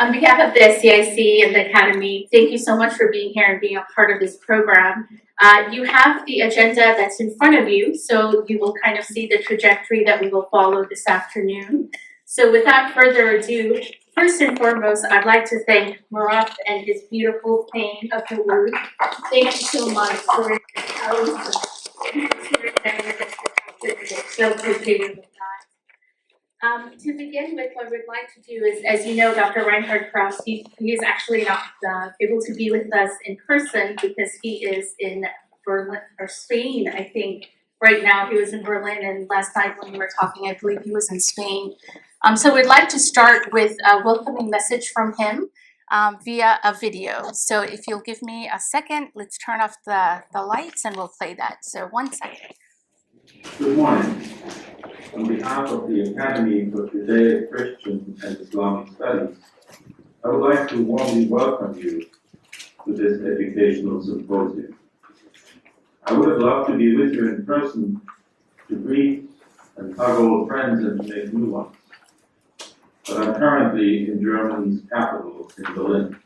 On behalf of the SCIC and the Academy, thank you so much for being here and being a part of this program. You have the agenda that's in front of you, so you will kind of see the trajectory that we will follow this afternoon. So without further ado, first and foremost, I'd like to thank Murat and his beautiful playing of the word. Thank you so much for it. So appreciative of that. To begin with, what we'd like to do is, as you know, Dr. Reinhard Krauss, he is actually not able to be with us in person because he is in Berlin or Spain, I think. Right now, he was in Berlin, and last night when we were talking, I believe he was in Spain. So we'd like to start with a welcoming message from him via a video. So if you'll give me a second, let's turn off the lights and we'll play that. So 1 second. Good morning. On behalf of the Academy for Judaic, Christian, and Islamic Studies, I would like to warmly welcome you to this educational symposium. I would have loved to be with you in person to greet and hug old friends and to make new ones. But I'm currently in Germany's capital, in Berlin.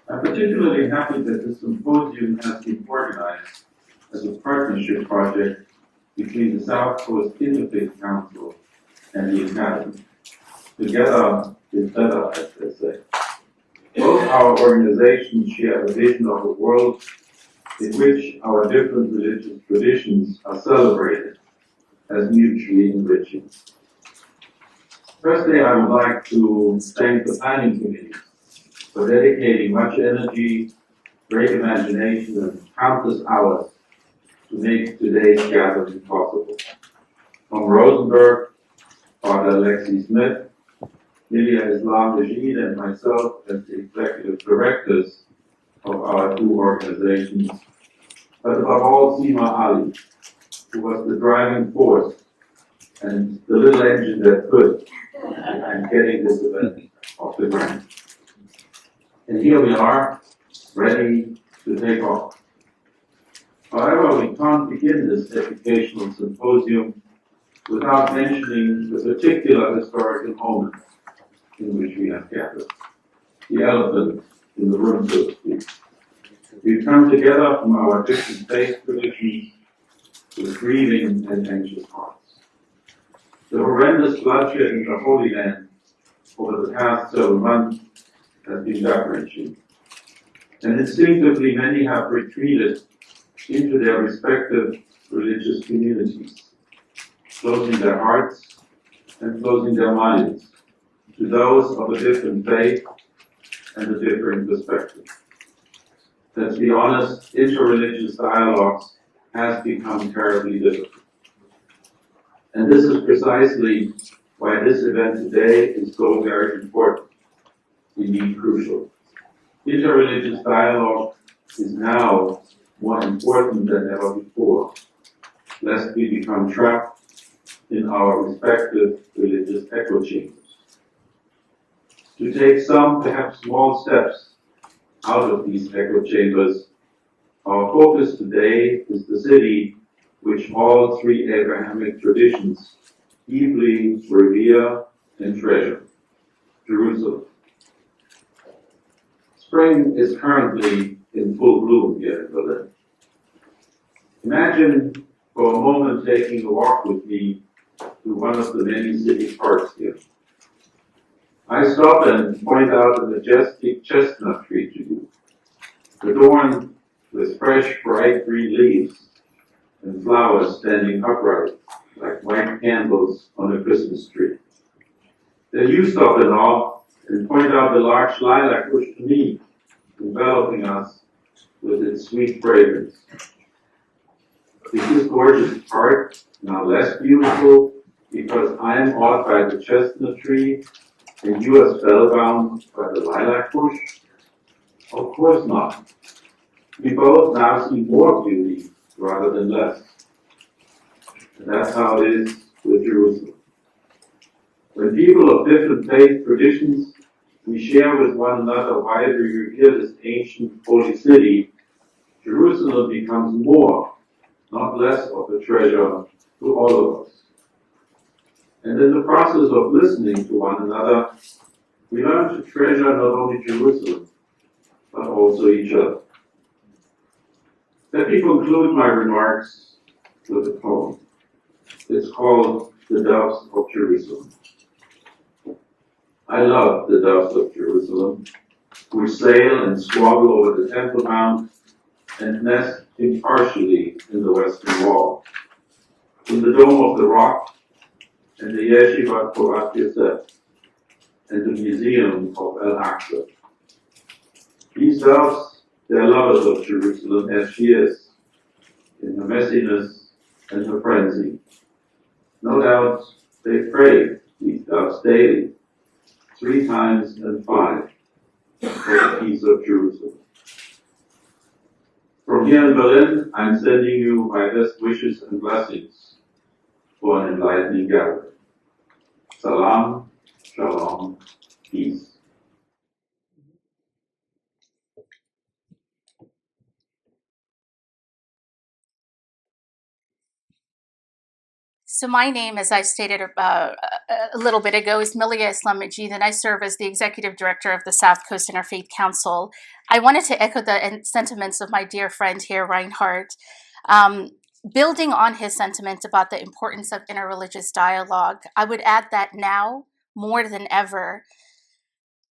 I'm particularly happy that this symposium has been organized as a partnership project between the South Coast Interfaith Council and the Academy. Together is better, as they say. Both our organizations share a vision of a world in which our different religious traditions are celebrated as mutually enriching. Firstly, I would like to thank the planning committee for dedicating much energy, great imagination, and countless hours to make today's gathering possible. Tom Rosenberg, Father Alexi Smith, Lilia Islam Rashid, and myself as the executive directors of our two organizations, but above all Sima Ali, who was the driving force and the little engine that could in getting this event off the ground. And here we are, ready to take off. However, we can't begin this educational symposium without mentioning the particular historical moment in which we have gathered. The elephant in the room, so to speak. We've come together from our different faith traditions with grieving and anxious hearts. The horrendous bloodshed in the Holy Land over the past several months has been gut-wrenching. And instinctively, many have retreated into their respective religious communities, closing their hearts and closing their minds to those of a different faith and a different perspective. Let's be honest, interreligious dialogues has become terribly difficult. And this is precisely why this event today is so very important, indeed crucial. Interreligious dialogue is now more important than ever before, lest we become trapped in our respective religious echo chambers. To take some, perhaps small steps out of these echo chambers, our focus today is the city which all three Abrahamic traditions deeply revere and treasure, Jerusalem. Spring is currently in full bloom here in Berlin. Imagine for a moment taking a walk with me through one of the many city parks here. I stop and point out a majestic chestnut tree to you, adorned with fresh, bright green leaves and flowers standing upright like white candles on a Christmas tree. Then you stop in awe and point out the large lilac bush to me, enveloping us with its sweet fragrance. Is this gorgeous park now less beautiful because I am awed by the chestnut tree and you are spellbound by the lilac bush? Of course not. We both now see more beauty rather than less. And that's how it is with Jerusalem. When people of different faith traditions, we share with one another why we revere this ancient holy city, Jerusalem becomes more, not less of a treasure to all of us. And in the process of listening to one another, We learn to treasure not only Jerusalem, but also each other. Let me conclude my remarks with a poem. It's called The Doves of Jerusalem. I love the doves of Jerusalem, who sail and squabble over the Temple Mount and nest impartially in the Western Wall, in the Dome of the Rock, and the Yeshivat Porat Yosef, and the Museum of Al-Aqsa. These doves, they're lovers of Jerusalem as she is, in her messiness and her frenzy. No doubt they pray, these doves, daily, 3 times and 5, for the peace of Jerusalem. From here in Berlin, I'm sending you my best wishes and blessings for an enlightening gathering. Salam, shalom, peace. So my name, as I stated a little bit ago, is Milia Islam Majid, and I serve as the Executive Director of the South Coast Interfaith Council. I wanted to echo the sentiments of my dear friend here, Reinhardt, building on his sentiment about the importance of interreligious dialogue. I would add that now, more than ever,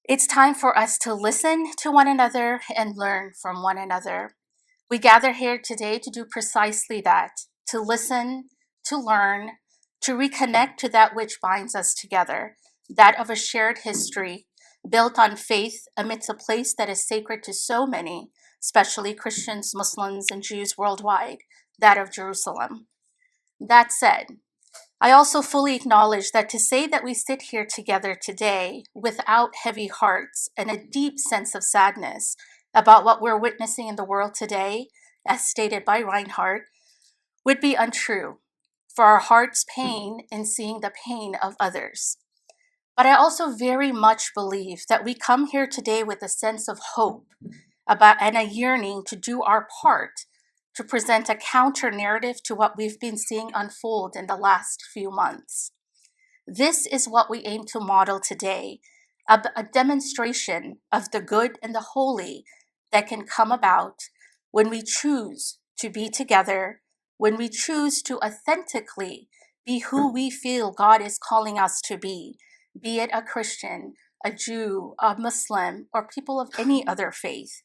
it's time for us to listen to one another and learn from one another. We gather here today to do precisely that, to listen, to learn, to reconnect to that which binds us together, that of a shared history built on faith amidst a place that is sacred to so many, especially Christians, Muslims, and Jews worldwide, that of Jerusalem. That said, I also fully acknowledge that to say that we sit here together today without heavy hearts and a deep sense of sadness about what we're witnessing in the world today, as stated by Reinhardt, would be untrue, for our heart's pain in seeing the pain of others. But I also very much believe that we come here today with a sense of hope and a yearning to do our part to present a counter narrative to what we've been seeing unfold in the last few months. This is what we aim to model today, a demonstration of the good and the holy that can come about when we choose to be together, when we choose to authentically be who we feel God is calling us to be it a Christian, a Jew, a Muslim, or people of any other faith,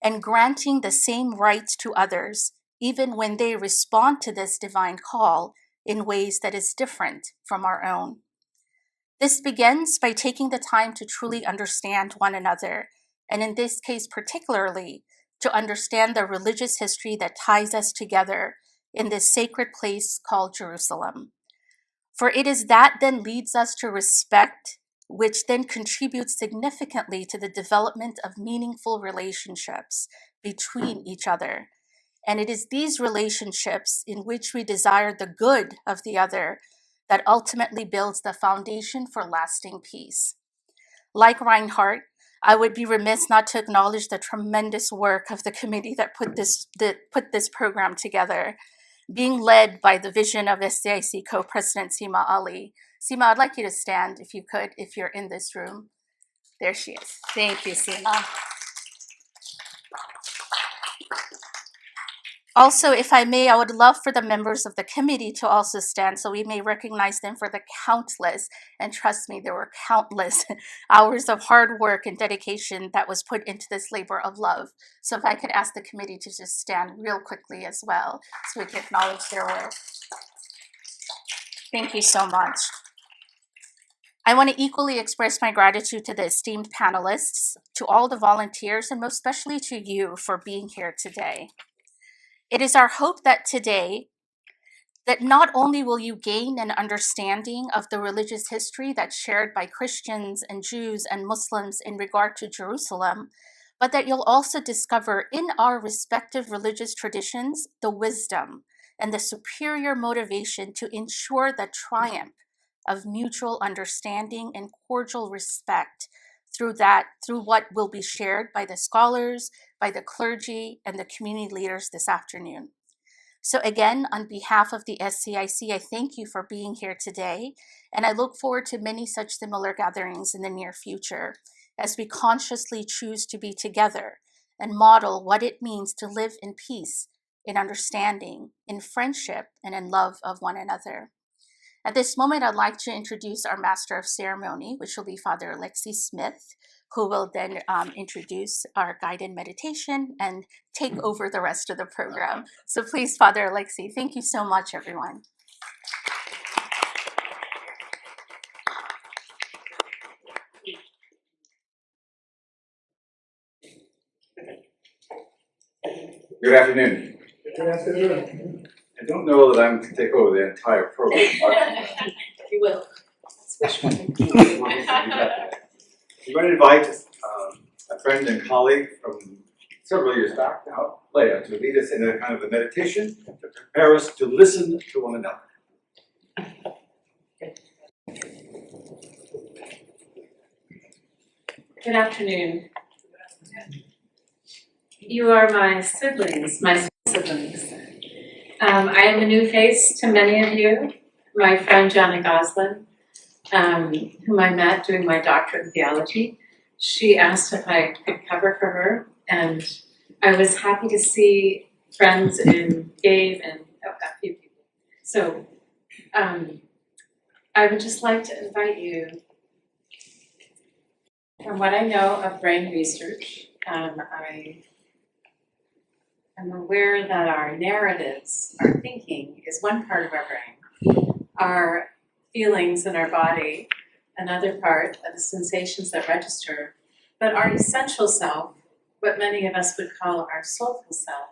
and granting the same rights to others, even when they respond to this divine call in ways that is different from our own. This begins by taking the time to truly understand one another, and in this case particularly, to understand the religious history that ties us together in this sacred place called Jerusalem. For it is that then leads us to respect, which then contributes significantly to the development of meaningful relationships between each other. And it is these relationships in which we desire the good of the other that ultimately builds the foundation for lasting peace. Like Reinhardt, I would be remiss not to acknowledge the tremendous work of the committee that put this program together, being led by the vision of SCIC co-president Seema Ali. Seema, I'd like you to stand if you could, if you're in this room. There she is. Thank you, Seema. Also, if I may, I would love for the members of the committee to also stand so we may recognize them for the countless, and trust me, there were countless hours of hard work and dedication that was put into this labor of love. So if I could ask the committee to just stand real quickly as well so we can acknowledge their work. Thank you so much. I want to equally express my gratitude to the esteemed panelists, to all the volunteers, and most especially to you for being here today. It is our hope that today, that not only will you gain an understanding of the religious history that's shared by Christians and Jews and Muslims in regard to Jerusalem, but that you'll also discover in our respective religious traditions the wisdom and the superior motivation to ensure the triumph of mutual understanding and cordial respect through what will be shared by the scholars, by the clergy, and the community leaders this afternoon. So again, on behalf of the SCIC, I thank you for being here today, and I look forward to many such similar gatherings in the near future as we consciously choose to be together and model what it means to live in peace, in understanding, in friendship, and in love of one another. At this moment, I'd like to introduce our Master of Ceremony, which will be Father Alexi Smith, who will then introduce our guided meditation and take over the rest of the program. So please, Father Alexi, thank you so much, everyone. Good afternoon. Good afternoon. I don't know that I'm going to take over the entire program. You will. I'm going to invite a friend and colleague from several years back now, Leah, to lead us in a kind of a meditation to prepare us to listen to one another. Good afternoon. You are my siblings, I am a new face to many of you. My friend Jana Goslin, whom I met doing my doctorate in theology, she asked if I could cover for her, and I was happy to see friends in Gabe and a few people. So I would just like to invite you, from what I know of brain research, I'm aware that our narratives, our thinking, is one part of our brain. Our feelings in our body, another part of the sensations that register. But our essential self, what many of us would call our soulful self,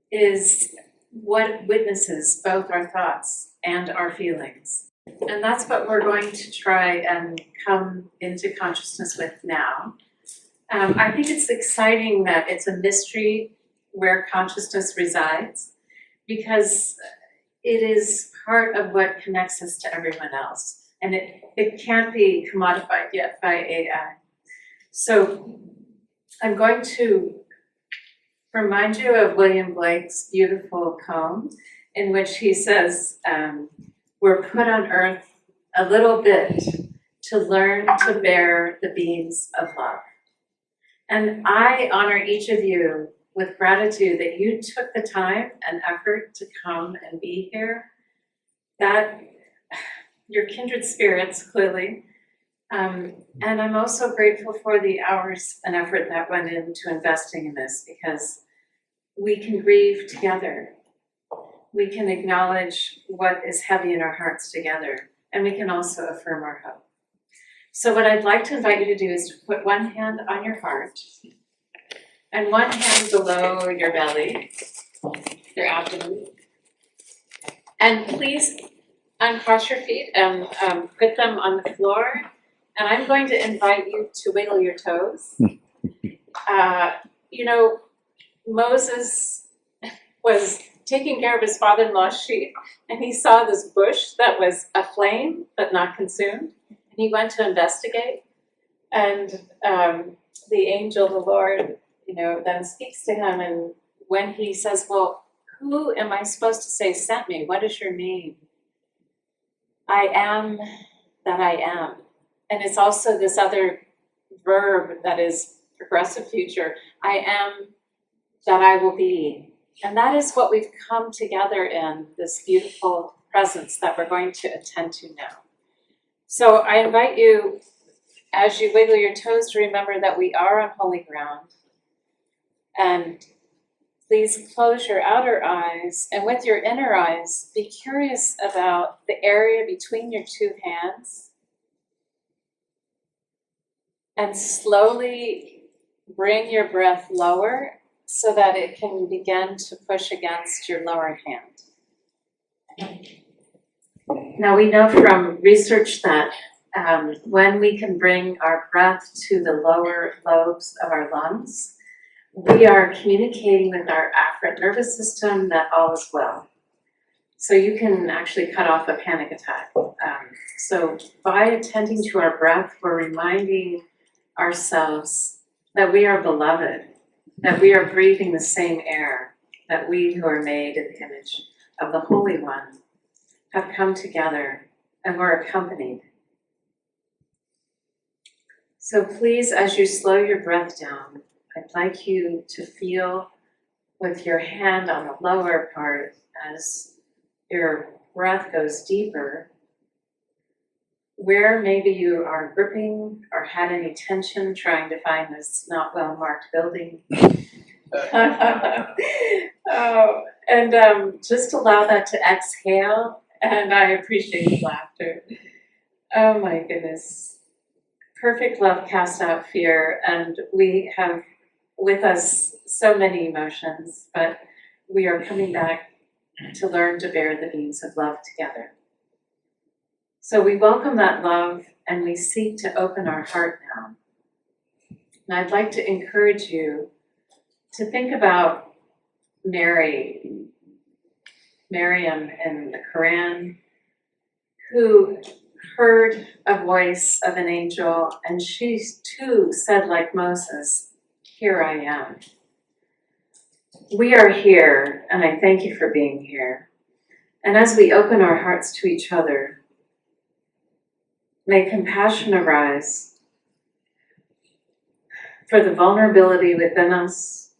is what witnesses both our thoughts and our feelings. And that's what we're going to try and come into consciousness with now. I think it's exciting that it's a mystery where consciousness resides, because it is part of what connects us to everyone else. And it can't be commodified yet by AI. So I'm going to remind you of William Blake's beautiful poem in which he says, we're put on earth a little bit to learn to bear the beams of love. And I honor each of you with gratitude that you took the time and effort to come and be here. That you're kindred spirits, clearly. And I'm also grateful for the hours and effort that went into investing in this, because we can grieve together. We can acknowledge what is heavy in our hearts together, and we can also affirm our hope. So what I'd like to invite you to do is to put one hand on your heart and one hand below your belly, your abdomen. And please uncross your feet and put them on the floor. And I'm going to invite you to wiggle your toes. Moses was taking care of his father-in-law's sheep, and he saw this bush that was aflame but not consumed. And he went to investigate. And the angel, the Lord, then speaks to him. And when he says, well, who am I supposed to say sent me? What is your name? I am that I am. And it's also this other verb that is progressive future. I am that I will be. And that is what we've come together in, this beautiful presence that we're going to attend to now. So I invite you, as you wiggle your toes, to remember that we are on holy ground. And please close your outer eyes, and with your inner eyes, be curious about the area between your two hands. And slowly bring your breath lower so that it can begin to push against your lower hand. Now we know from research that when we can bring our breath to the lower lobes of our lungs, we are communicating with our afferent nervous system that all is well. So you can actually cut off a panic attack. So by attending to our breath, we're reminding ourselves that we are beloved, that we are breathing the same air, that we who are made in the image of the Holy One have come together and we're accompanied. So please, as you slow your breath down, I'd like you to feel with your hand on the lower part as your breath goes deeper, where maybe you are gripping or had any tension trying to find this not well marked building. Just allow that to exhale, and I appreciate the laughter. Oh my goodness. Perfect love casts out fear, and we have with us so many emotions, but we are coming back to learn to bear the beams of love together. So we welcome that love and we seek to open our heart now. And I'd like to encourage you to think about Maryam in the Quran, who heard a voice of an angel, and she too said like Moses, "Here I am." We are here, and I thank you for being here. And as we open our hearts to each other, may compassion arise for the vulnerability within us,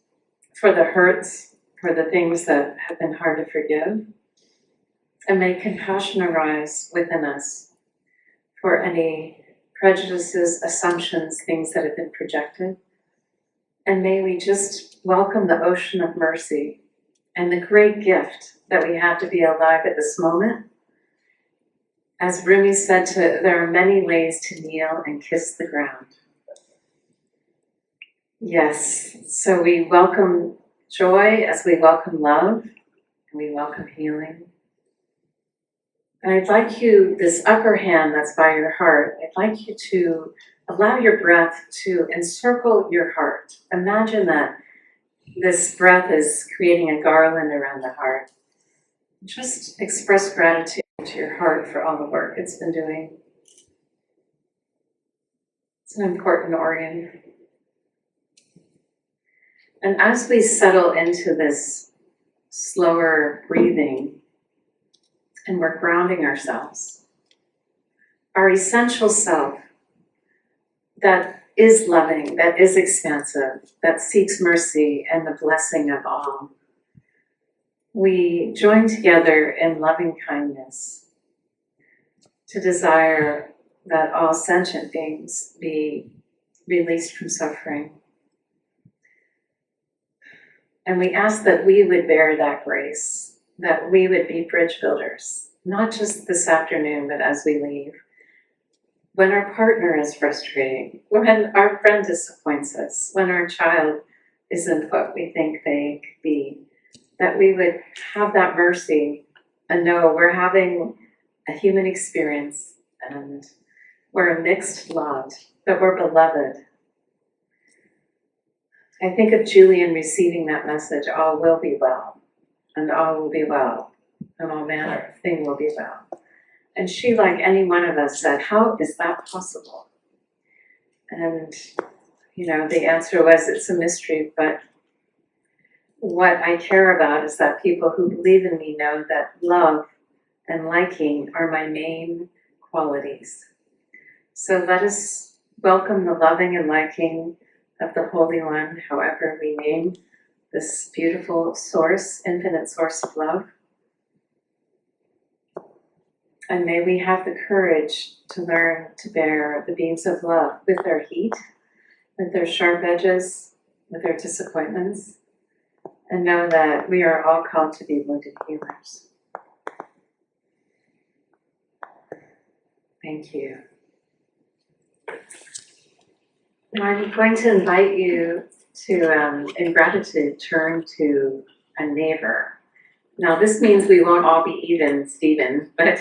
for the hurts, for the things that have been hard to forgive. And may compassion arise within us for any prejudices, assumptions, things that have been projected. And may we just welcome the ocean of mercy and the great gift that we have to be alive at this moment. As Rumi said, there are many ways to kneel and kiss the ground. Yes, so we welcome joy as we welcome love, and we welcome healing. And I'd like you, this upper hand that's by your heart, I'd like you to allow your breath to encircle your heart. Imagine that this breath is creating a garland around the heart. Just express gratitude to your heart for all the work it's been doing. It's an important organ. And as we settle into this slower breathing, and we're grounding ourselves, our essential self that is loving, that is expansive, that seeks mercy and the blessing of all, we join together in loving kindness to desire that all sentient beings be released from suffering. And we ask that we would bear that grace, that we would be bridge builders, not just this afternoon, but as we leave. When our partner is frustrating, when our friend disappoints us, when our child isn't what we think they could be, that we would have that mercy and know we're having a human experience and we're a mixed lot, but we're beloved. I think of Julian receiving that message, all will be well, and all will be well, and all manner of thing will be well. And she, like any one of us, said, how is that possible? And, the answer was, it's a mystery, but what I care about is that people who believe in me know that love and liking are my main qualities. So let us welcome the loving and liking of the Holy One, however we name this beautiful source, infinite source of love. And may we have the courage to learn to bear the beams of love with their heat, with their sharp edges, with their disappointments, and know that we are all called to be wounded healers. Thank you. And I'm going to invite you to, in gratitude, turn to a neighbor. Now, this means we won't all be even, Stephen, but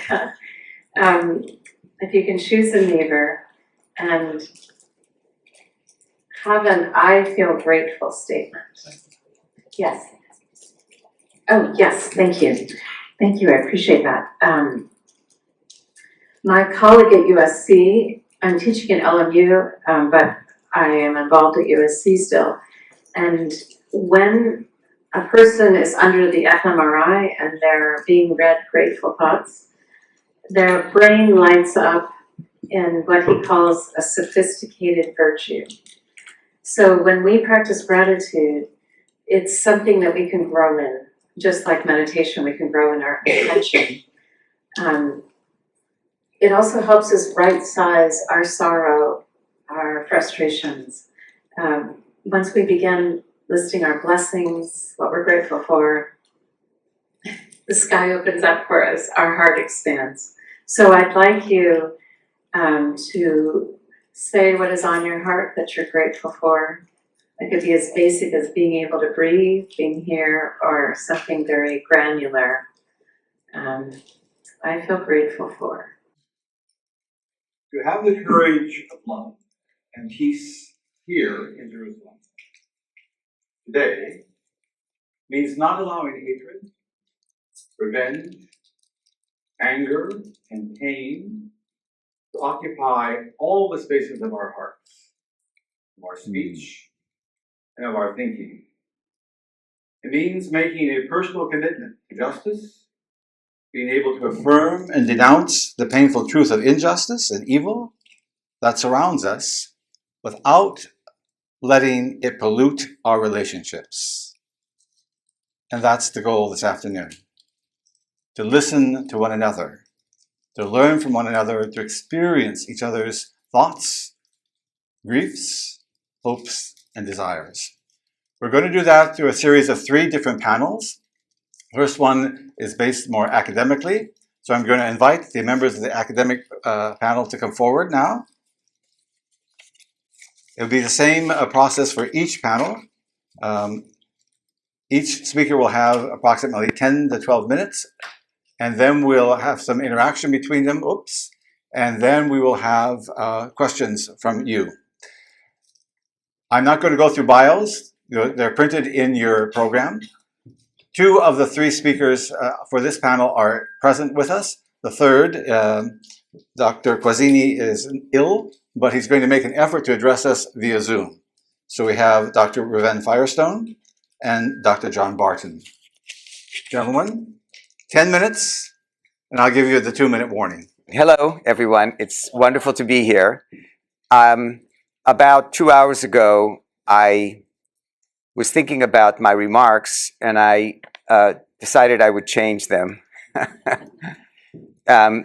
if you can choose a neighbor and have an I feel grateful statement. Yes. Oh, yes, thank you. Thank you, I appreciate that. My colleague at USC, I'm teaching at LMU, but I am involved at USC still. And when a person is under the fMRI and they're being read grateful thoughts, their brain lights up in what he calls a sophisticated virtue. So when we practice gratitude, it's something that we can grow in, just like meditation, we can grow in our attention. It also helps us right-size our sorrow, our frustrations. Once we begin listing our blessings, what we're grateful for, the sky opens up for us, our heart expands. So I'd like you to say what is on your heart that you're grateful for. It could be as basic as being able to breathe, being here, or something very granular. I feel grateful for. To have the courage of love and peace here in Jerusalem today means not allowing hatred, revenge, anger, and pain to occupy all the spaces of our hearts, of our speech, and of our thinking. It means making a personal commitment to justice, being able to affirm and denounce the painful truth of injustice and evil that surrounds us without letting it pollute our relationships. And that's the goal this afternoon. To listen to one another, to learn from one another, to experience each other's thoughts, griefs, hopes, and desires. We're going to do that through a series of 3 different panels. First one is based more academically. So I'm going to invite the members of the academic panel to come forward now. It'll be the same process for each panel. Each speaker will have approximately 10 to 12 minutes, and then we'll have some interaction between them. And then we will have questions from you. I'm not going to go through bios. They're printed in your program. 2 of the 3 speakers for this panel are present with us. The third, Dr. Quazzini, is ill, but he's going to make an effort to address us via Zoom. So we have Dr. Raven Firestone and Dr. John Barton. Gentlemen, 10 minutes, and I'll give you the 2-minute warning. Hello, everyone. It's wonderful to be here. About 2 hours ago, I was thinking about my remarks, and I decided I would change them.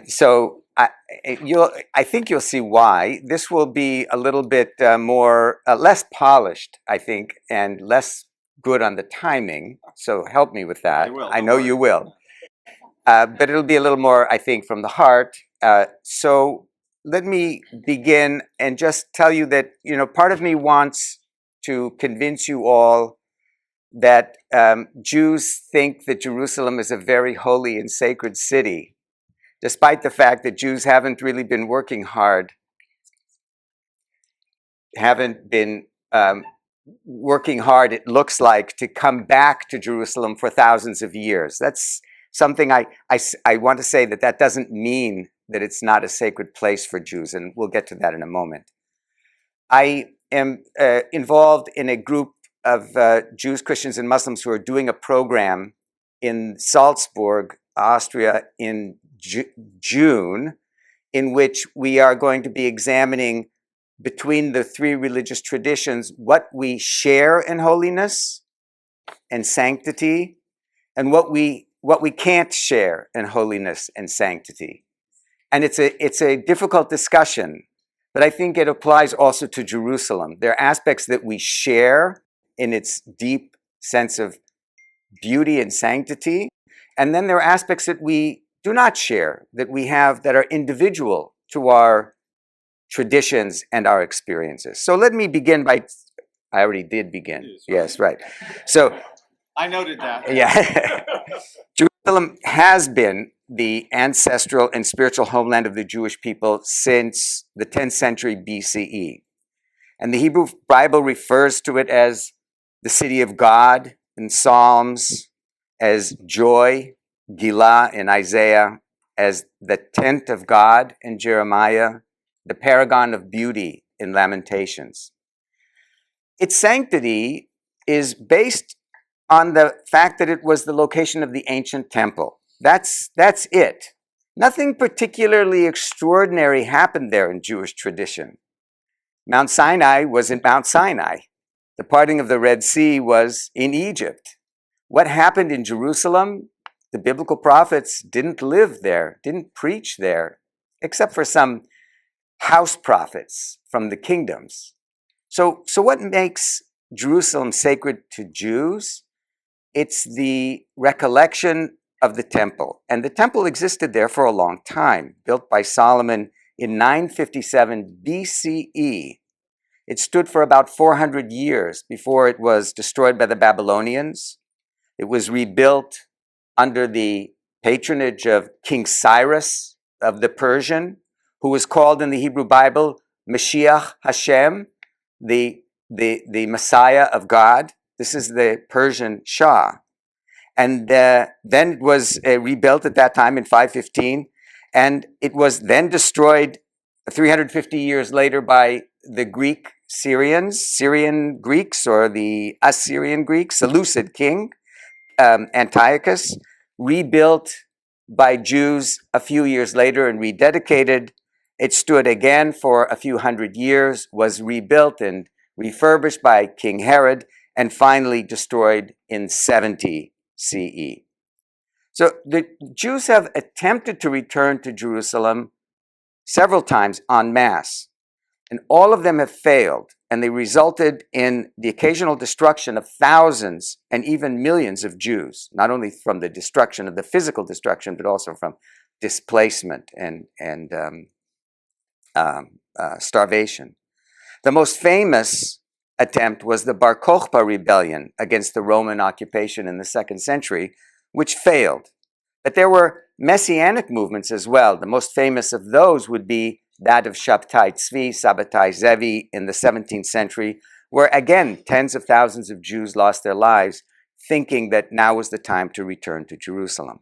So I think you'll see why. This will be a little bit less polished, I think, and less good on the timing. So help me with that. I know you will. But it'll be a little more, I think, from the heart. So let me begin and just tell you that, part of me wants to convince you all that Jews think that Jerusalem is a very holy and sacred city, despite the fact that Jews haven't really been working hard, it looks like, to come back to Jerusalem for thousands of years. That's something I want to say, that doesn't mean that it's not a sacred place for Jews, and we'll get to that in a moment. I am involved in a group of Jews, Christians, and Muslims who are doing a program in Salzburg, Austria, in June, in which we are going to be examining, between the 3 religious traditions, what we share in holiness and sanctity, and what we can't share in holiness and sanctity. And it's a difficult discussion, but I think it applies also to Jerusalem. There are aspects that we share in its deep sense of beauty and sanctity, and then there are aspects that we do not share, that we have, that are individual to our traditions and our experiences. So let me begin by, I already did begin. Yes, right. So I noted that. Yeah. Jerusalem has been the ancestral and spiritual homeland of the Jewish people since the 10th century BCE. And the Hebrew Bible refers to it as the city of God in Psalms, as joy, Gilah in Isaiah, as the tent of God in Jeremiah, the paragon of beauty in Lamentations. Its sanctity is based on the fact that it was the location of the ancient temple. That's it. Nothing particularly extraordinary happened there in Jewish tradition. Mount Sinai wasn't Mount Sinai. The parting of the Red Sea was in Egypt. What happened in Jerusalem? The biblical prophets didn't live there, didn't preach there, except for some house prophets from the kingdoms. So what makes Jerusalem sacred to Jews? It's the recollection of the temple. And the temple existed there for a long time, built by Solomon in 957 BCE. It stood for about 400 years before it was destroyed by the Babylonians. It was rebuilt under the patronage of King Cyrus of the Persian, who was called in the Hebrew Bible Mashiach Hashem, the Messiah of God. This is the Persian Shah. And then it was rebuilt at that time in 515, and it was then destroyed 350 years later by the Syrian Greeks, or the Assyrian Greeks, Seleucid king, Antiochus, rebuilt by Jews a few years later and rededicated. It stood again for a few hundred years, was rebuilt and refurbished by King Herod, and finally destroyed in 70 CE. So the Jews have attempted to return to Jerusalem several times en masse, and all of them have failed, and they resulted in the occasional destruction of thousands and even millions of Jews, not only from the destruction of the physical destruction, but also from displacement and starvation. The most famous attempt was the Bar Kokhba rebellion against the Roman occupation in the 2nd century, which failed. But there were messianic movements as well. The most famous of those would be that of Shabtai Tzvi, Sabbatai Zevi in the 17th century, where again, tens of thousands of Jews lost their lives, thinking that now was the time to return to Jerusalem.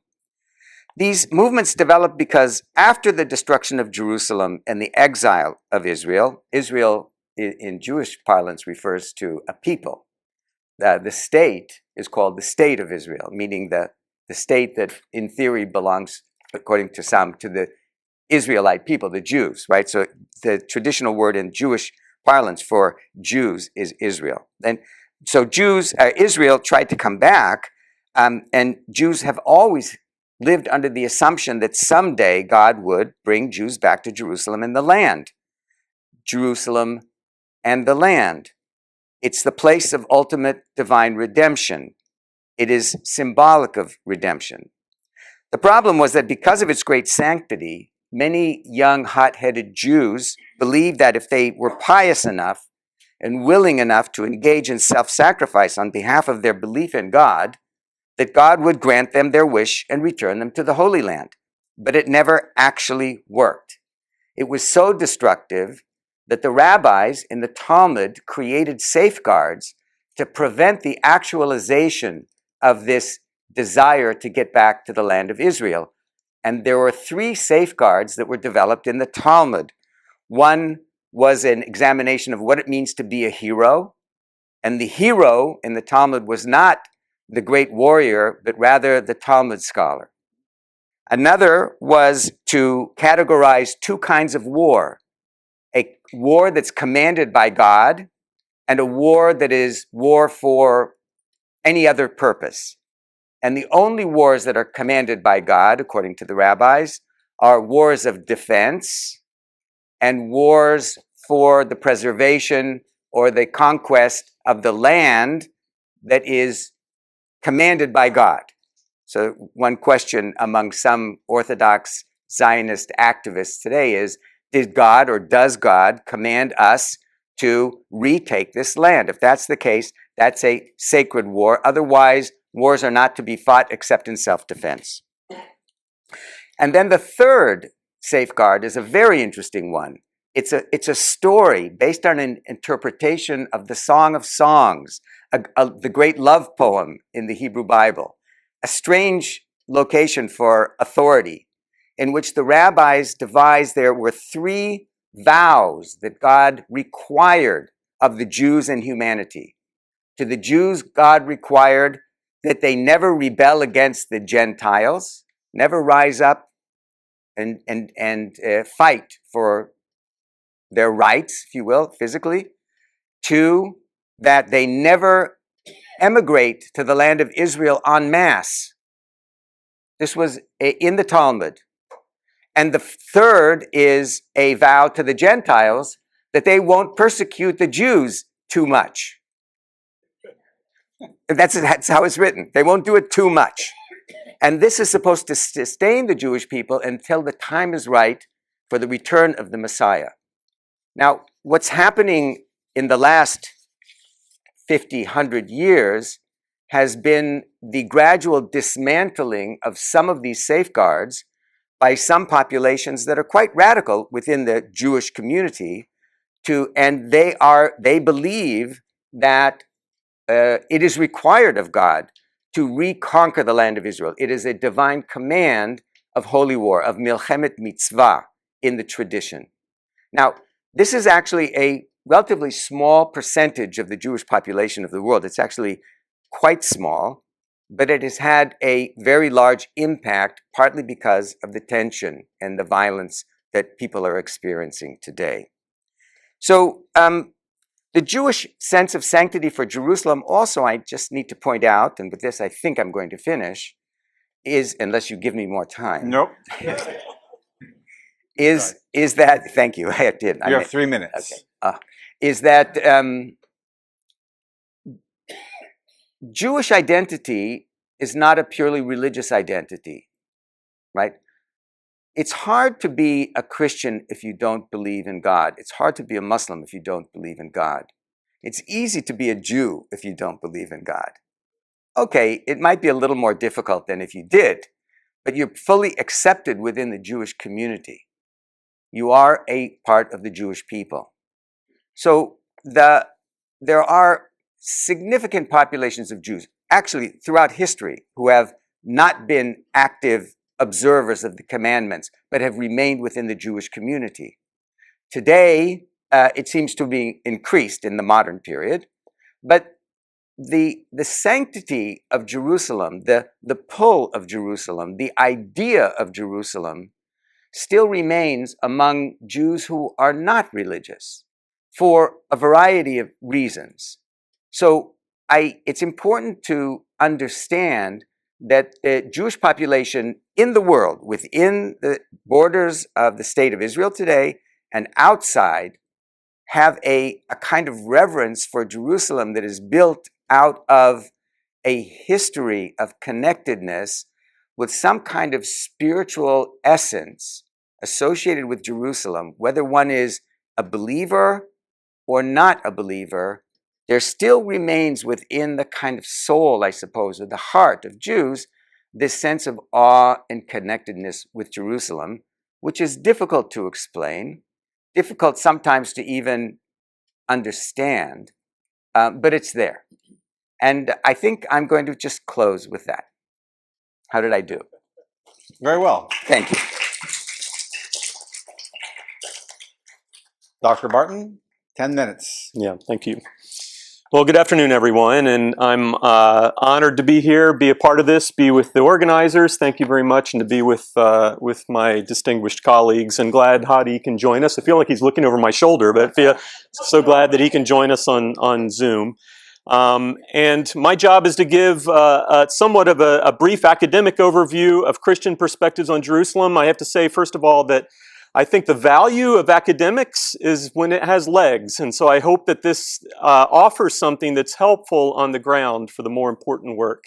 These movements developed because after the destruction of Jerusalem and the exile of Israel, Israel in Jewish parlance refers to a people. The state is called the State of Israel, meaning the state that in theory belongs, according to some, to the Israelite people, the Jews, right? So the traditional word in Jewish parlance for Jews is Israel. And so Israel tried to come back, and Jews have always lived under the assumption that someday God would bring Jews back to Jerusalem and the land. Jerusalem and the land. It's the place of ultimate divine redemption. It is symbolic of redemption. The problem was that because of its great sanctity, many young, hot-headed Jews believed that if they were pious enough and willing enough to engage in self-sacrifice on behalf of their belief in God, that God would grant them their wish and return them to the Holy Land. But it never actually worked. It was so destructive that the rabbis in the Talmud created safeguards to prevent the actualization of this desire to get back to the land of Israel. And there were 3 safeguards that were developed in the Talmud. One was an examination of what it means to be a hero. And the hero in the Talmud was not the great warrior, but rather the Talmud scholar. Another was to categorize 2 kinds of war: a war that's commanded by God and a war that is war for any other purpose. And the only wars that are commanded by God, according to the rabbis, are wars of defense and wars for the preservation or the conquest of the land that is commanded by God. So one question among some Orthodox Zionist activists today is, did God or does God command us to retake this land? If that's the case, that's a sacred war. Otherwise, wars are not to be fought except in self-defense. And then the third safeguard is a very interesting one. It's a story based on an interpretation of the Song of Songs, the great love poem in the Hebrew Bible, a strange location for authority, in which the rabbis devised there were 3 vows that God required of the Jews and humanity. To the Jews, God required that they never rebel against the Gentiles, never rise up and fight for their rights, if you will, physically. 2, that they never emigrate to the land of Israel en masse. This was in the Talmud. And the 3rd is a vow to the Gentiles that they won't persecute the Jews too much. That's how it's written. They won't do it too much. And this is supposed to sustain the Jewish people until the time is right for the return of the Messiah. Now, what's happening in the last 50, 100 years has been the gradual dismantling of some of these safeguards by some populations that are quite radical within the Jewish community, and they believe that it is required of God to reconquer the land of Israel. It is a divine command of holy war, of milchemet mitzvah in the tradition. Now, this is actually a relatively small percentage of the Jewish population of the world. It's actually quite small, but it has had a very large impact, partly because of the tension and the violence that people are experiencing today. So the Jewish sense of sanctity for Jerusalem also, I just need to point out, and with this I think I'm going to finish, is, unless you give me more time. Nope. Is that, thank you, I did. You have 3 minutes. Okay. Is that Jewish identity is not a purely religious identity, right? It's hard to be a Christian if you don't believe in God. It's hard to be a Muslim if you don't believe in God. It's easy to be a Jew if you don't believe in God. Okay, it might be a little more difficult than if you did, but you're fully accepted within the Jewish community. You are a part of the Jewish people. So there are significant populations of Jews, actually throughout history, who have not been active observers of the commandments, but have remained within the Jewish community. Today, it seems to be increased in the modern period, but the sanctity of Jerusalem, the pull of Jerusalem, the idea of Jerusalem still remains among Jews who are not religious for a variety of reasons. So it's important to understand that the Jewish population in the world, within the borders of the state of Israel today and outside, have a kind of reverence for Jerusalem that is built out of a history of connectedness with some kind of spiritual essence associated with Jerusalem. Whether one is a believer or not a believer, there still remains within the kind of soul, I suppose, or the heart of Jews, this sense of awe and connectedness with Jerusalem, which is difficult to explain, difficult sometimes to even understand, but it's there. And I think I'm going to just close with that. How did I do? Very well. Thank you. Dr. Barton, 10 minutes. Yeah, thank you. Well, good afternoon, everyone, and I'm honored to be here, be a part of this, be with the organizers. Thank you very much, and to be with my distinguished colleagues. And glad Hadi can join us. I feel like he's looking over my shoulder, but I feel so glad that he can join us on Zoom. And my job is to give somewhat of a brief academic overview of Christian perspectives on Jerusalem. I have to say, first of all, that I think the value of academics is when it has legs, and so I hope that this offers something that's helpful on the ground for the more important work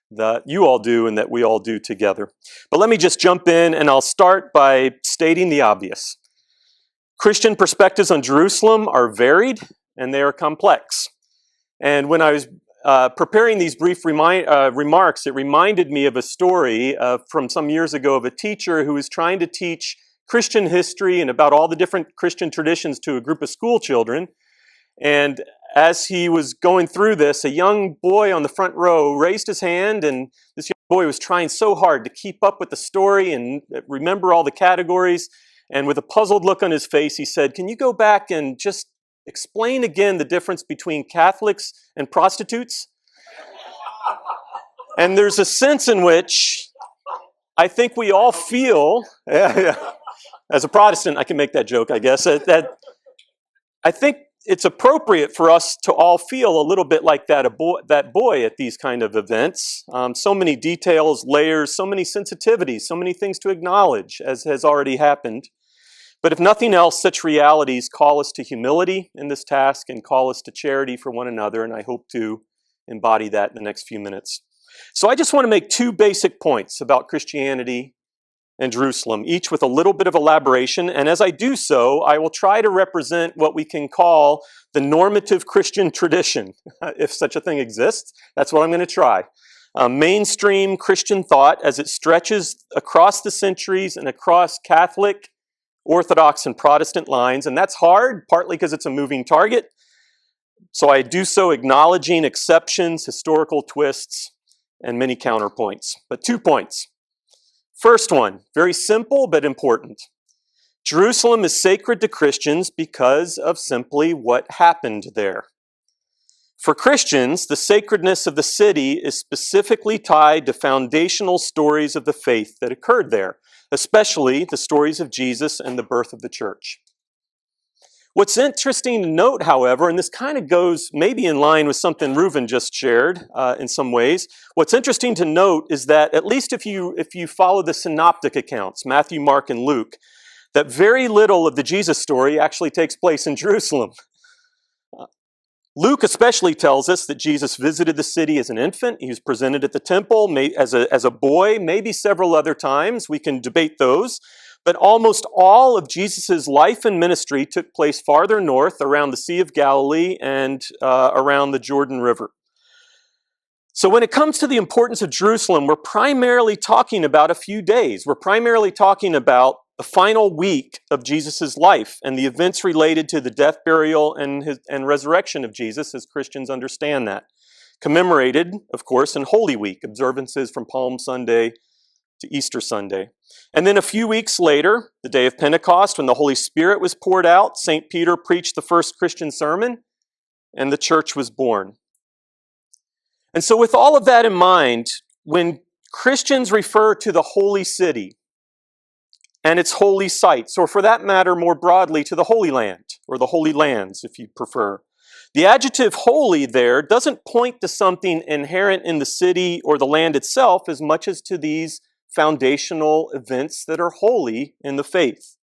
that you all do and that we all do together. But let me just jump in, and I'll start by stating the obvious. Christian perspectives on Jerusalem are varied, and they are complex. And when I was preparing these brief remarks, it reminded me of a story from some years ago of a teacher who was trying to teach Christian history and about all the different Christian traditions to a group of school children. And as he was going through this, a young boy on the front row raised his hand, and this young boy was trying so hard to keep up with the story and remember all the categories. And with a puzzled look on his face, he said, "Can you go back and just explain again the difference between Catholics and prostitutes?" And there's a sense in which I think we all feel, as a Protestant, I can make that joke, I guess, that I think it's appropriate for us to all feel a little bit like that boy at these kind of events. So many details, layers, so many sensitivities, so many things to acknowledge, as has already happened. But if nothing else, such realities call us to humility in this task and call us to charity for one another, and I hope to embody that in the next few minutes. So I just want to make two basic points about Christianity and Jerusalem, each with a little bit of elaboration, and as I do so, I will try to represent what we can call the normative Christian tradition, if such a thing exists. That's what I'm going to try. Mainstream Christian thought as it stretches across the centuries and across Catholic, Orthodox, and Protestant lines, and that's hard, partly because it's a moving target. So I do so acknowledging exceptions, historical twists, and many counterpoints. But 2 points. First one, very simple but important. Jerusalem is sacred to Christians because of simply what happened there. For Christians, the sacredness of the city is specifically tied to foundational stories of the faith that occurred there, especially the stories of Jesus and the birth of the church. What's interesting to note, however, and this kind of goes maybe in line with something Reuven just shared in some ways, what's interesting to note is that at least if you follow the synoptic accounts, Matthew, Mark, and Luke, that very little of the Jesus story actually takes place in Jerusalem. Luke especially tells us that Jesus visited the city as an infant. He was presented at the temple as a boy, maybe several other times. We can debate those. But almost all of Jesus' life and ministry took place farther north around the Sea of Galilee and around the Jordan River. So when it comes to the importance of Jerusalem, we're primarily talking about a few days. We're primarily talking about the final week of Jesus' life and the events related to the death, burial, and resurrection of Jesus, as Christians understand that. Commemorated, of course, in Holy Week, observances from Palm Sunday to Easter Sunday. And then a few weeks later, the day of Pentecost, when the Holy Spirit was poured out, St. Peter preached the first Christian sermon, and the church was born. And so with all of that in mind, when Christians refer to the holy city and its holy sites, or for that matter, more broadly, to the Holy Land, or the Holy Lands, if you prefer, the adjective holy there doesn't point to something inherent in the city or the land itself as much as to these foundational events that are holy in the faith.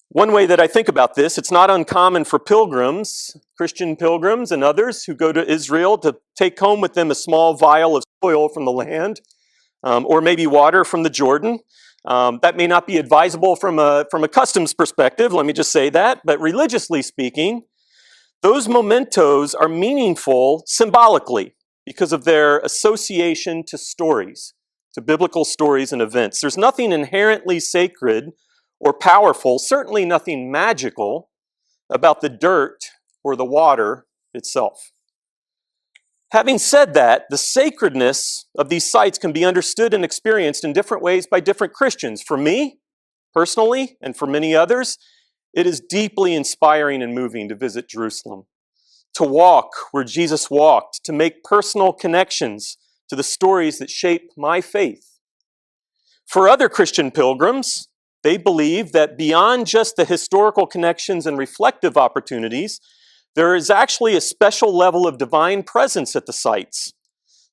One way that I think about this, it's not uncommon for pilgrims, Christian pilgrims and others who go to Israel to take home with them a small vial of soil from the land, or maybe water from the Jordan. That may not be advisable from a customs perspective, let me just say that, but religiously speaking, those mementos are meaningful symbolically because of their association to stories, to biblical stories and events. There's nothing inherently sacred or powerful, certainly nothing magical, about the dirt or the water itself. Having said that, the sacredness of these sites can be understood and experienced in different ways by different Christians. For me, personally, and for many others, it is deeply inspiring and moving to visit Jerusalem, to walk where Jesus walked, to make personal connections to the stories that shape my faith. For other Christian pilgrims, they believe that beyond just the historical connections and reflective opportunities, there is actually a special level of divine presence at the sites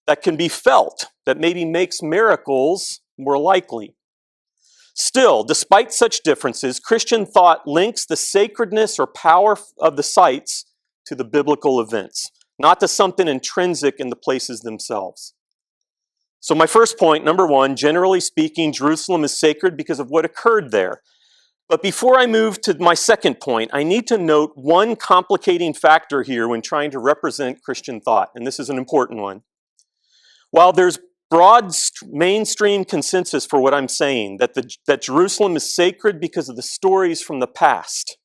that can be felt, that maybe makes miracles more likely. Still, despite such differences, Christian thought links the sacredness or power of the sites to the biblical events, not to something intrinsic in the places themselves. So my first point, number one, generally speaking, Jerusalem is sacred because of what occurred there. But before I move to my second point, I need to note one complicating factor here when trying to represent Christian thought, and this is an important one. While there's broad mainstream consensus for what I'm saying, that Jerusalem is sacred because of the stories from the past,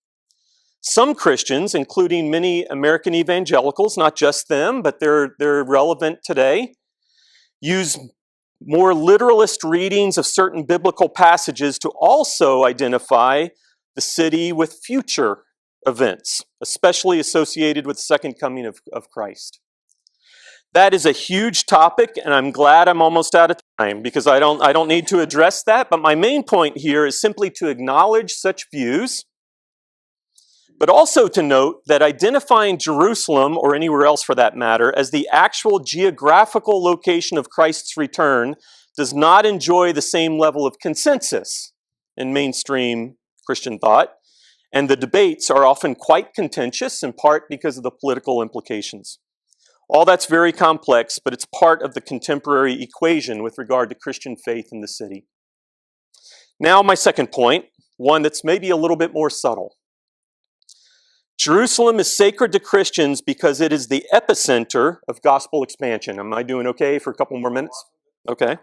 some Christians, including many American evangelicals, not just them, but they're relevant today, use more literalist readings of certain biblical passages to also identify the city with future events, especially associated with the second coming of Christ. That is a huge topic, and I'm glad I'm almost out of time because I don't need to address that. But my main point here is simply to acknowledge such views, but also to note that identifying Jerusalem, or anywhere else for that matter, as the actual geographical location of Christ's return does not enjoy the same level of consensus in mainstream Christian thought, and the debates are often quite contentious, in part because of the political implications. All that's very complex, but it's part of the contemporary equation with regard to Christian faith in the city. Now, my second point, one that's maybe a little bit more subtle. Jerusalem is sacred to Christians because it is the epicenter of gospel expansion. Am I doing okay for a couple more minutes? Okay.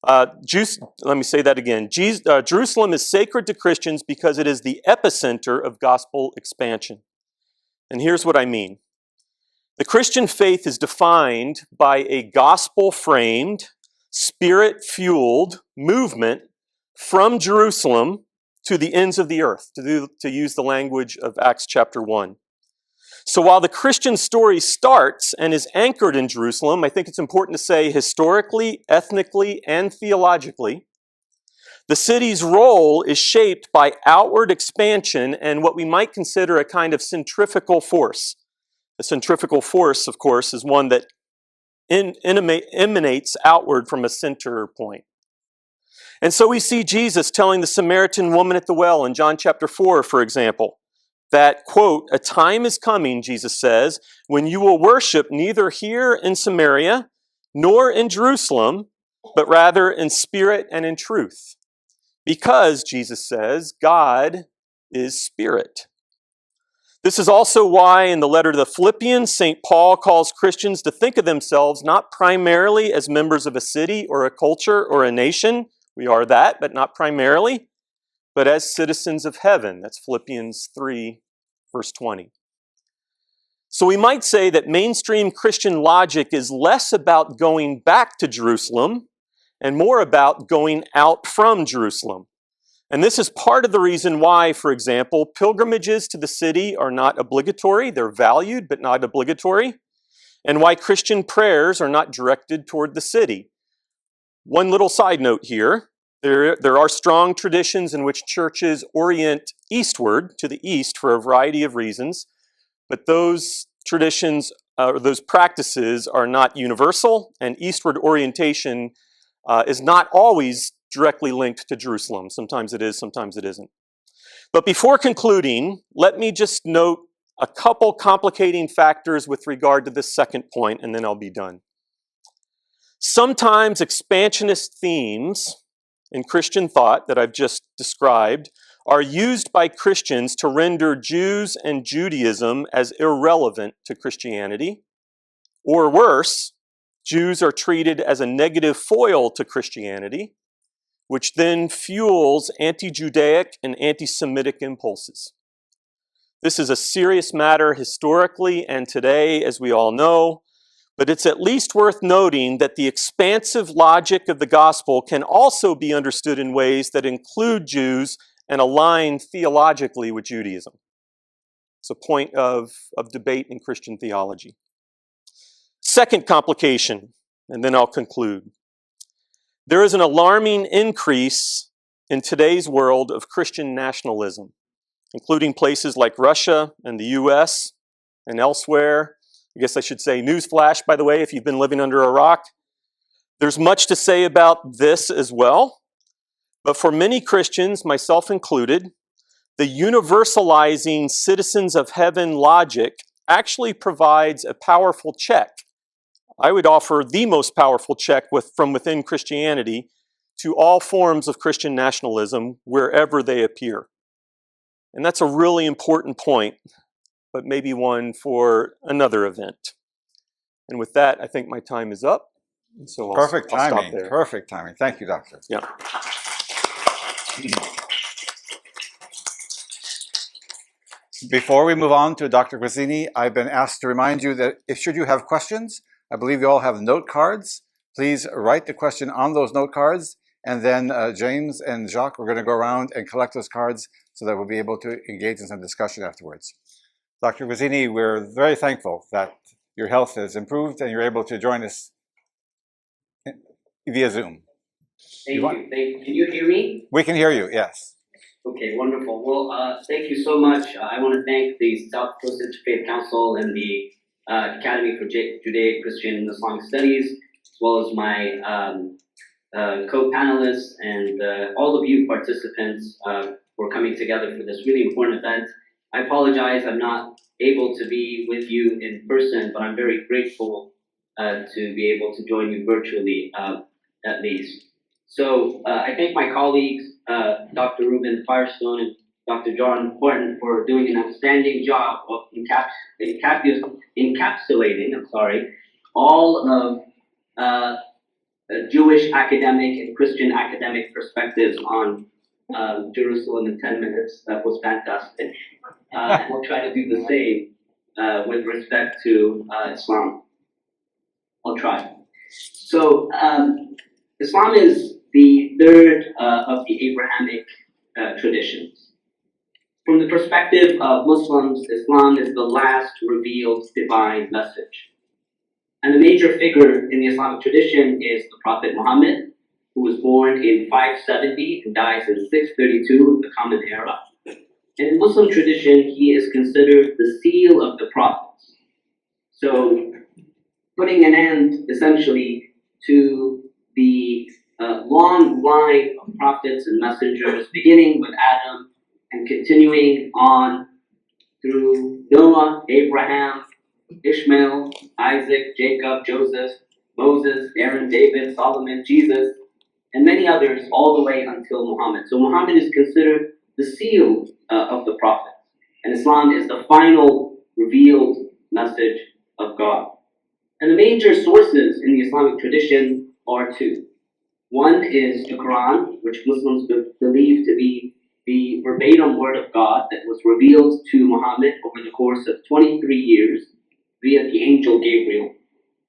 Let me say that again. Jerusalem is sacred to Christians because it is the epicenter of gospel expansion. And here's what I mean. The Christian faith is defined by a gospel-framed, spirit-fueled movement from Jerusalem to the ends of the earth, to use the language of Acts chapter 1. So while the Christian story starts and is anchored in Jerusalem, I think it's important to say historically, ethnically, and theologically, the city's role is shaped by outward expansion and what we might consider a kind of centrifugal force. A centrifugal force, of course, is one that emanates outward from a center point. And so we see Jesus telling the Samaritan woman at the well in John chapter 4, for example, that, quote, "A time is coming," Jesus says, "when you will worship neither here in Samaria nor in Jerusalem, but rather in spirit and in truth. Because," Jesus says, "God is spirit." This is also why in the letter to the Philippians, St. Paul calls Christians to think of themselves not primarily as members of a city or a culture or a nation. We are that, but not primarily, but as citizens of heaven. That's Philippians 3, verse 20. So we might say that mainstream Christian logic is less about going back to Jerusalem and more about going out from Jerusalem. And this is part of the reason why, for example, pilgrimages to the city are not obligatory. They're valued, but not obligatory. And why Christian prayers are not directed toward the city. One little side note here. There are strong traditions in which churches orient eastward, to the east, for a variety of reasons. But those traditions, those practices are not universal, and eastward orientation is not always directly linked to Jerusalem. Sometimes it is, sometimes it isn't. But before concluding, let me just note a couple complicating factors with regard to this second point, and then I'll be done. Sometimes expansionist themes in Christian thought that I've just described are used by Christians to render Jews and Judaism as irrelevant to Christianity. Or worse, Jews are treated as a negative foil to Christianity, which then fuels anti-Judaic and anti-Semitic impulses. This is a serious matter historically and today, as we all know, but it's at least worth noting that the expansive logic of the gospel can also be understood in ways that include Jews and align theologically with Judaism. It's a point of debate in Christian theology. Second complication, and then I'll conclude. There is an alarming increase in today's world of Christian nationalism, including places like Russia and the US and elsewhere. I guess I should say newsflash, by the way, if you've been living under a rock. There's much to say about this as well. But for many Christians, myself included, the universalizing citizens of heaven logic actually provides a powerful check. I would offer the most powerful check from within Christianity to all forms of Christian nationalism wherever they appear. And that's a really important point, but maybe one for another event. And with that, I think my time is up. So I'll Perfect stop timing. there. Perfect timing. Thank you, Doctor. Yeah. Before we move on to Dr. Guazzini, I've been asked to remind you that should you have questions, I believe you all have note cards. Please write the question on those note cards, and then James and Jacques are going to go around and collect those cards so that we'll be able to engage in some discussion afterwards. Dr. Guazzini, we're very thankful that your health has improved and you're able to join us via Zoom. Thank you. Can you hear me? We can hear you, yes. Okay, wonderful. Well, thank you so much. I want to thank the South Coast Interfaith Council and the Academy for Judeo-Christian and Islamic Studies, as well as my co-panelists and all of you participants for coming together for this really important event. I apologize, I'm not able to be with you in person, but I'm very grateful to be able to join you virtually, at least. So I thank my colleagues, Dr. Ruben Firestone and Dr. John Horton, for doing an outstanding job of encapsulating all of Jewish academic and Christian academic perspectives on Jerusalem in 10 minutes. That was fantastic. And we'll try to do the same with respect to Islam. I'll try. So Islam is the third of the Abrahamic traditions. From the perspective of Muslims, Islam is the last revealed divine message. And the major figure in the Islamic tradition is the Prophet Muhammad, who was born in 570 and dies in 632 of the Common Era. And in Muslim tradition, he is considered the seal of the prophets. So, putting an end, essentially, to the long line of prophets and messengers, beginning with Adam and continuing on through Noah, Abraham, Ishmael, Isaac, Jacob, Joseph, Moses, Aaron, David, Solomon, Jesus, and many others, all the way until Muhammad. So Muhammad is considered the seal of the prophets, and Islam is the final revealed message of God. And the major sources in the Islamic tradition are two. One is the Quran, which Muslims believe to be the verbatim word of God that was revealed to Muhammad over the course of 23 years via the angel Gabriel.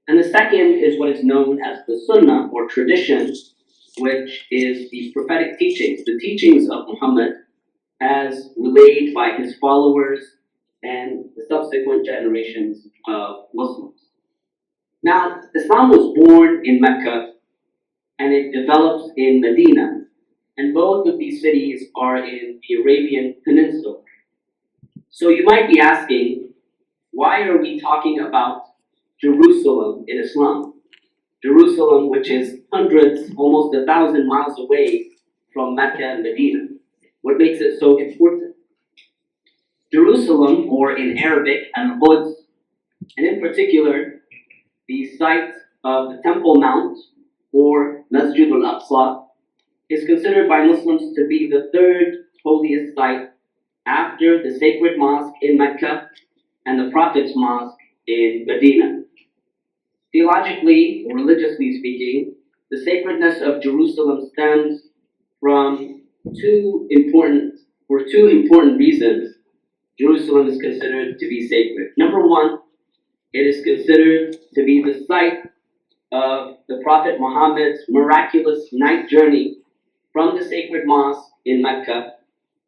And the second is what is known as the Sunnah, or tradition, which is the prophetic teachings, the teachings of Muhammad as relayed by his followers and the subsequent generations of Muslims. Now, Islam was born in Mecca and it develops in Medina, and both of these cities are in the Arabian Peninsula. So you might be asking, why are we talking about Jerusalem in Islam? Jerusalem, which is hundreds, almost 1,000 miles away from Mecca and Medina. What makes it so important? Jerusalem, or in Arabic, Al-Quds, and in particular, the site of the Temple Mount, or Masjid al-Aqsa, is considered by Muslims to be the third holiest site after the sacred mosque in Mecca and the Prophet's mosque in Medina. Theologically, or religiously speaking, the sacredness of Jerusalem stems from two important reasons Jerusalem is considered to be sacred. Number one, it is considered to be the site of the Prophet Muhammad's miraculous night journey from the sacred mosque in Mecca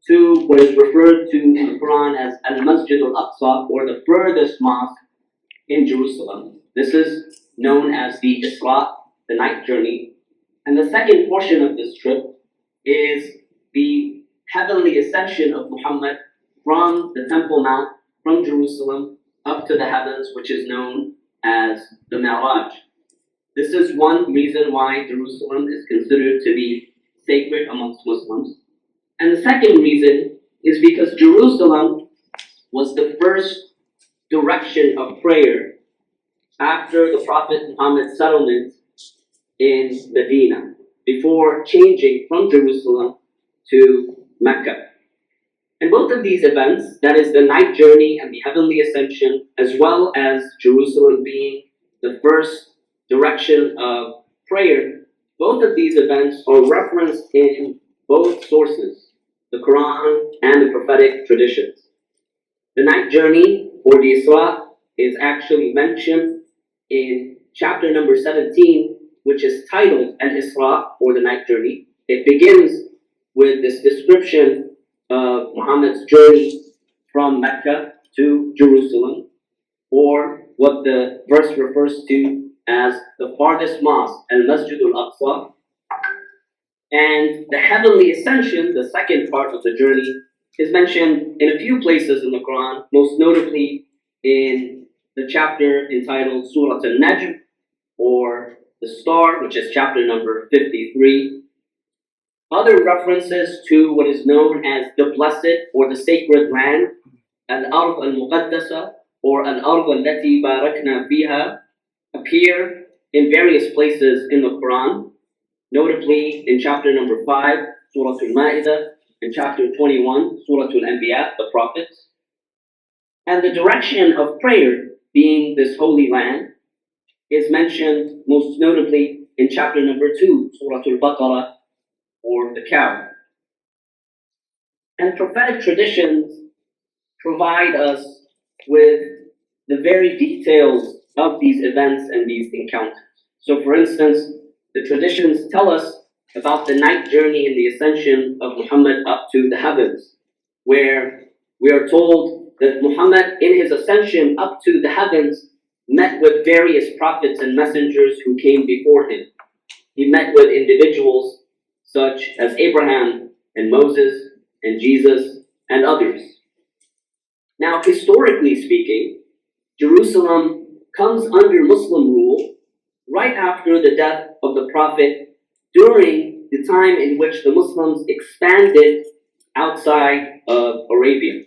to what is referred to in the Quran as Al-Masjid al-Aqsa, or the furthest mosque in Jerusalem. This is known as the Isra, the night journey. And the second portion of this trip is the heavenly ascension of Muhammad from the Temple Mount, from Jerusalem, up to the heavens, which is known as the Mi'raj. This is one reason why Jerusalem is considered to be sacred amongst Muslims. And the second reason is because Jerusalem was the first direction of prayer after the Prophet Muhammad's settlement in Medina, before changing from Jerusalem to Mecca. And both of these events, that is the night journey and the heavenly ascension, as well as Jerusalem being the first direction of prayer, both of these events are referenced in both sources, the Quran and the prophetic traditions. The night journey, or the Isra, is actually mentioned in chapter number 17, which is titled Al-Isra, or the night journey. It begins with this description of Muhammad's journey from Mecca to Jerusalem, or what the verse refers to as the farthest mosque, al-Masjid al-Aqsa. And the heavenly ascension, the second part of the journey, is mentioned in a few places in the Quran, most notably in the chapter entitled Surah Al-Najm, or the Star, which is chapter number 53. Other references to what is known as the blessed or the sacred land, Al-Ard al-Muqaddasa, or Al-Ard allati barakna fiha, appear in various places in the Quran, notably in chapter number 5, Surah Al-Ma'idah, and chapter 21, Surah Al-Anbiya, the prophets. And the direction of prayer, being this holy land, is mentioned most notably in chapter number 2, Surah Al-Baqarah, or the cow. And prophetic traditions provide us with the very details of these events and these encounters. So for instance, the traditions tell us about the night journey and the ascension of Muhammad up to the heavens, where we are told that Muhammad, in his ascension up to the heavens, met with various prophets and messengers who came before him. He met with individuals such as Abraham and Moses and Jesus and others. Now, historically speaking, Jerusalem comes under Muslim rule right after the death of the Prophet, during the time in which the Muslims expanded outside of Arabia.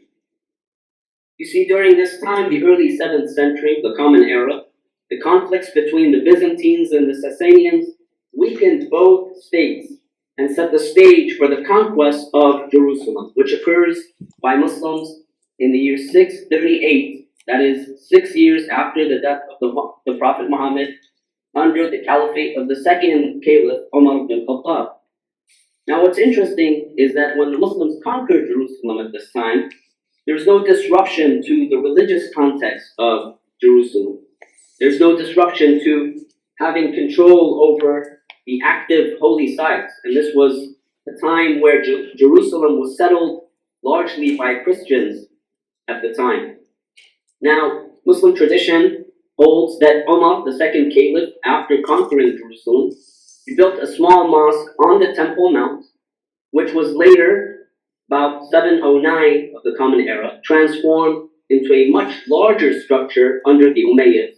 You see, during this time, the early 7th century, the Common Era, the conflicts between the Byzantines and the Sasanians weakened both states and set the stage for the conquest of Jerusalem, which occurs by Muslims in the year 638, that is 6 years after the death of the Prophet Muhammad, under the caliphate of the second caliph, Umar ibn Khattab. Now what's interesting is that when the Muslims conquered Jerusalem at this time, there's no disruption to the religious context of Jerusalem. There's no disruption to having control over the active holy sites. And this was a time where Jerusalem was settled largely by Christians at the time. Now, Muslim tradition holds that Umar, the second caliph, after conquering Jerusalem, he built a small mosque on the Temple Mount, which was later, about 709 of the Common Era, transformed into a much larger structure under the Umayyads.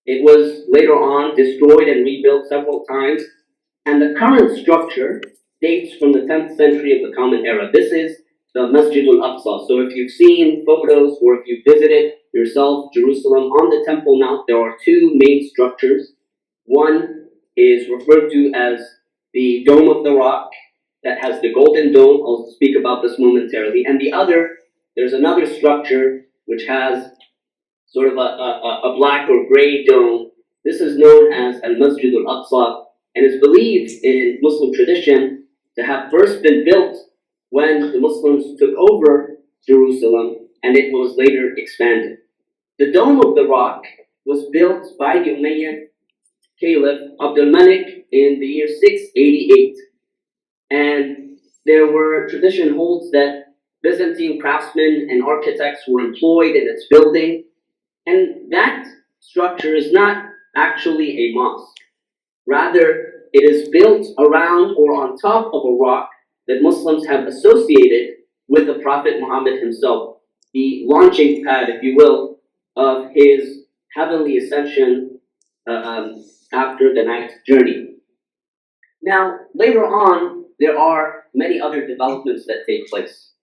It was later on destroyed and rebuilt several times, and the current structure dates from the 10th century of the Common Era. This is the Masjid al-Aqsa. So if you've seen photos or if you visited yourself Jerusalem on the Temple Mount, there are two main structures. One is referred to as the Dome of the Rock, that has the golden dome. I'll speak about this momentarily. And the other, there's another structure which has sort of a black or gray dome. This is known as Al-Masjid al-Aqsa, and is believed in Muslim tradition to have first been built when the Muslims took over Jerusalem, and it was later expanded. The Dome of the Rock was built by the Umayyad Caliph Abdul Malik in the year 688. And tradition holds that Byzantine craftsmen and architects were employed in its building. And that structure is not actually a mosque. Rather, it is built around or on top of a rock that Muslims have associated with the Prophet Muhammad himself, the launching pad, if you will, of his heavenly ascension after the night journey. Now, later on, there are many other developments that take place,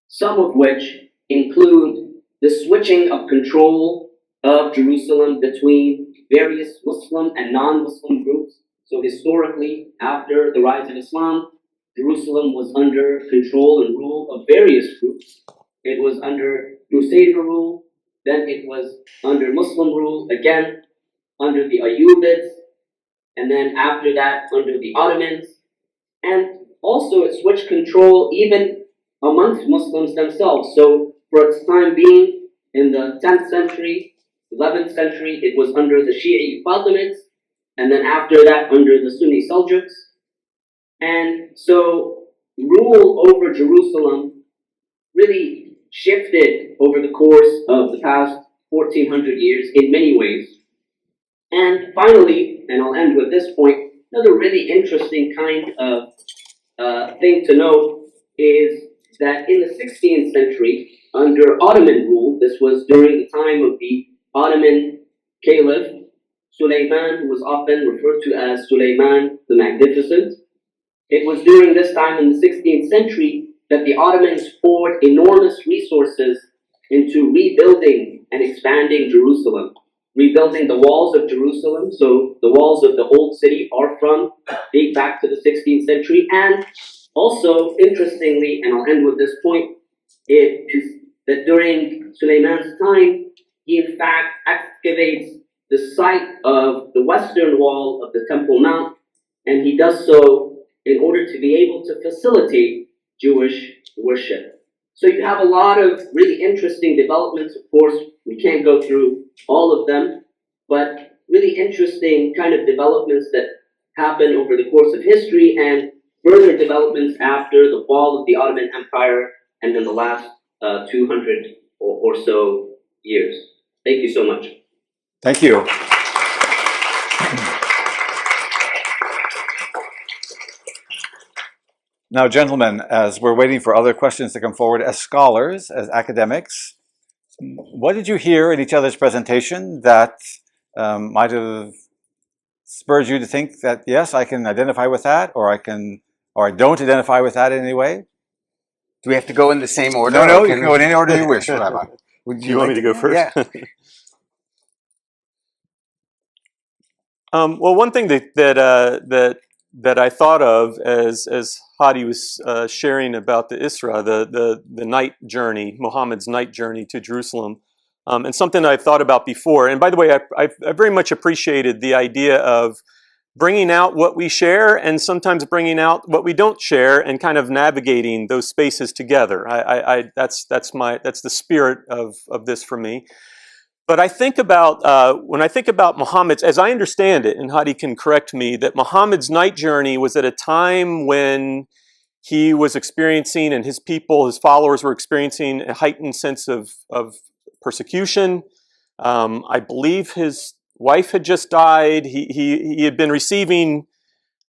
some of which include the switching of control of Jerusalem between various Muslim and non-Muslim groups. So historically, after the rise of Islam, Jerusalem was under control and rule of various groups. It was under Crusader rule, then it was under Muslim rule, again under the Ayyubids, and then after that under the Ottomans. And also it switched control even amongst Muslims themselves. So for its time being, in the 10th century, 11th century, it was under the Shi'i Fatimids, and then after that under the Sunni Seljuks. And so rule over Jerusalem really shifted over the course of the past 1400 years in many ways. And finally, and I'll end with this point, another really interesting kind of thing to note is that in the 16th century, under Ottoman rule, this was during the time of the Ottoman Caliph, Suleiman, who was often referred to as Suleiman the Magnificent. It was during this time in the 16th century that the Ottomans poured enormous resources into rebuilding and expanding Jerusalem, rebuilding the walls of Jerusalem. So the walls of the old city date back to the 16th century. And also, interestingly, and I'll end with this point, it is that during Suleiman's time, he in fact excavates the site of the western wall of the Temple Mount, and he does so in order to be able to facilitate Jewish worship. So you have a lot of really interesting developments. Of course, we can't go through all of them, but really interesting kind of developments that happen over the course of history and further developments after the fall of the Ottoman Empire and in the last 200 or so years. Thank you so much. Thank you. Now, gentlemen, as we're waiting for other questions to come forward, as scholars, as academics, what did you hear in each other's presentation that might have spurred you to think that, yes, I can identify with that, or I don't identify with that in any way? Do we have to go in the same order? No, or you can go in any order you wish, Rabbi. Would You want me to go first? Yeah. Well, one thing that I thought of as Hadi was sharing about the Isra, the night journey, Muhammad's night journey to Jerusalem, and something I've thought about before. And by the way, I very much appreciated the idea of bringing out what we share and sometimes bringing out what we don't share and kind of navigating those spaces together. That's the spirit of this for me. But I think about, when I think about Muhammad's, as I understand it, and Hadi can correct me, that Muhammad's night journey was at a time when he was experiencing, and his people, his followers were experiencing a heightened sense of persecution. I believe his wife had just died. He had been receiving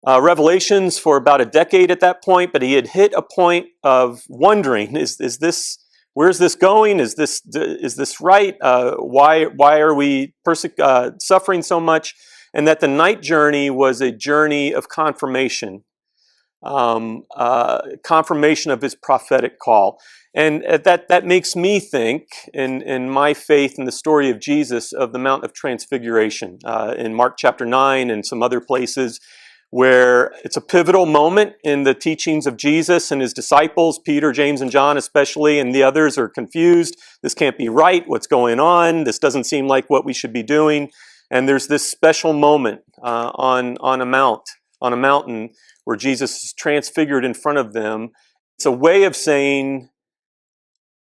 revelations for about a decade at that point, but he had hit a point of wondering, is this, where's this going? Is this right? Why are we suffering so much? And that the night journey was a journey of confirmation, confirmation of his prophetic call. And that makes me think, in my faith in the story of Jesus, of the Mount of Transfiguration in Mark chapter 9 and some other places, where it's a pivotal moment in the teachings of Jesus and his disciples, Peter, James, and John especially, and the others are confused. This can't be right. What's going on? This doesn't seem like what we should be doing. And there's this special moment on a mountain, where Jesus is transfigured in front of them. It's a way of saying,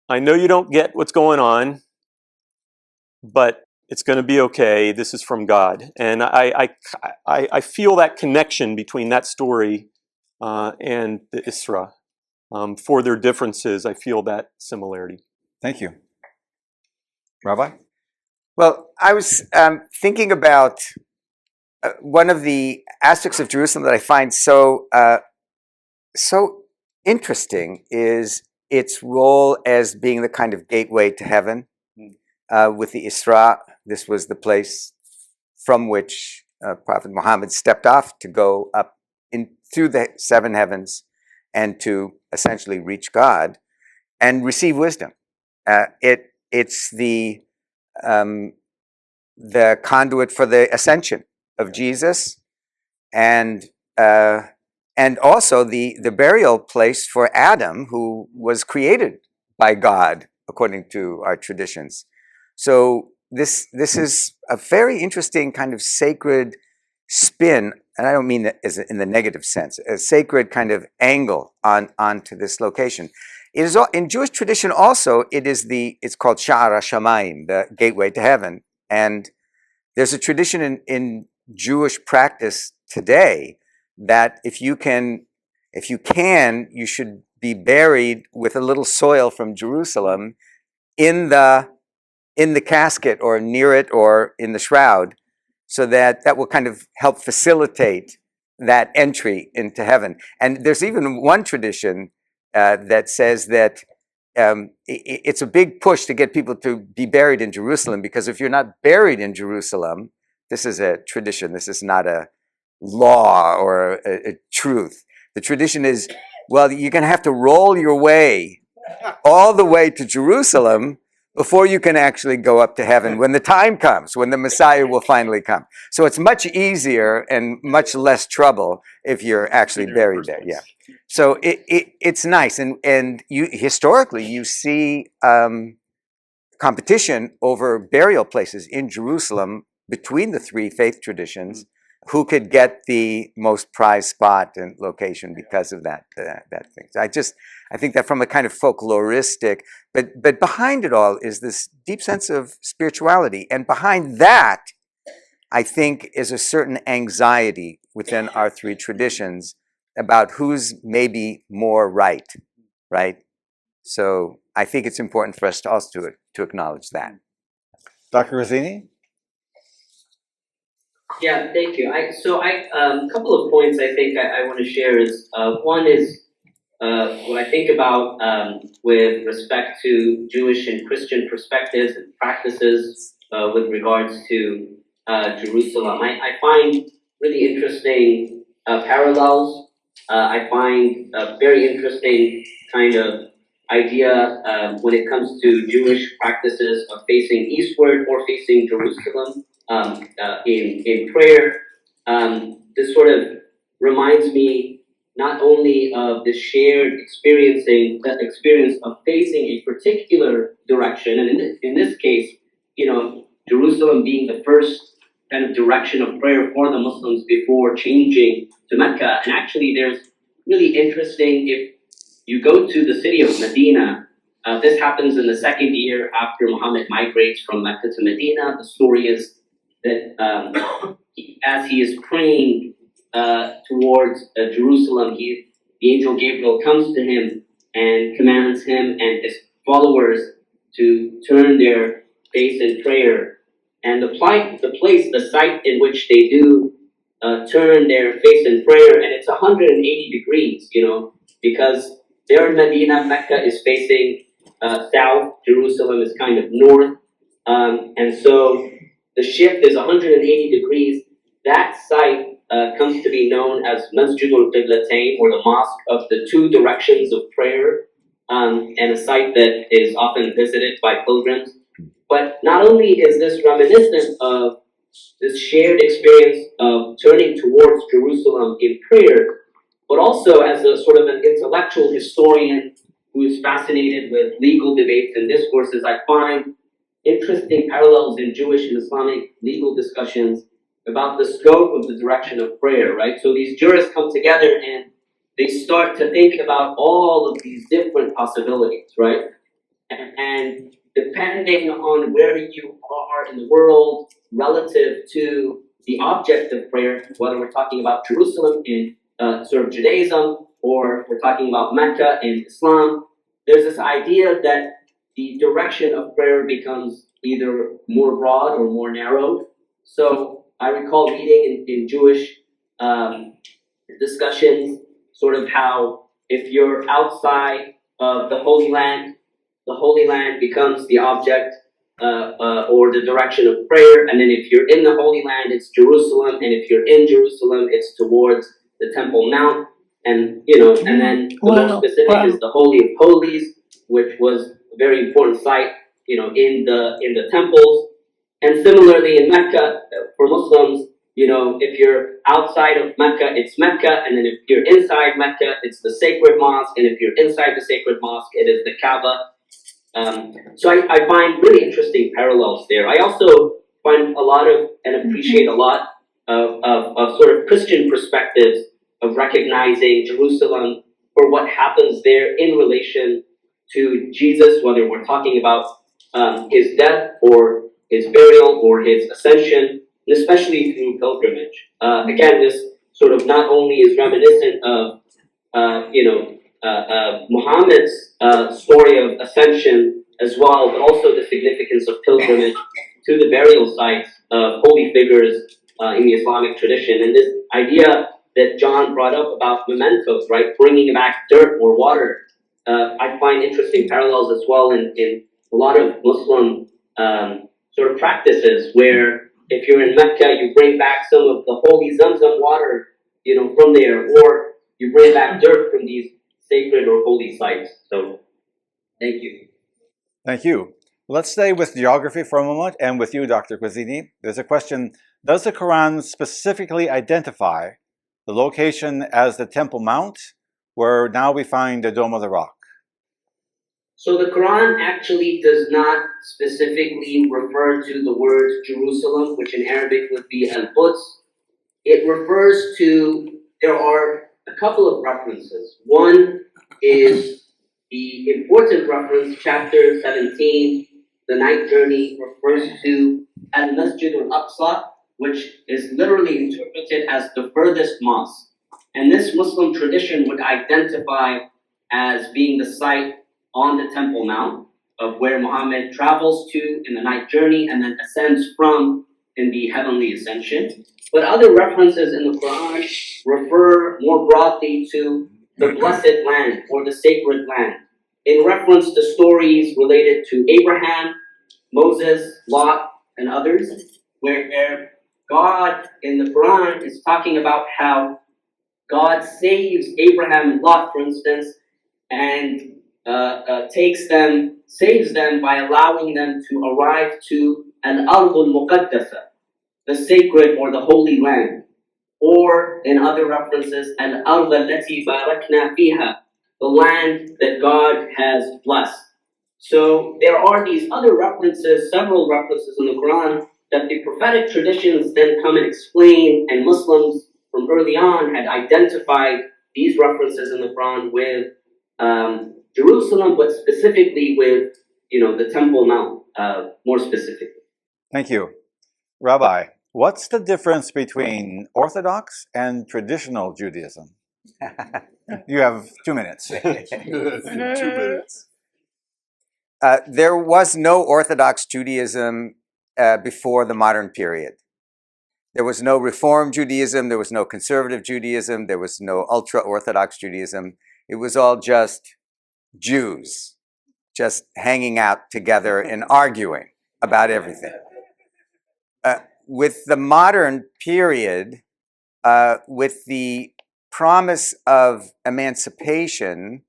I know you don't get what's going on, but it's going to be okay. This is from God. And I feel that connection between that story and the Isra. For their differences, I feel that similarity. Thank you. Rabbi? Well, I was thinking about one of the aspects of Jerusalem that I find so interesting is its role as being the kind of gateway to heaven. With the Isra, this was the place from which Prophet Muhammad stepped off to go up through the seven heavens and to essentially reach God and receive wisdom. It's the conduit for the ascension of Jesus, and also the burial place for Adam, who was created by God according to our traditions. So this is a very interesting kind of sacred spin, and I don't mean that as in the negative sense, a sacred kind of angle onto this location. It is in Jewish tradition also. It's called Sha'ar HaShamayim, the gateway to heaven, and there's a tradition in Jewish practice today that if you can, you should be buried with a little soil from Jerusalem in the in the casket or near it or in the shroud, so that will kind of help facilitate that entry into heaven. And there's even one tradition that says that it's a big push to get people to be buried in Jerusalem, because if you're not buried in Jerusalem, this is a tradition, this is not a law or a truth. The tradition is, well, you're going to have to roll your way all the way to Jerusalem before you can actually go up to heaven when the time comes, when the Messiah will finally come. So it's much easier and much less trouble if you're actually buried there. Yeah. So it's nice, and you historically you see competition over burial places in Jerusalem between the three faith traditions. Who could get the most prized spot and location because of that thing. So I think that from a kind of folkloristic, but behind it all is this deep sense of spirituality, and behind that, I think, is a certain anxiety within our three traditions about who's maybe more right. So I think it's important for us to also to acknowledge that. Dr. Rossini? Yeah, thank you. A couple of points I think I want to share is, one is what I think about with respect to Jewish and Christian perspectives and practices with regards to Jerusalem. I find really interesting parallels. I find a very interesting kind of idea when it comes to Jewish practices of facing eastward or facing Jerusalem in prayer. This sort of reminds me not only of the shared experience of facing a particular direction, and in this case, Jerusalem being the first kind of direction of prayer for the Muslims before changing to Mecca. And actually, there's really interesting, if you go to the city of Medina, this happens in the second year after Muhammad migrates from Mecca to Medina. The story is that as he is praying towards Jerusalem, the angel Gabriel comes to him and commands him and his followers to turn their face in prayer. And the site in which they do turn their face in prayer, and it's 180 degrees, because there in Medina, Mecca is facing south, Jerusalem is kind of north, and so the shift is 180 degrees. That site comes to be known as Masjidul Qiblatain, or the mosque of the two directions of prayer, and a site that is often visited by pilgrims. But not only is this reminiscent of this shared experience of turning towards Jerusalem in prayer, but also as a sort of an intellectual historian who is fascinated with legal debates and discourses, I find interesting parallels in Jewish and Islamic legal discussions about the scope of the direction of prayer, right? So these jurists come together and they start to think about all of these different possibilities, right? And depending on where you are in the world relative to the object of prayer, whether we're talking about Jerusalem in sort of Judaism, or we're talking about Mecca in Islam, there's this idea that the direction of prayer becomes either more broad or more narrow. So I recall reading in Jewish discussions sort of how if you're outside of the Holy Land becomes the object or the direction of prayer. And then if you're in the Holy Land, it's Jerusalem. And if you're in Jerusalem, it's towards the Temple Mount. And, and then the most specific is the Holy of Holies, which was a very important site, in the temples. And similarly in Mecca, for Muslims, if you're outside of Mecca, it's Mecca. And then if you're inside Mecca, it's the sacred mosque. And if you're inside the sacred mosque, it is the Kaaba. So I find really interesting parallels there. I also find a lot of, and appreciate a lot of sort of Christian perspectives of recognizing Jerusalem for what happens there in relation to Jesus, whether we're talking about his death or his burial or his ascension, and especially through pilgrimage. Again, this sort of not only is reminiscent of Muhammad's story of ascension as well, but also the significance of pilgrimage to the burial sites of holy figures in the Islamic tradition. And this idea that John brought up about mementos, right, bringing back dirt or water, I find interesting parallels as well in a lot of Muslim sort of practices where if you're in Mecca, you bring back some of the holy Zamzam water, from there, or you bring back dirt from these sacred or holy sites. So, thank you. Thank you. Let's stay with geography for a moment, and with you, Dr. Quazini. There's a question: does the Quran specifically identify the location as the Temple Mount, where now we find the Dome of the Rock? So the Quran actually does not specifically refer to the word Jerusalem, which in Arabic would be Al-Quds. It refers to, there are a couple of references. One is the important reference, chapter 17, the night journey refers to Al-Masjid al-Aqsa, which is literally interpreted as the furthest mosque. And this Muslim tradition would identify as being the site on the Temple Mount of where Muhammad travels to in the night journey and then ascends from in the heavenly ascension. But other references in the Quran refer more broadly to the blessed land or the sacred land, in reference to stories related to Abraham, Moses, Lot, and others, where God in the Quran is talking about how God saves Abraham and Lot, for instance, and saves them by allowing them to arrive to Al-Ardul Muqaddasa, the sacred or the holy land. Or in other references, Al-Ard allati barakna fiha, the land that God has blessed. So there are these other references, several references in the Quran, that the prophetic traditions then come and explain, and Muslims from early on had identified these references in the Quran with Jerusalem, but specifically with, the Temple Mount, more specifically. Thank you. Rabbi, what's the difference between Orthodox and traditional Judaism? You have 2 minutes. 2 minutes. There was no Orthodox Judaism before the modern period. There was no Reform Judaism, there was no Conservative Judaism, there was no Ultra-Orthodox Judaism. It was all just Jews, just hanging out together and arguing about everything. With the modern period, with the promise of emancipation,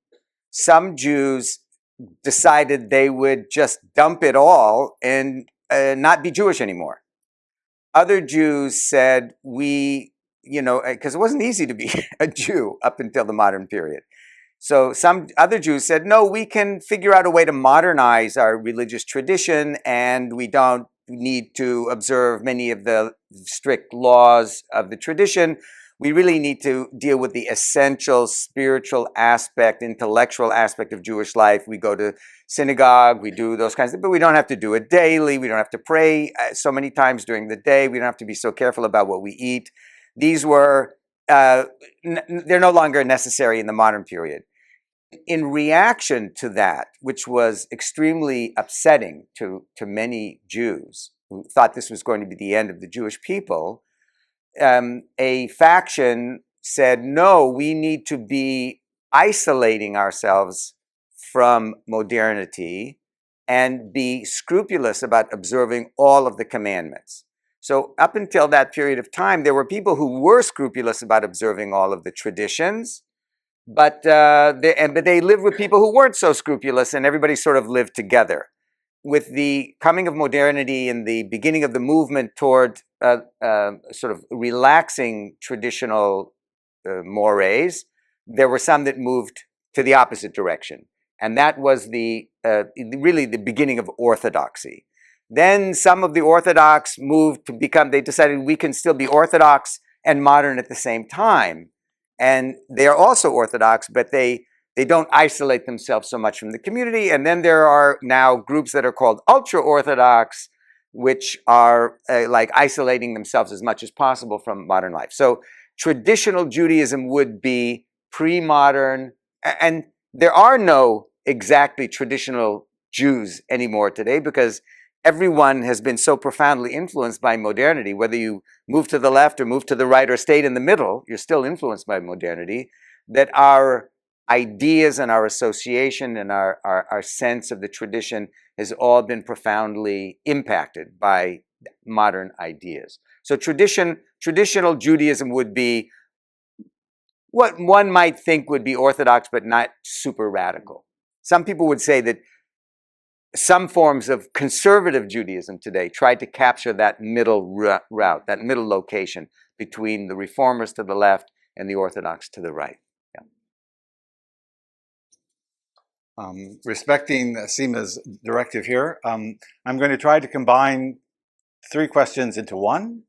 some Jews decided they would just dump it all and not be Jewish anymore. Other Jews said, because it wasn't easy to be a Jew up until the modern period. So some other Jews said, no, we can figure out a way to modernize our religious tradition, and we don't need to observe many of the strict laws of the tradition. We really need to deal with the essential spiritual aspect, intellectual aspect of Jewish life. We go to synagogue, we do those kinds of things, but we don't have to do it daily. We don't have to pray so many times during the day. We don't have to be so careful about what we eat. These were, they're no longer necessary in the modern period. In reaction to that, which was extremely upsetting to many Jews who thought this was going to be the end of the Jewish people, a faction said, no, we need to be isolating ourselves from modernity and be scrupulous about observing all of the commandments. So up until that period of time, there were people who were scrupulous about observing all of the traditions, but they lived with people who weren't so scrupulous, and everybody sort of lived together. With the coming of modernity and the beginning of the movement toward sort of relaxing traditional mores, there were some that moved to the opposite direction. And that was really the beginning of orthodoxy. Then some of the Orthodox moved to they decided we can still be Orthodox and modern at the same time. And they are also Orthodox, but they don't isolate themselves so much from the community. And then there are now groups that are called ultra-Orthodox, which are like isolating themselves as much as possible from modern life. So traditional Judaism would be pre-modern, and there are no exactly traditional Jews anymore today because everyone has been so profoundly influenced by modernity. Whether you move to the left or move to the right or stayed in the middle, you're still influenced by modernity, that our ideas and our association and our sense of the tradition has all been profoundly impacted by modern ideas. So traditional Judaism would be what one might think would be orthodox, but not super radical. Some people would say that some forms of conservative Judaism today tried to capture that middle route, that middle location between the reformers to the left and the orthodox to the right. Respecting Seema's directive here, I'm going to try to combine 3 questions into one,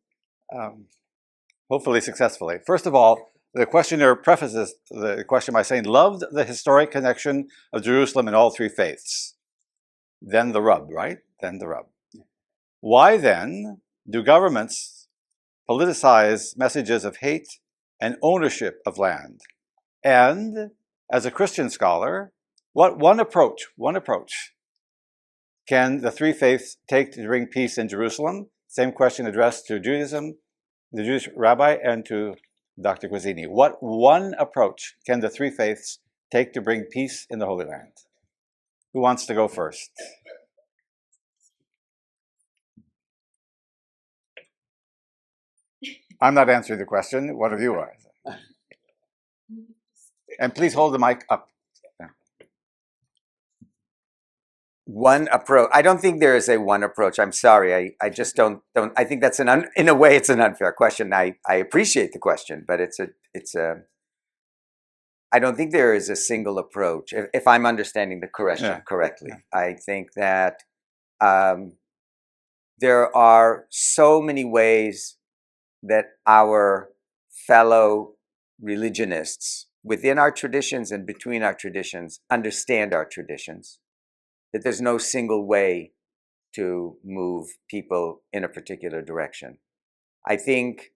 hopefully successfully. First of all, the questioner prefaces the question by saying, loved the historic connection of Jerusalem and all 3 faiths. Then the rub, right? Then the rub. Why then do governments politicize messages of hate and ownership of land? And as a Christian scholar, what one approach can the 3 faiths take to bring peace in Jerusalem? Same question addressed to Judaism, the Jewish rabbi, and to Dr. Guazzini. What one approach can the 3 faiths take to bring peace in the Holy Land? Who wants to go first? I'm not answering the question. One of you are. And please hold the mic up. One approach. I don't think there is a one approach. I'm sorry. I just don't. I think that's in a way, it's an unfair question. I appreciate the question, but it's a. I don't think there is a single approach. If I'm understanding the question correctly, I think that there are so many ways that our fellow religionists within our traditions and between our traditions understand our traditions, that there's no single way to move people in a particular direction. I think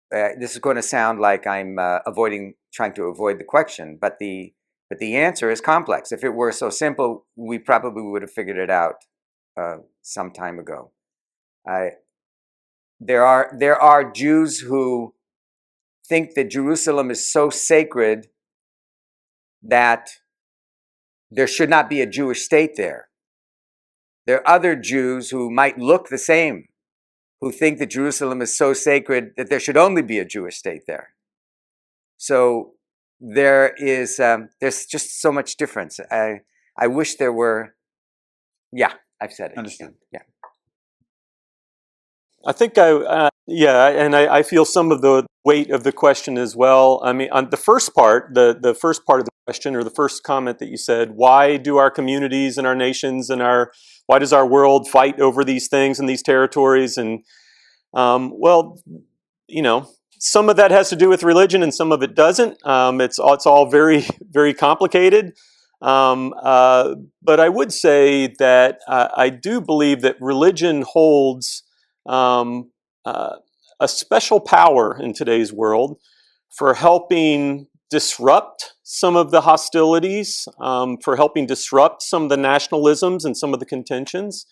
this is going to sound like I'm trying to avoid the question, but the answer is complex. If it were so simple, we probably would have figured it out some time ago. There are Jews who think that Jerusalem is so sacred that there should not be a Jewish state there. There are other Jews who might look the same, who think that Jerusalem is so sacred that there should only be a Jewish state there. So there's just so much difference. I wish there were. Yeah, I've said it. Understand. Yeah. I think I feel some of the weight of the question as well. I mean, on the first part, the first part of the question, or the first comment that you said, why do our communities and our nations and why does our world fight over these things and these territories? And well, some of that has to do with religion and some of it doesn't. It's all very, very complicated. But I would say that I do believe that religion holds a special power in today's world for helping disrupt some of the hostilities, for helping disrupt some of the nationalisms and some of the contentions.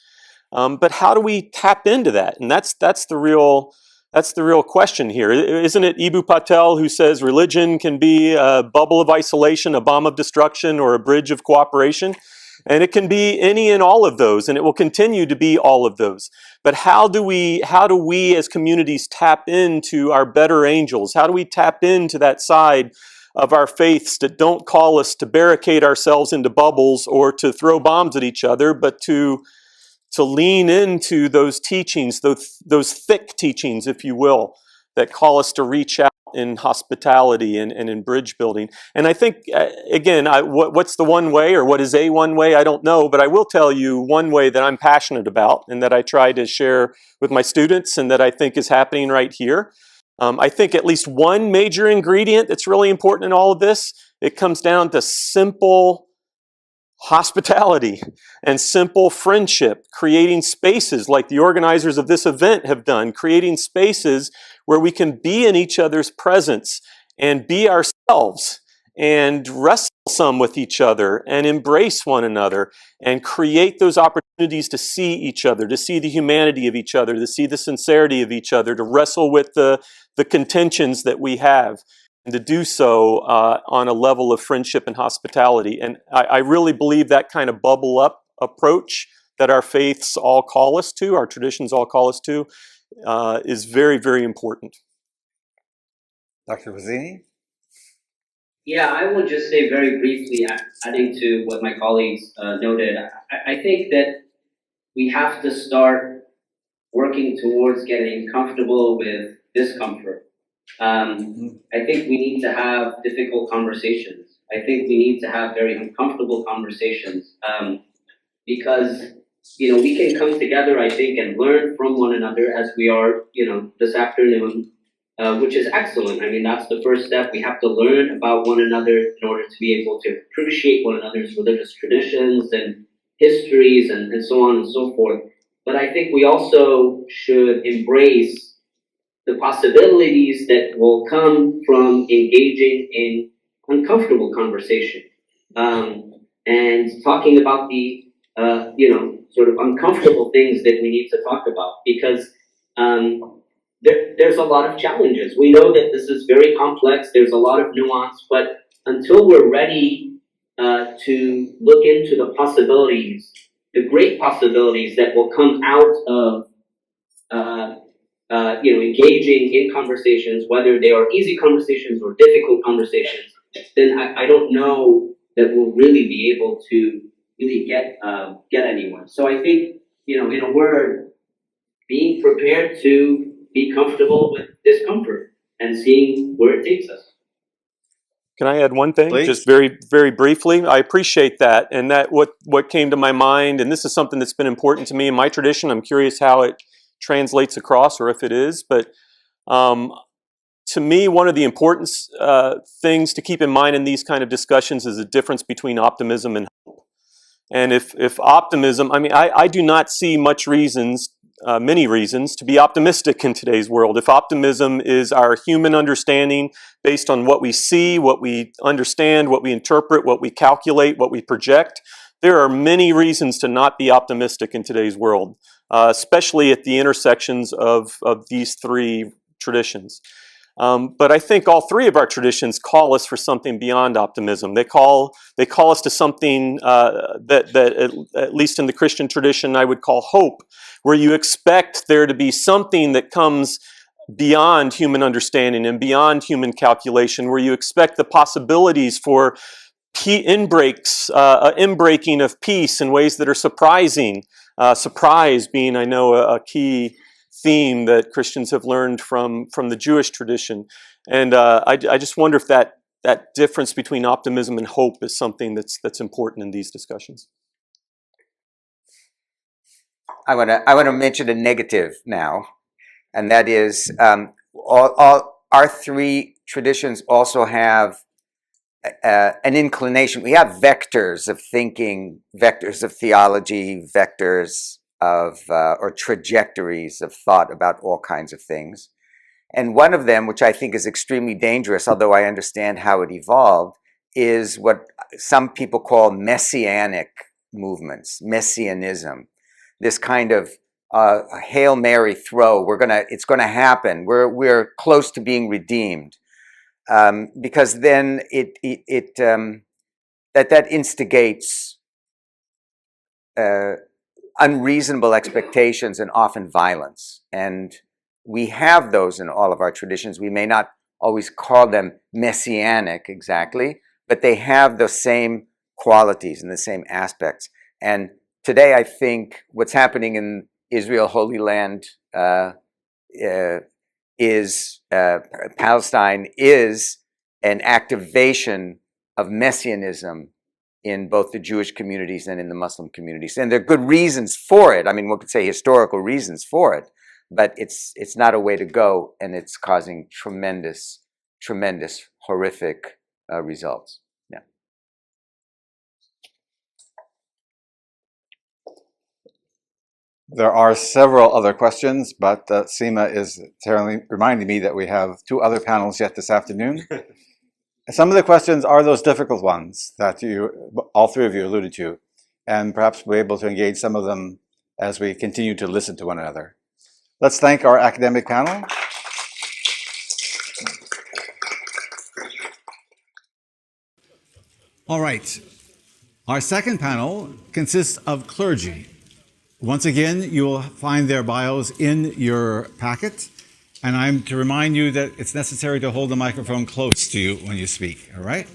But how do we tap into that? And that's the real question here. Isn't it Ibu Patel who says religion can be a bubble of isolation, a bomb of destruction, or a bridge of cooperation? And it can be any and all of those, and it will continue to be all of those. But how do we as communities tap into our better angels? How do we tap into that side of our faiths that don't call us to barricade ourselves into bubbles or to throw bombs at each other, but to lean into those teachings, those thick teachings, if you will, that call us to reach out in hospitality and in bridge building. And I think, again, what's the one way, or what is a one way, I don't know, but I will tell you one way that I'm passionate about and that I try to share with my students and that I think is happening right here. I think at least one major ingredient that's really important in all of this, it comes down to simple hospitality and simple friendship, creating spaces like the organizers of this event have done, creating spaces where we can be in each other's presence and be ourselves and wrestle some with each other and embrace one another and create those opportunities to see each other, to see the humanity of each other, to see the sincerity of each other, to wrestle with the contentions that we have, and to do so on a level of friendship and hospitality. And I really believe that kind of bubble up approach that our faiths all call us to, our traditions all call us to, is very, very important. Dr. Fazzini? Yeah, I will just say very briefly, adding to what my colleagues noted, I think that we have to start working towards getting comfortable with discomfort. I think we need to have difficult conversations. I think we need to have very uncomfortable conversations, because, we can come together, I think, and learn from one another as we are, this afternoon, which is excellent. I mean, that's the first step. We have to learn about one another in order to be able to appreciate one another's religious traditions and histories and so on and so forth. But I think we also should embrace the possibilities that will come from engaging in uncomfortable conversation, and talking about the sort of uncomfortable things that we need to talk about, because there's a lot of challenges. We know that this is very complex. There's a lot of nuance, but until we're ready to look into the possibilities, the great possibilities that will come out of engaging in conversations, whether they are easy conversations or difficult conversations, then I don't know that we'll really be able to really get anywhere. So I think, in a word, being prepared to be comfortable with discomfort and seeing where it takes us. Can I add one thing? Please. Just very, very briefly. I appreciate that. And that what came to my mind, and this is something that's been important to me in my tradition. I'm curious how it translates across, or if it is. But to me, one of the important things to keep in mind in these kind of discussions is the difference between optimism and hope. And if optimism, I do not see many reasons to be optimistic in today's world. If optimism is our human understanding based on what we see, what we understand, what we interpret, what we calculate, what we project, there are many reasons to not be optimistic in today's world, especially at the intersections of these three traditions. But I think all three of our traditions call us for something beyond optimism. They call us to something that at least in the Christian tradition I would call hope, where you expect there to be something that comes beyond human understanding and beyond human calculation, where you expect the possibilities for inbreaking of peace in ways that are surprising. Surprise being, I know, a key theme that Christians have learned from the Jewish tradition. And I just wonder if that difference between optimism and hope is something that's important in these discussions. I want to mention a negative now, and that is all our three traditions also have an inclination. We have vectors of thinking, vectors of theology, vectors of or trajectories of thought about all kinds of things. And one of them, which I think is extremely dangerous, although I understand how it evolved, is what some people call messianic movements, messianism. This kind of Hail Mary throw. It's gonna happen. We're close to being redeemed, because then that instigates unreasonable expectations and often violence. And we have those in all of our traditions. We may not always call them messianic exactly, but they have the same qualities and the same aspects. And today, I think what's happening in Israel, Holy Land, Palestine is an activation of messianism in both the Jewish communities and in the Muslim communities. And there are good reasons for it. I mean, one could say historical reasons for it, but it's not a way to go, and it's causing tremendous, horrific results. Yeah. There are several other questions, but Seema is reminding me that we have two other panels yet this afternoon. some of the questions are those difficult ones that all three of you alluded to, and perhaps we're able to engage some of them as we continue to listen to one another. Let's thank our academic panel. All right. Our second panel consists of clergy. Once again, you will find their bios in your packet, and I'm to remind you that it's necessary to hold the microphone close to you when you speak, all right?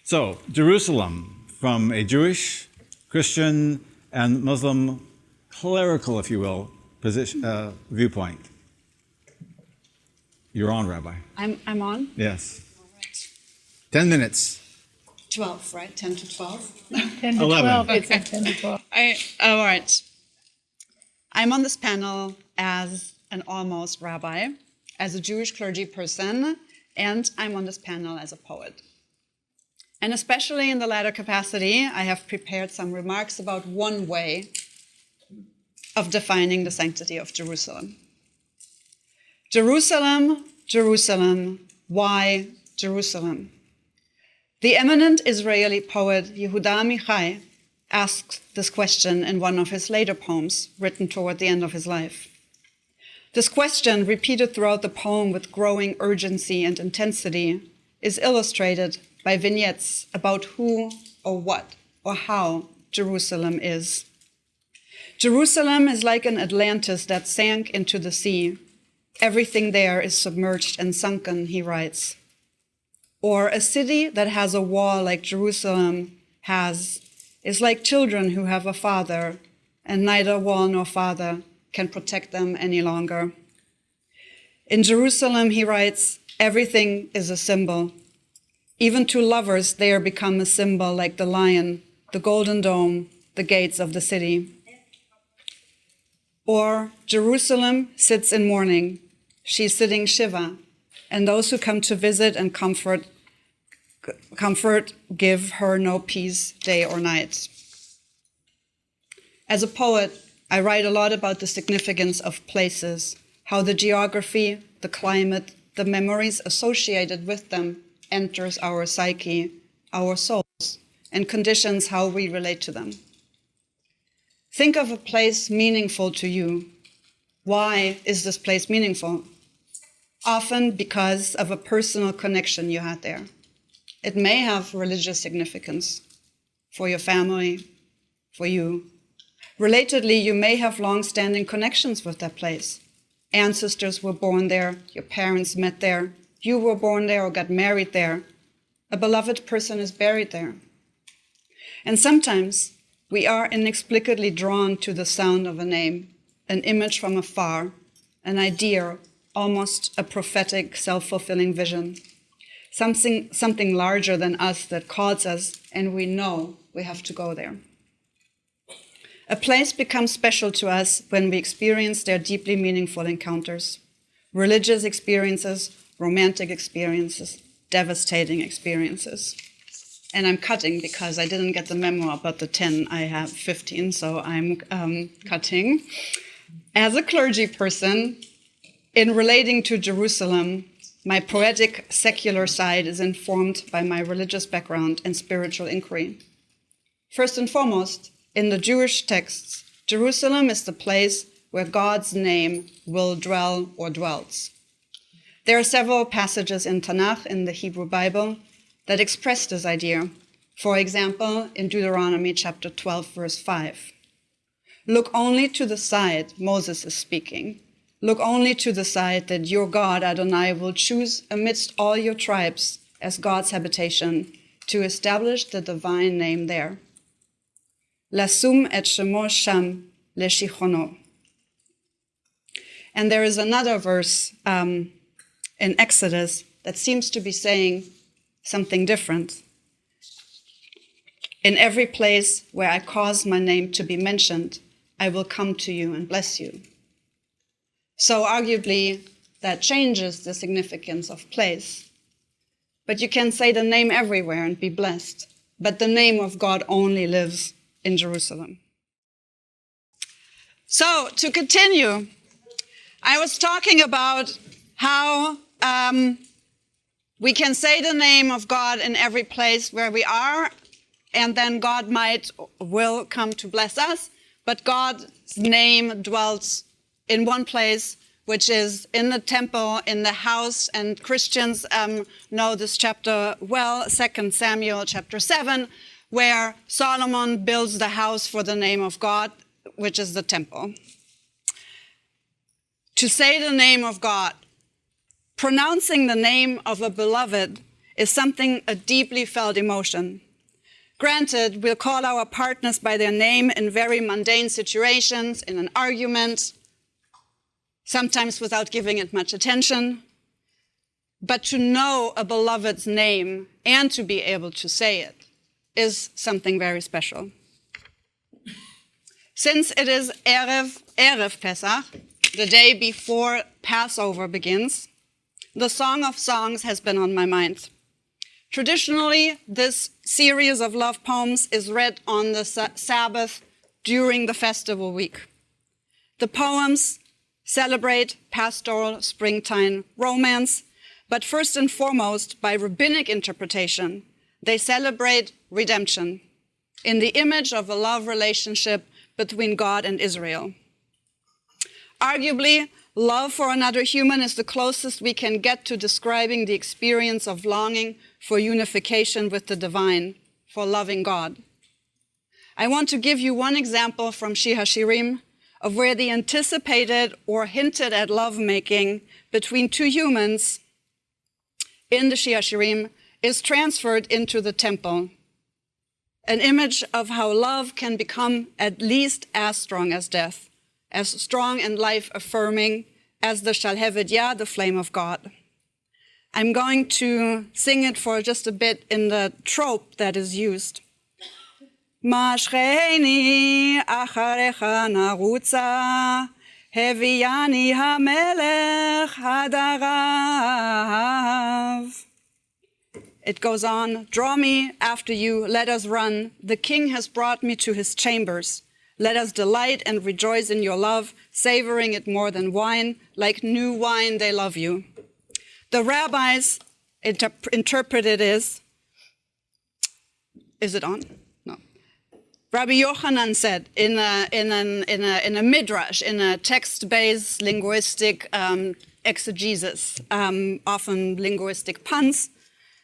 So, Jerusalem, from a Jewish, Christian, and Muslim clerical, if you will, viewpoint. You're on, Rabbi. I'm on? Yes. 10 minutes. 12, right? 10 to 12? 10 to 11. 12, it's a 10 to 12. All right. I'm on this panel as an almost rabbi, as a Jewish clergy person, and I'm on this panel as a poet. And especially in the latter capacity, I have prepared some remarks about one way of defining the sanctity of Jerusalem. Jerusalem, Jerusalem, why Jerusalem? The eminent Israeli poet Yehuda Amichai asked this question in one of his later poems, written toward the end of his life. This question, repeated throughout the poem with growing urgency and intensity, is illustrated by vignettes about who or what or how Jerusalem is. Jerusalem is like an Atlantis that sank into the sea. Everything there is submerged and sunken, he writes. Or a city that has a wall like Jerusalem has is like children who have a father, and neither wall nor father can protect them any longer. In Jerusalem, he writes, everything is a symbol. Even to lovers, there become a symbol like the lion, the golden dome, the gates of the city. Or Jerusalem sits in mourning. She's sitting Shiva, and those who come to visit and comfort give her no peace day or night. As a poet, I write a lot about the significance of places, how the geography, the climate, the memories associated with them enters our psyche, our souls, and conditions how we relate to them. Think of a place meaningful to you. Why is this place meaningful? Often because of a personal connection you had there. It may have religious significance for your family, for you. Relatedly, you may have long-standing connections with that place. Ancestors were born there, your parents met there, you were born there or got married there. A beloved person is buried there. And sometimes we are inexplicably drawn to the sound of a name, an image from afar, an idea, almost a prophetic, self-fulfilling vision. Something larger than us that calls us, and we know we have to go there. A place becomes special to us when we experience their deeply meaningful encounters. Religious experiences, romantic experiences, devastating experiences. And I'm cutting because I didn't get the memo about the 10, I have 15, so I'm cutting. As a clergy person, in relating to Jerusalem, my poetic secular side is informed by my religious background and spiritual inquiry. First and foremost, in the Jewish texts, Jerusalem is the place where God's name will dwell or dwells. There are several passages in Tanakh, in the Hebrew Bible, that express this idea. For example, in Deuteronomy chapter 12, verse 5. Look only to the side, Moses is speaking. Look only to the side that your God, Adonai, will choose amidst all your tribes as God's habitation to establish the divine name there. Lasum et shemo sham leshichono. And there is another verse in Exodus that seems to be saying something different. In every place where I cause my name to be mentioned, I will come to you and bless you. So arguably, that changes the significance of place. But you can say the name everywhere and be blessed. But the name of God only lives in Jerusalem. So, to continue, I was talking about how We can say the name of God in every place where we are, and then God will come to bless us, but God's name dwells in one place, which is in the temple, in the house, and Christians know this chapter well, 2 Samuel chapter 7, where Solomon builds the house for the name of God, which is the temple. To say the name of God, pronouncing the name of a beloved is something, a deeply felt emotion. Granted, we'll call our partners by their name in very mundane situations, in an argument, sometimes without giving it much attention. But to know a beloved's name and to be able to say it is something very special. Since it is Erev Pesach, the day before Passover begins, the Song of Songs has been on my mind. Traditionally, this series of love poems is read on the Sabbath during the festival week. The poems celebrate pastoral springtime romance, but first and foremost, by rabbinic interpretation, they celebrate redemption in the image of a love relationship between God and Israel. Arguably, love for another human is the closest we can get to describing the experience of longing for unification with the divine, for loving God. I want to give you one example from Shir HaShirim of where the anticipated or hinted at lovemaking between two humans in the Shir HaShirim is transferred into the temple, an image of how love can become at least as strong as death, as strong and life-affirming as the Shalhevet Yah, the flame of God. I'm going to sing it for just a bit in the trope that is used. Mashcheni acharecha narutza, heviani hamelech hadarav. It goes on, draw me after you, let us run. The king has brought me to his chambers. Let us delight and rejoice in your love, savoring it more than wine. Like new wine, they love you. The rabbis interpreted is it on? No. Rabbi Yochanan said in a midrash, in a text-based linguistic exegesis, often linguistic puns,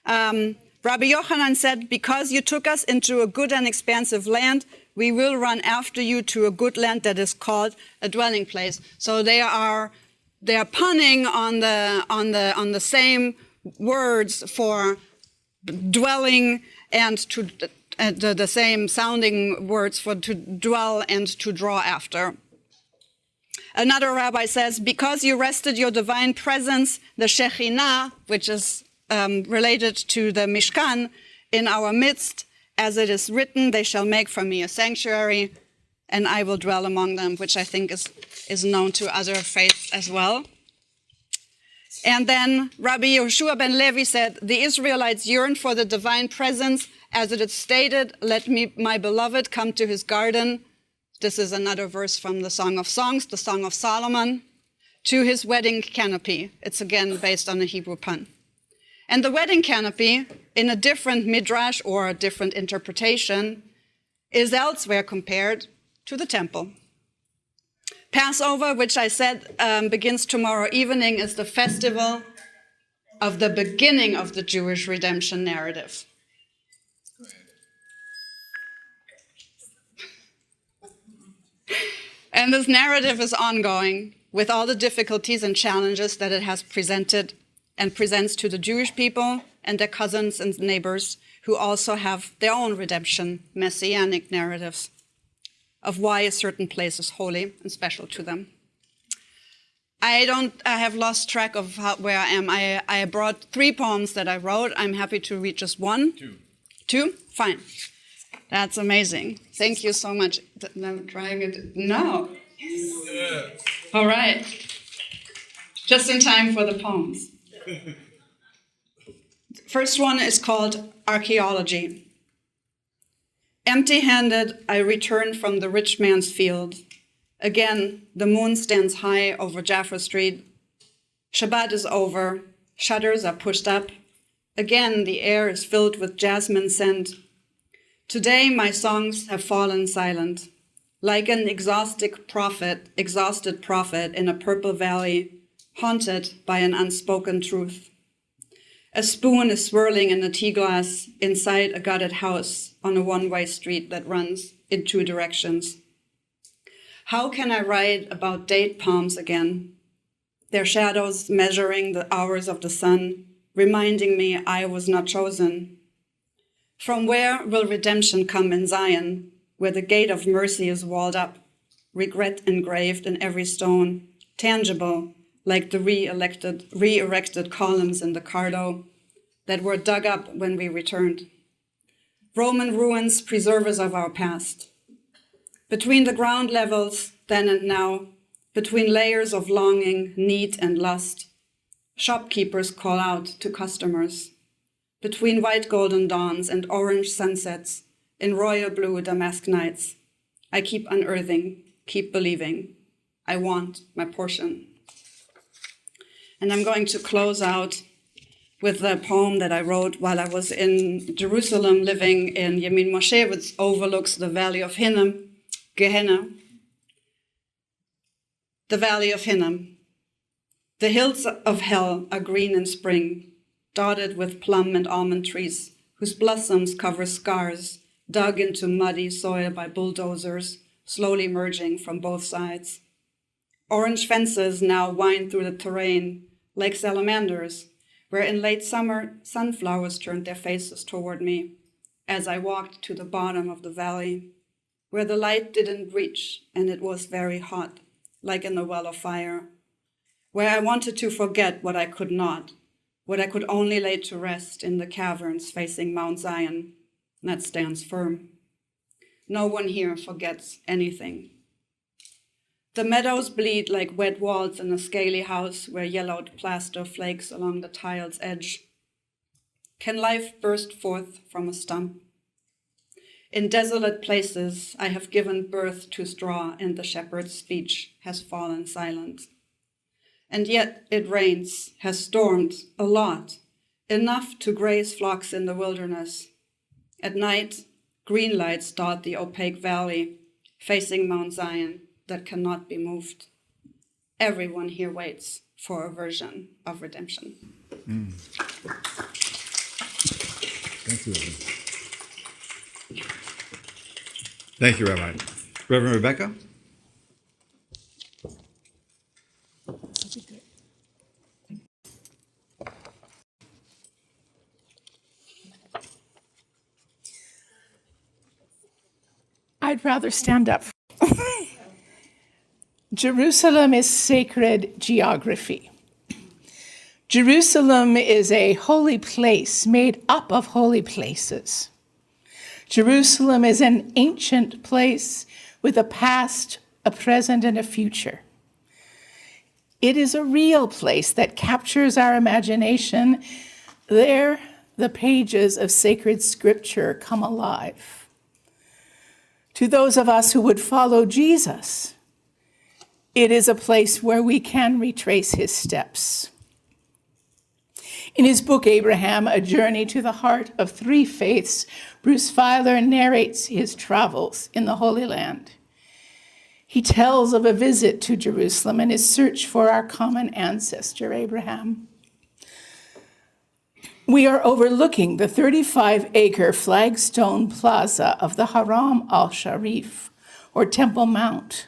Rabbi Yochanan said, because you took us into a good and expansive land, we will run after you to a good land that is called a dwelling place. So they are punning on the same words for dwelling and to the same sounding words for to dwell and to draw after. Another rabbi says, because you rested your divine presence, the Shekhinah, which is related to the Mishkan, in our midst, as it is written, they shall make for me a sanctuary, and I will dwell among them, which I think is known to other faiths as well. And then Rabbi Yehoshua ben Levi said, the Israelites yearn for the divine presence, as it is stated, let me, my beloved, come to his garden. This is another verse from the Song of Songs, the Song of Solomon, to his wedding canopy. It's again based on a Hebrew pun. And the wedding canopy, in a different midrash or a different interpretation, is elsewhere compared to the temple. Passover, which I said begins tomorrow evening, is the festival of the beginning of the Jewish redemption narrative. And this narrative is ongoing with all the difficulties and challenges that it has presented and presents to the Jewish people and their cousins and neighbors who also have their own redemption, messianic narratives of why a certain place is holy and special to them. I have lost track of where I am. I brought 3 poems that I wrote. I'm happy to read just one. 2? Fine. That's amazing. Thank you so much. I'm trying it now. All right. Just in time for the poems. First one is called Archaeology. Empty-handed, I return from the rich man's field. Again, the moon stands high over Jaffa Street. Shabbat is over. Shutters are pushed up. Again, the air is filled with jasmine scent. Today, my songs have fallen silent, like an exhausted prophet in a purple valley, haunted by an unspoken truth. A spoon is swirling in a tea glass inside a gutted house on a one-way street that runs in two directions. How can I write about date palms again? Their shadows measuring the hours of the sun, reminding me I was not chosen. From where will redemption come in Zion, where the gate of mercy is walled up, regret engraved in every stone, tangible like the re-erected columns in the Cardo that were dug up when we returned? Roman ruins, preservers of our past. Between the ground levels, then and now, between layers of longing, need, and lust, shopkeepers call out to customers. Between white golden dawns and orange sunsets, in royal blue damask nights, I keep unearthing, keep believing. I want my portion. And I'm going to close out with the poem that I wrote while I was in Jerusalem, living in Yemin Moshe, which overlooks the Valley of Hinnom, Gehenna. The Valley of Hinnom. The hills of hell are green in spring, dotted with plum and almond trees, whose blossoms cover scars dug into muddy soil by bulldozers, slowly merging from both sides. Orange fences now wind through the terrain like salamanders, where in late summer sunflowers turned their faces toward me as I walked to the bottom of the valley, where the light didn't reach and it was very hot, like in a well of fire, where I wanted to forget what I could not, what I could only lay to rest in the caverns facing Mount Zion that stands firm. No one here forgets anything. The meadows bleed like wet walls in a scaly house where yellowed plaster flakes along the tile's edge. Can life burst forth from a stump? In desolate places, I have given birth to straw, and the shepherd's speech has fallen silent. And yet it rains, has stormed a lot, enough to graze flocks in the wilderness. At night, green lights dot the opaque valley, facing Mount Zion that cannot be moved. Everyone here waits for a version of redemption. Thank you, Reverend. Thank you, Rabbi. Reverend Rebecca? I'd rather stand up. Jerusalem is sacred geography. Jerusalem is a holy place made up of holy places. Jerusalem is an ancient place with a past, a present, and a future. It is a real place that captures our imagination. There, the pages of sacred scripture come alive. To those of us who would follow Jesus, it is a place where we can retrace his steps. In his book, Abraham, A Journey to the Heart of Three Faiths, Bruce Feiler narrates his travels in the Holy Land. He tells of a visit to Jerusalem and his search for our common ancestor, Abraham. We are overlooking the 35-acre flagstone plaza of the Haram al-Sharif, or Temple Mount.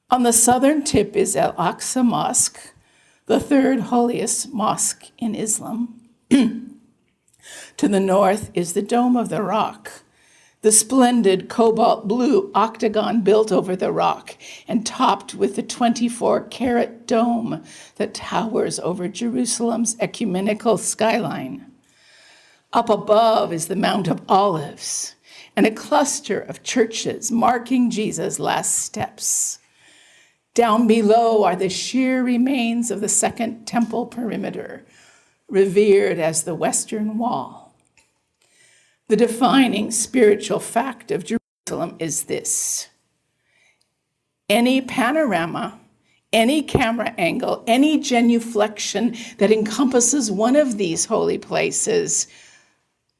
On the southern tip is Al-Aqsa Mosque, the third holiest mosque in Islam. To the north is the Dome of the Rock, the splendid cobalt blue octagon built over the rock and topped with the 24-carat dome that towers over Jerusalem's ecumenical skyline. Up above is the Mount of Olives and a cluster of churches marking Jesus' last steps. Down below are the sheer remains of the Second Temple perimeter, revered as the Western Wall. The defining spiritual fact of Jerusalem is this: any panorama Any camera angle, any genuflection that encompasses one of these holy places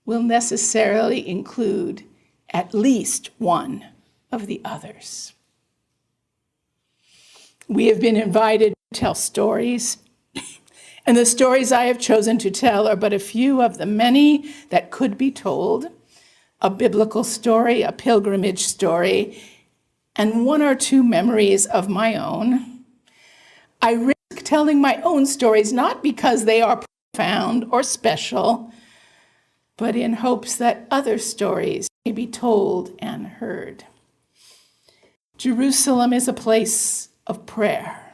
will necessarily include at least one of the others. We have been invited to tell stories, and the stories I have chosen to tell are but a few of the many that could be told: a biblical story, a pilgrimage story, and one or two memories of my own. I risk telling my own stories not because they are profound or special, but in hopes that other stories may be told and heard. Jerusalem is a place of prayer.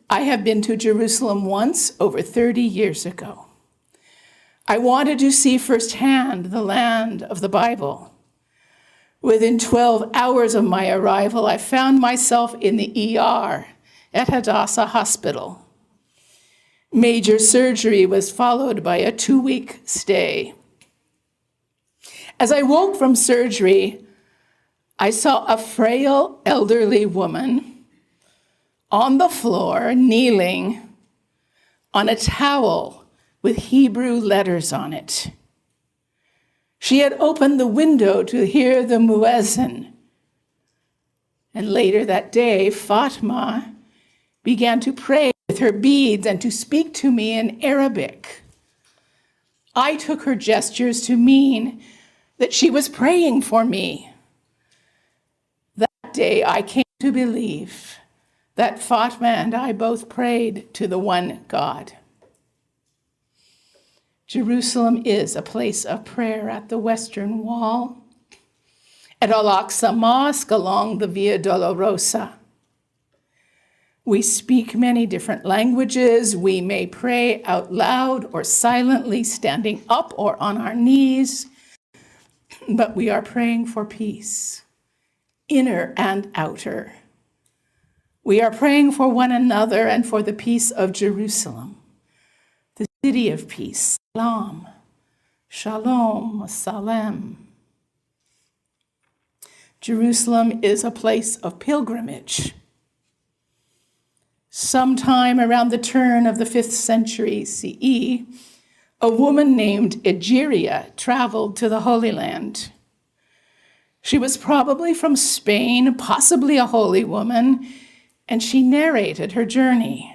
I have been to Jerusalem once over 30 years ago. I wanted to see firsthand the land of the Bible. Within 12 hours of my arrival, I found myself in the ER at Hadassah Hospital. Major surgery was followed by a 2-week stay. As I woke from surgery, I saw a frail elderly woman on the floor, kneeling on a towel with Hebrew letters on it. She had opened the window to hear the muezzin. And later that day, Fatma began to pray with her beads and to speak to me in Arabic. I took her gestures to mean that she was praying for me. That day, I came to believe that Fatma and I both prayed to the one God. Jerusalem is a place of prayer at the Western Wall, at Al-Aqsa Mosque along the Via Dolorosa. We speak many different languages. We may pray out loud or silently, standing up or on our knees, but we are praying for peace, inner and outer. We are praying for one another and for the peace of Jerusalem, the city of peace. Salam, shalom, salam. Jerusalem is a place of pilgrimage. Sometime around the turn of the 5th century CE, a woman named Egeria traveled to the Holy Land. She was probably from Spain, possibly a holy woman, and she narrated her journey.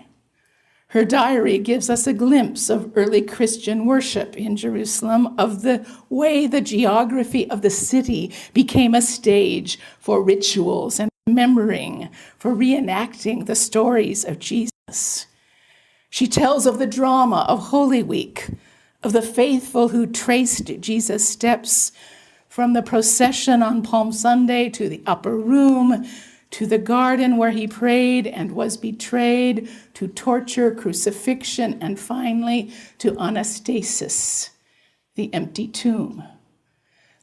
Her diary gives us a glimpse of early Christian worship in Jerusalem, of the way the geography of the city became a stage for rituals and remembering, for reenacting the stories of Jesus. She tells of the drama of Holy Week, of the faithful who traced Jesus' steps from the procession on Palm Sunday to the upper room, to the garden where he prayed and was betrayed, to torture, crucifixion, and finally to anastasis, the empty tomb.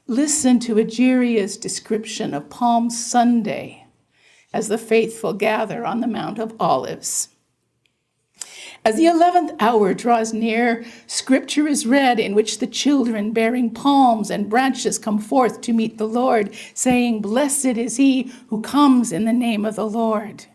Listen to Egeria's description of Palm Sunday as the faithful gather on the Mount of Olives. As the 11th hour draws near, scripture is read in which the children bearing palms and branches come forth to meet the Lord, saying, "Blessed is he who comes in the name of the Lord."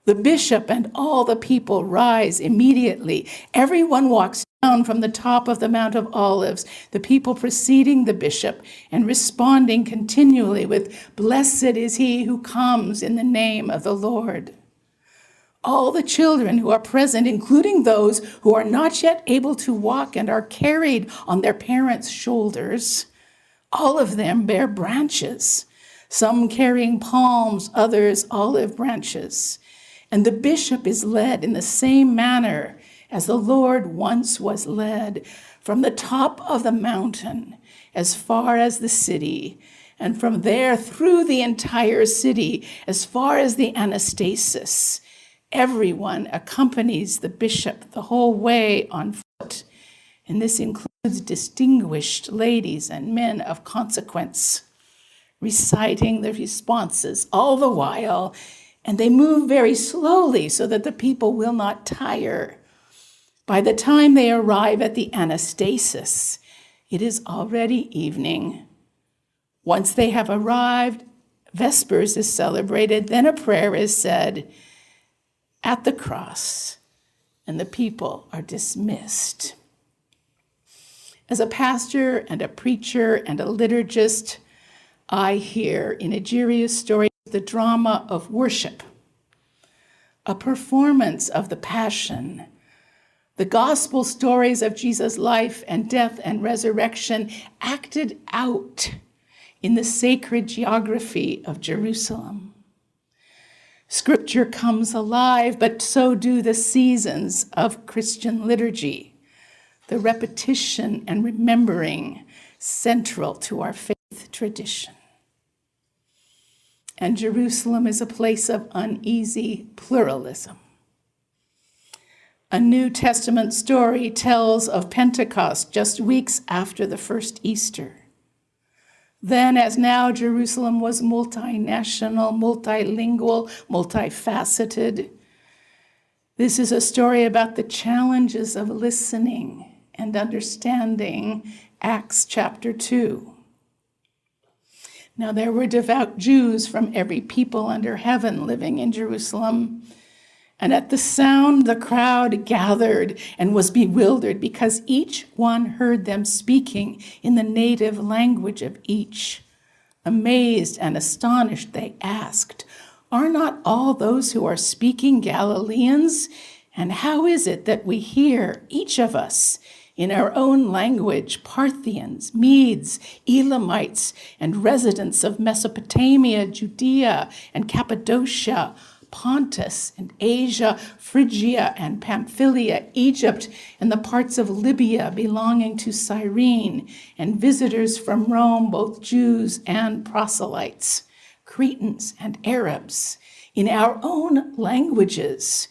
The bishop and all the people rise immediately. Everyone walks down from the top of the Mount of Olives, the people preceding the bishop and responding continually with, "Blessed is he who comes in the name of the Lord." All the children who are present, including those who are not yet able to walk and are carried on their parents' shoulders, all of them bear branches, some carrying palms, others olive branches. And the bishop is led in the same manner as the Lord once was led, from the top of the mountain as far as the city, and from there through the entire city as far as the anastasis. Everyone accompanies the bishop the whole way on foot, and this includes distinguished ladies and men of consequence, reciting the responses all the while, and they move very slowly so that the people will not tire. By the time they arrive at the anastasis, it is already evening. Once they have arrived, Vespers is celebrated, then a prayer is said at the cross, and the people are dismissed. As a pastor and a preacher and a liturgist, I hear in Egeria's story the drama of worship, a performance of the Passion, the gospel stories of Jesus' life and death and resurrection acted out in the sacred geography of Jerusalem. Scripture comes alive, but so do the seasons of Christian liturgy, the repetition and remembering central to our faith tradition. And Jerusalem is a place of uneasy pluralism. A New Testament story tells of Pentecost just weeks after the first Easter. Then, as now, Jerusalem was multinational, multilingual, multifaceted. This is a story about the challenges of listening and understanding, Acts chapter 2. Now, there were devout Jews from every people under heaven living in Jerusalem. And at the sound, the crowd gathered and was bewildered because each one heard them speaking in the native language of each. Amazed and astonished, they asked, "Are not all those who are speaking Galileans? And how is it that we hear, each of us, in our own language, Parthians, Medes, Elamites, and residents of Mesopotamia, Judea, and Cappadocia, Pontus and Asia, Phrygia and Pamphylia, Egypt, and the parts of Libya belonging to Cyrene, and visitors from Rome, both Jews and proselytes, Cretans and Arabs. In our own languages,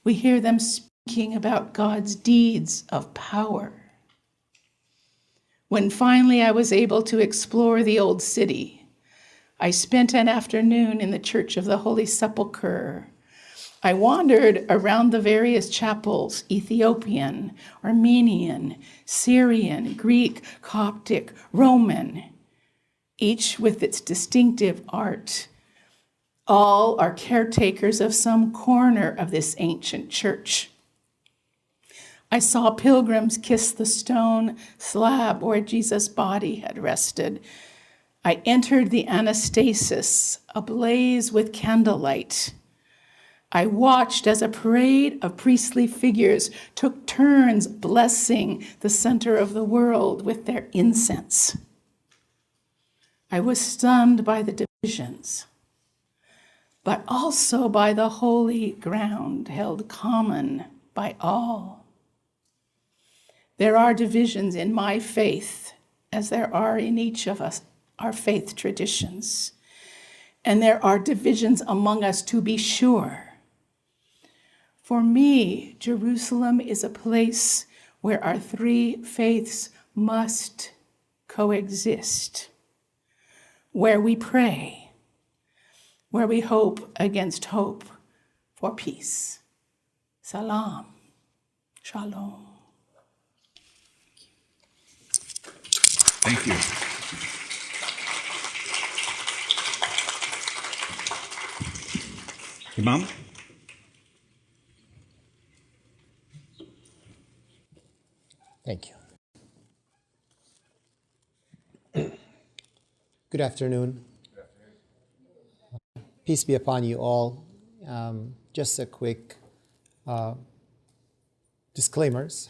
we hear them speaking about God's deeds of power." When finally I was able to explore the old city, I spent an afternoon in the Church of the Holy Sepulchre. I wandered around the various chapels, Ethiopian, Armenian, Syrian, Greek, Coptic, Roman, each with its distinctive art. All are caretakers of some corner of this ancient church. I saw pilgrims kiss the stone slab where Jesus' body had rested. I entered the Anastasis, ablaze with candlelight. I watched as a parade of priestly figures took turns blessing the center of the world with their incense. I was stunned by the divisions, but also by the holy ground held common by all. There are divisions in my faith, as there are in each of us, our faith traditions. And there are divisions among us, to be sure. For me, Jerusalem is a place where our three faiths must coexist, where we pray, where we hope against hope for peace. Salam, shalom. Thank you. Imam? Thank you. Good afternoon. Peace be upon you all. Just a quick disclaimers.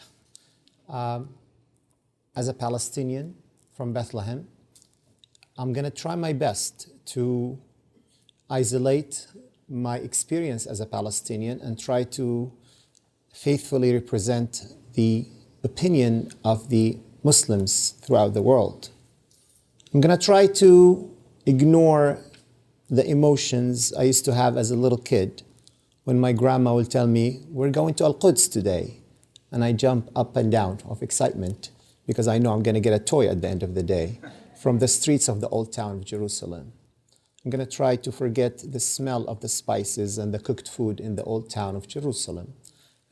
As a Palestinian from Bethlehem, I'm going to try my best to isolate my experience as a Palestinian and try to faithfully represent the opinion of the Muslims throughout the world. I'm going to try to ignore the emotions I used to have as a little kid when my grandma will tell me, "We're going to Al-Quds today." And I jump up and down of excitement because I know I'm going to get a toy at the end of the day from the streets of the old town of Jerusalem. I'm going to try to forget the smell of the spices and the cooked food in the old town of Jerusalem.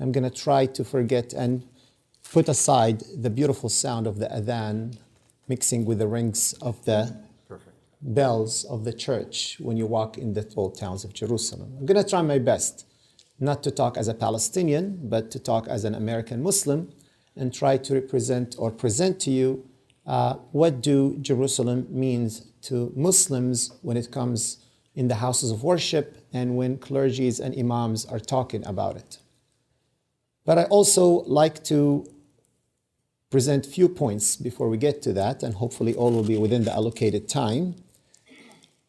I'm going to try to forget and put aside the beautiful sound of the adhan mixing with the rings of the bells of the church when you walk in the old towns of Jerusalem. I'm going to try my best not to talk as a Palestinian, but to talk as an American Muslim and try to represent or present to you what do Jerusalem means to Muslims when it comes in the houses of worship and when clergies and imams are talking about it. But I also like to present few points before we get to that, and hopefully all will be within the allocated time.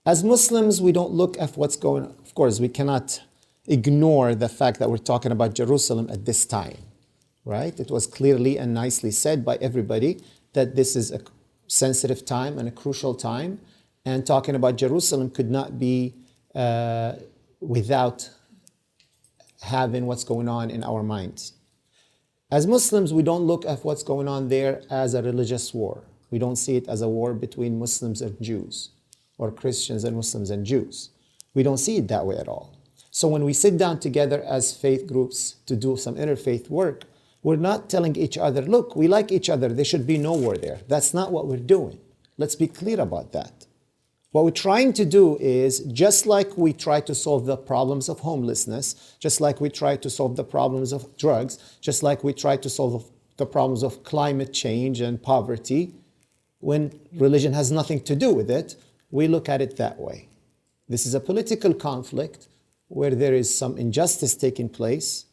As Muslims, we don't look at what's going on. Of course, we cannot ignore the fact that we're talking about Jerusalem at this time, right? It was clearly and nicely said by everybody that this is a sensitive time and a crucial time, and talking about Jerusalem could not be without having what's going on in our minds. As Muslims, we don't look at what's going on there as a religious war. We don't see it as a war between Muslims and Jews, or Christians and Muslims and Jews. We don't see it that way at all. So when we sit down together as faith groups to do some interfaith work, we're not telling each other, look, we like each other, there should be no war there. That's not what we're doing. Let's be clear about that. What we're trying to do is, just like we try to solve the problems of homelessness, just like we try to solve the problems of drugs, just like we try to solve the problems of climate change and poverty, when religion has nothing to do with it, we look at it that way. This is a political conflict where there is some injustice taking place,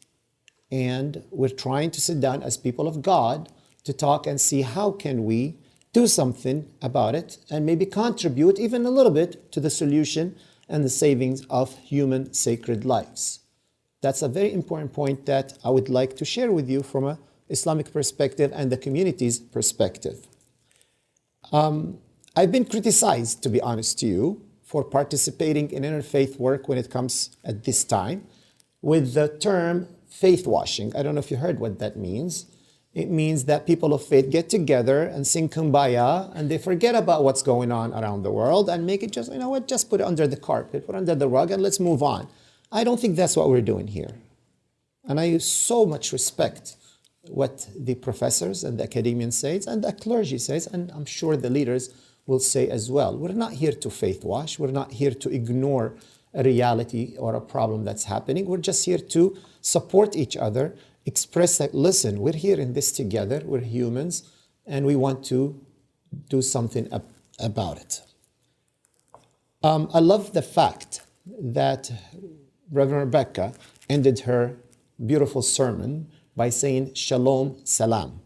and we're trying to sit down as people of God to talk and see how can we do something about it and maybe contribute even a little bit to the solution and the savings of human sacred lives. That's a very important point that I would like to share with you from an Islamic perspective and the community's perspective. I've been criticized, to be honest to you, for participating in interfaith work when it comes at this time with the term faith washing. I don't know if you heard what that means. It means that people of faith get together and sing kumbaya and they forget about what's going on around the world and make it just, you know what, just put it under the carpet, put it under the rug and let's move on. I don't think that's what we're doing here. And I so much respect what the professors and the academians say and the clergy says, and I'm sure the leaders will say as well. We're not here to faith wash. We're not here to ignore a reality or a problem that's happening. We're just here to support each other, express that, listen, we're here in this together, we're humans, and we want to do something about it. I love the fact that Reverend Rebecca ended her beautiful sermon by saying shalom, salam,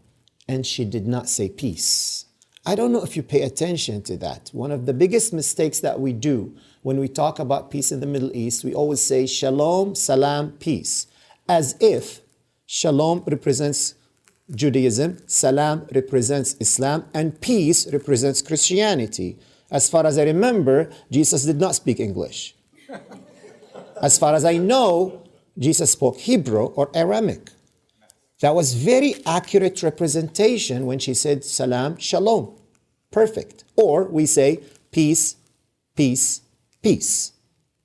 and she did not say peace. I don't know if you pay attention to that. One of the biggest mistakes that we do when we talk about peace in the Middle East, we always say shalom, salam, peace, as if shalom represents Judaism, salam represents Islam, and peace represents Christianity. As far as I remember, Jesus did not speak English. As far as I know, Jesus spoke Hebrew or Abrahamic. That was very accurate representation when she said salam, shalom. Perfect. Or we say peace, peace, peace,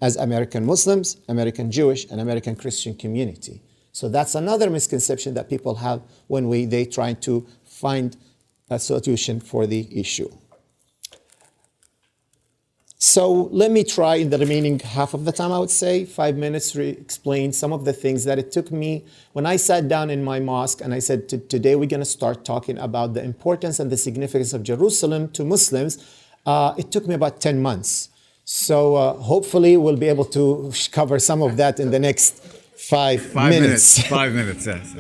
as American Muslims, American Jewish, and American Christian community. So that's another misconception that people have when they try to find a solution for the issue. So let me try in the remaining half of the time, I would say, 5 minutes to explain some of the things that it took me when I sat down in my mosque and I said, today we're going to start talking about the importance and the significance of Jerusalem to Muslims. It took me about 10 months. So hopefully we'll be able to cover some of that in the next 5 minutes. 5 minutes, yes.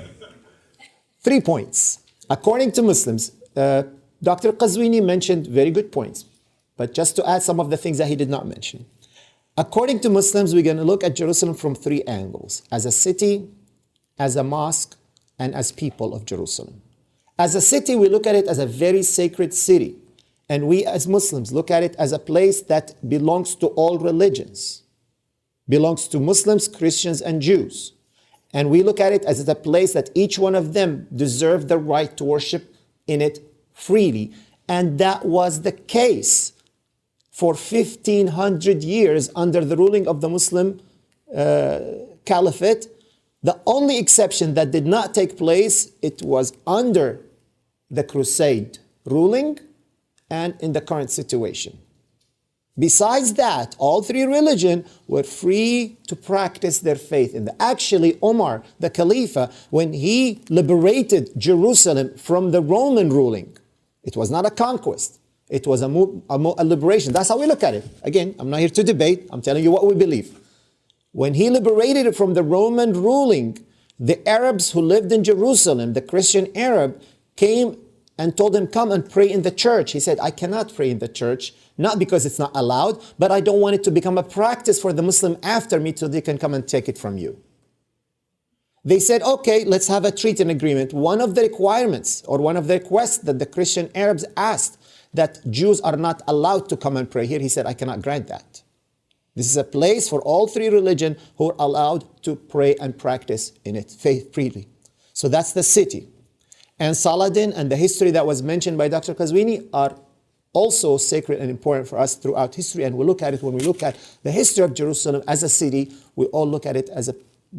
3 points. According to Muslims, Dr. Qazwini mentioned very good points. But just to add some of the things that he did not mention. According to Muslims, we're going to look at Jerusalem from 3 angles: as a city, as a mosque, and as people of Jerusalem. As a city, we look at it as a very sacred city. And we as Muslims look at it as a place that belongs to all religions. Belongs to Muslims, Christians, and Jews. And we look at it as a place that each one of them deserve the right to worship in it freely. And that was the case for 1,500 years under the ruling of the Muslim Caliphate. The only exception that did not take place, it was under the Crusade ruling and in the current situation. Besides that, all three religions were free to practice their faith. And actually, Omar, the Khalifa, when he liberated Jerusalem from the Roman ruling, it was not a conquest. It was a liberation. That's how we look at it. Again, I'm not here to debate. I'm telling you what we believe. When he liberated it from the Roman ruling, the Arabs who lived in Jerusalem, the Christian Arab, came and told him, come and pray in the church. He said, I cannot pray in the church, not because it's not allowed, but I don't want it to become a practice for the Muslim after me so they can come and take it from you. They said, okay, let's have a treaty and agreement. One of the requirements or one of the requests that the Christian Arabs asked, that Jews are not allowed to come and pray here, he said, I cannot grant that. This is a place for all three religions who are allowed to pray and practice in it, faith freely. So that's the city. And Saladin and the history that was mentioned by Dr. Qazwini are also sacred and important for us throughout history. And we look at it when we look at the history of Jerusalem as a city, we all look at it as a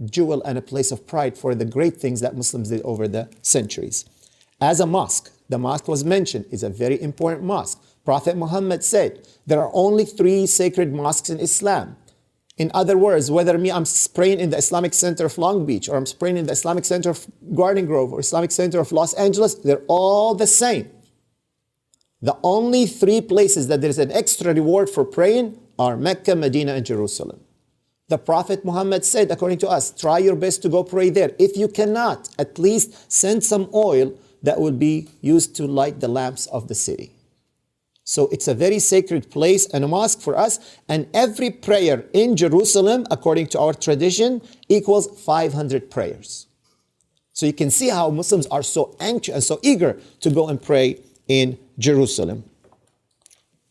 jewel and a place of pride for the great things that Muslims did over the centuries. As a mosque, the mosque was mentioned, is a very important mosque. Prophet Muhammad said, there are only 3 sacred mosques in Islam. In other words, whether I'm praying in the Islamic Center of Long Beach, or I'm praying in the Islamic Center of Garden Grove, or Islamic Center of Los Angeles, they're all the same. The only 3 places that there's an extra reward for praying are Mecca, Medina, and Jerusalem. The Prophet Muhammad said, according to us, try your best to go pray there. If you cannot, at least send some oil that will be used to light the lamps of the city. So it's a very sacred place and a mosque for us. And every prayer in Jerusalem, according to our tradition, equals 500 prayers. So you can see how Muslims are so anxious and so eager to go and pray in Jerusalem.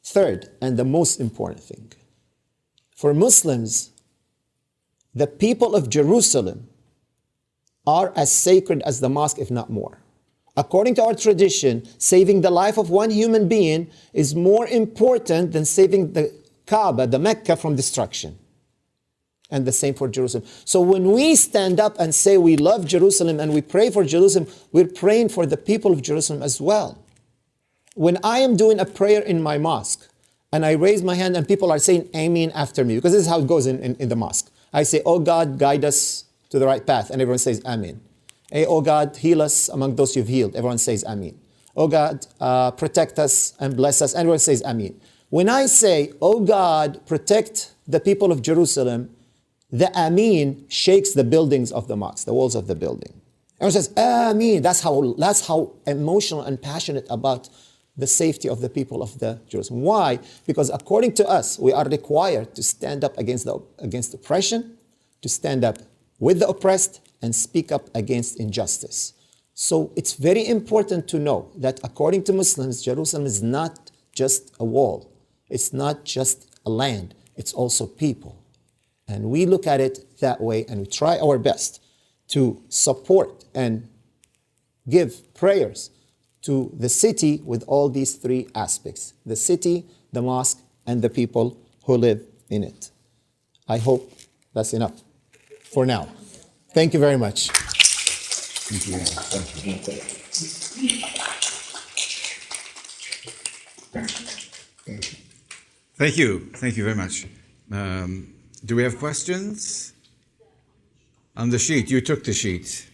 Third, and the most important thing, for Muslims, the people of Jerusalem are as sacred as the mosque, if not more. According to our tradition, saving the life of one human being is more important than saving the Kaaba, the Mecca, from destruction. And the same for Jerusalem. So when we stand up and say we love Jerusalem and we pray for Jerusalem, we're praying for the people of Jerusalem as well. When I am doing a prayer in my mosque and I raise my hand and people are saying Ameen after me, because this is how it goes in the mosque. I say, oh God, guide us to the right path. And everyone says Ameen. Hey, oh God, heal us among those you've healed. Everyone says Ameen. Oh God, protect us and bless us. Everyone says Ameen. When I say, oh God, protect the people of Jerusalem, the Ameen shakes the buildings of the mosque, the walls of the building. Everyone says Ameen. That's how emotional and passionate about the safety of the people of the Jerusalem. Why? Because according to us, we are required to stand up against oppression, to stand up with the oppressed, and speak up against injustice. So it's very important to know that according to Muslims, Jerusalem is not just a wall. It's not just a land. It's also people. And we look at it that way, and we try our best to support and give prayers to the city with all these 3 aspects: the city, the mosque, and the people who live in it. I hope that's enough for now. Thank you very much. Thank you. Thank you. Thank you very much. Do we have questions? On the sheet. You took the sheet.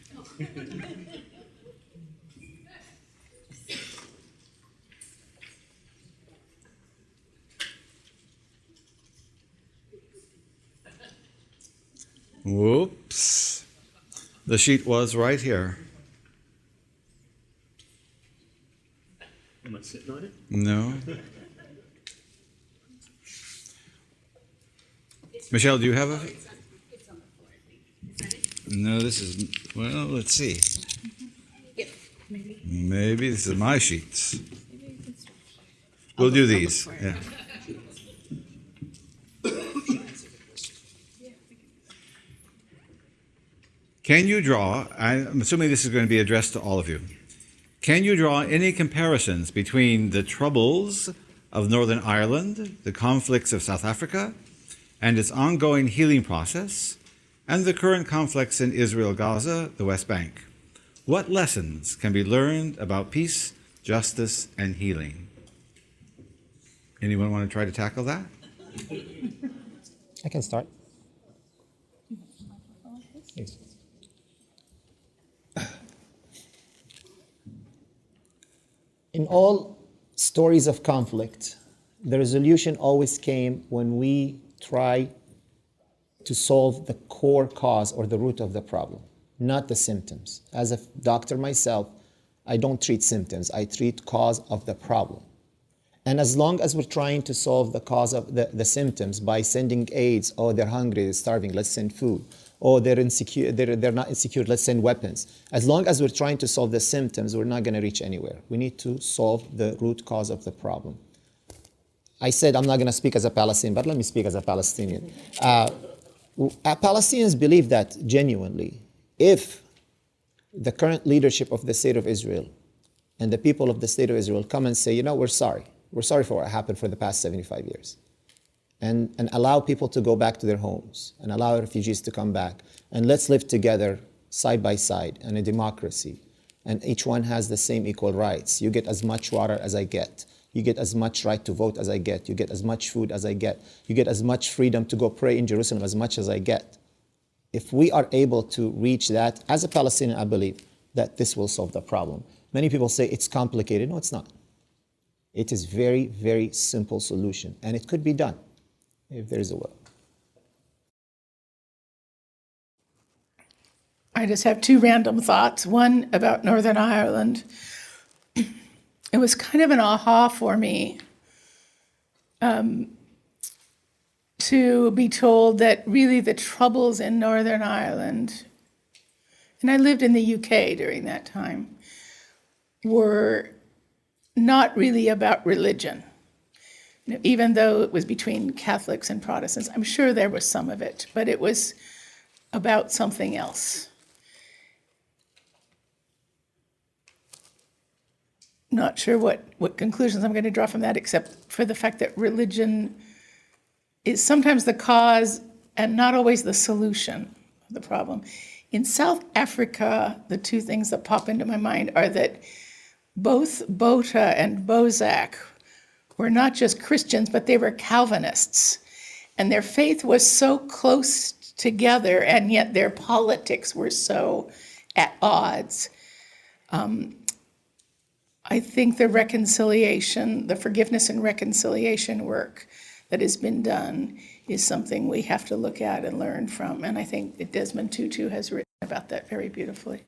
Whoops. The sheet was right here. Am I sitting on it? No. Michelle, do you have a? No, this is, well, let's see. Maybe this is my sheets. We'll do these. Yeah. Can you draw, I'm assuming this is going to be addressed to all of you. Can you draw any comparisons between the troubles of Northern Ireland, the conflicts of South Africa, and its ongoing healing process, and the current conflicts in Israel, Gaza, the West Bank? What lessons can be learned about peace, justice, and healing? Anyone want to try to tackle that? I can start. Yes. In all stories of conflict, the resolution always came when we try to solve the core cause or the root of the problem, not the symptoms. As a doctor myself, I don't treat symptoms, I treat cause of the problem. And as long as we're trying to solve the cause of the symptoms by sending aids, oh, they're hungry, they're starving, let's send food. Oh, they're insecure, they're not insecure, let's send weapons. As long as we're trying to solve the symptoms, we're not going to reach anywhere. We need to solve the root cause of the problem. I said I'm not going to speak as a Palestinian, but let me speak as a Palestinian. Palestinians believe that genuinely, if the current leadership of the State of Israel and the people of the State of Israel come and say, you know, we're sorry for what happened for the past 75 years, and allow people to go back to their homes, and allow refugees to come back, and let's live together side by side in a democracy, and each one has the same equal rights. You get as much water as I get. You get as much right to vote as I get. You get as much food as I get. You get as much freedom to go pray in Jerusalem as much as I get. If we are able to reach that, as a Palestinian, I believe that this will solve the problem. Many people say it's complicated. No, it's not. It is very, very simple solution, and it could be done if there is a will. I just have two random thoughts. One about Northern Ireland. It was kind of an aha for me to be told that really the troubles in Northern Ireland, and I lived in the UK during that time, were not really about religion. You know, even though it was between Catholics and Protestants, I'm sure there was some of it, but it was about something else. Not sure what conclusions I'm going to draw from that, except for the fact that religion is sometimes the cause and not always the solution of the problem. In South Africa, the two things that pop into my mind are that both Botha and Bozak were not just Christians, but they were Calvinists. And their faith was so close together, and yet their politics were so at odds. I think the reconciliation, the forgiveness and reconciliation work that has been done is something we have to look at and learn from. And I think that Desmond Tutu has written about that very beautifully.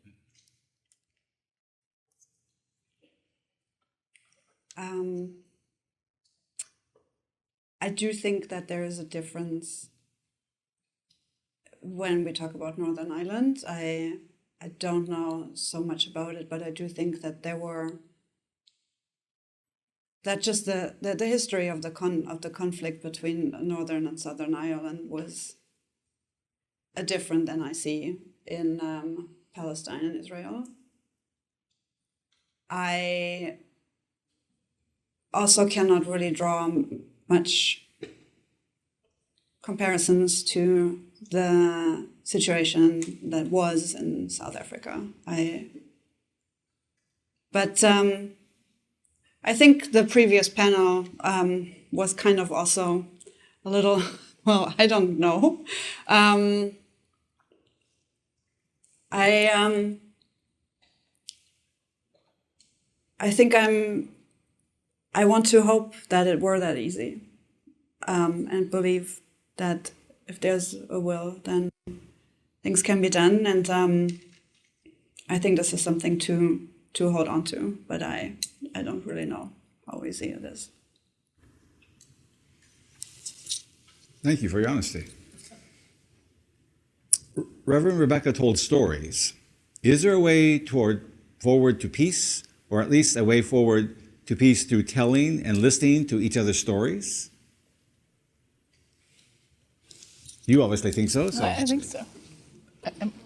I do think that there is a difference when we talk about Northern Ireland. I don't know so much about it, but I do think that that just the history of the conflict between Northern and Southern Ireland was different than I see in Palestine and Israel. I also cannot really draw much comparisons to the situation that was in South Africa. But I think the previous panel was kind of also a little, well, I don't know. I think I want to hope that it were that easy, and believe that if there's a will, then things can be done. And I think this is something to hold on to, but I don't really know how easy it is. Thank you for your honesty. Reverend Rebecca told stories. Is there a way forward to peace, or at least a way forward to peace through telling and listening to each other's stories? You obviously think so. I think so.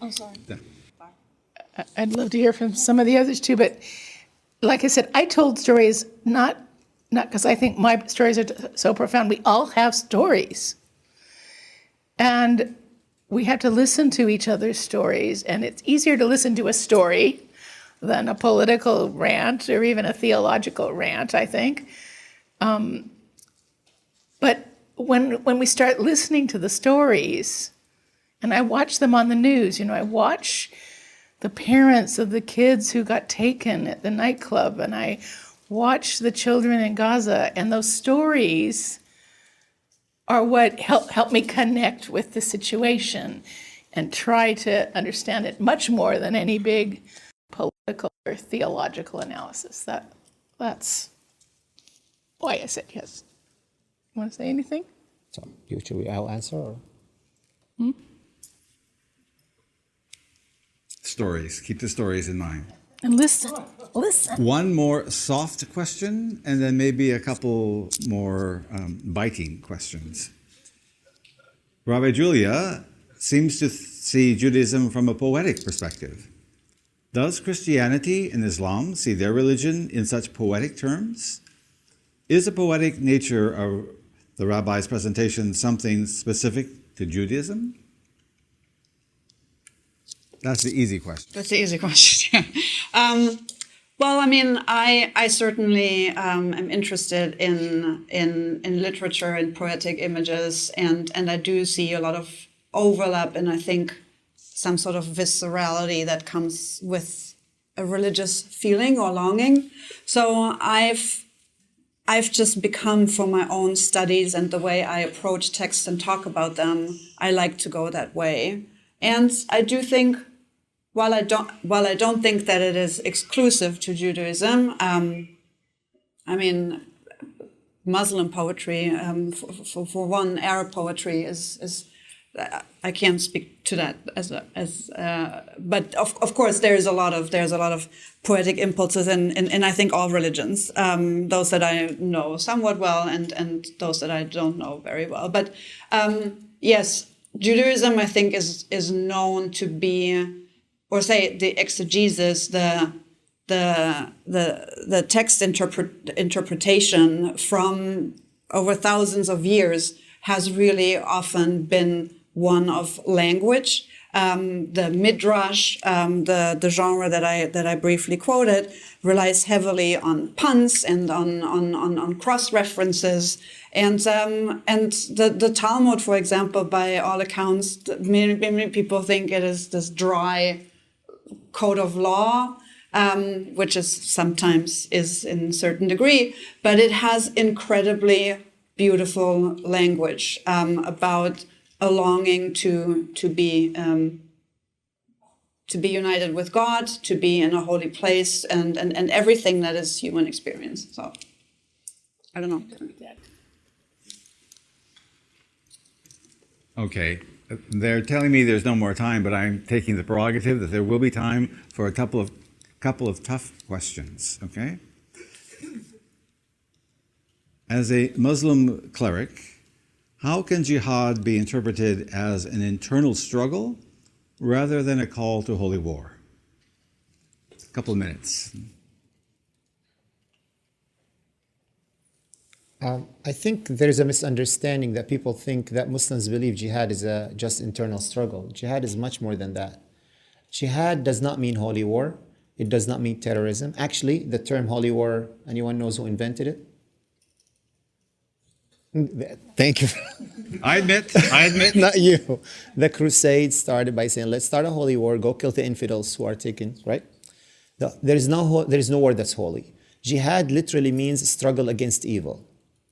I'm sorry. Yeah. I'd love to hear from some of the others too, but like I said, I told stories not because I think my stories are so profound. We all have stories. And we have to listen to each other's stories, and it's easier to listen to a story than a political rant or even a theological rant, I think. But when we start listening to the stories, and I watch them on the news, I watch the parents of the kids who got taken at the nightclub, and I watch the children in Gaza, and those stories are what help me connect with the situation and try to understand it much more than any big political or theological analysis. That's why I said yes. You want to say anything? So, I'll answer? Or? Stories. Keep the stories in mind. And listen. One more soft question, and then maybe a couple more biting questions. Rabbi Julia seems to see Judaism from a poetic perspective. Does Christianity and Islam see their religion in such poetic terms? Is the poetic nature of the rabbi's presentation something specific to Judaism? That's the easy question. That's the easy question. Well, I mean, I certainly am interested in literature and poetic images, and I do see a lot of overlap, and I think some sort of viscerality that comes with a religious feeling or longing. So I've just become, from my own studies and the way I approach texts and talk about them, I like to go that way. And I do think, while I don't think that it is exclusive to Judaism, I mean, Muslim poetry, for one, Arab poetry is I can't speak to that but of course there's a lot of poetic impulses in I think all religions, those that I know somewhat well and those that I don't know very well. But yes, Judaism I think is known to be, or say the exegesis, the text interpretation from over thousands of years has really often been one of language. The midrash, the genre that I briefly quoted, relies heavily on puns and on cross references, and the Talmud, for example, by all accounts, many people think it is this dry code of law, which is sometimes is in a certain degree, but it has incredibly beautiful language about a longing to be united with God, to be in a holy place, and everything that is human experience. So I don't know. Okay. They're telling me there's no more time, but I'm taking the prerogative that there will be time for a couple of tough questions, okay? As a Muslim cleric, how can jihad be interpreted as an internal struggle rather than a call to holy war? A couple of minutes. I think there's a misunderstanding that people think that Muslims believe jihad is a just internal struggle. Jihad is much more than that. Jihad does not mean holy war. It does not mean terrorism. Actually, the term holy war, anyone knows who invented it? Thank you. I admit. Not you. The Crusades started by saying, let's start a holy war, go kill the infidels who are taken, right? There is no war that's holy. Jihad literally means struggle against evil.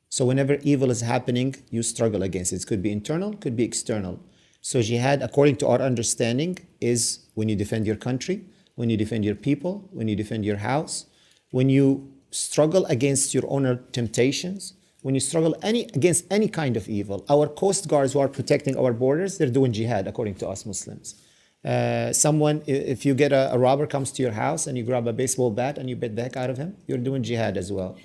So whenever evil is happening, you struggle against it. It could be internal, could be external. So jihad, according to our understanding, is when you defend your country, when you defend your people, when you defend your house, when you struggle against your own temptations, when you struggle against any kind of evil. Our coast guards who are protecting our borders, they're doing jihad, according to us Muslims. If you get a robber comes to your house and you grab a baseball bat and you beat the heck out of him, you're doing jihad as well.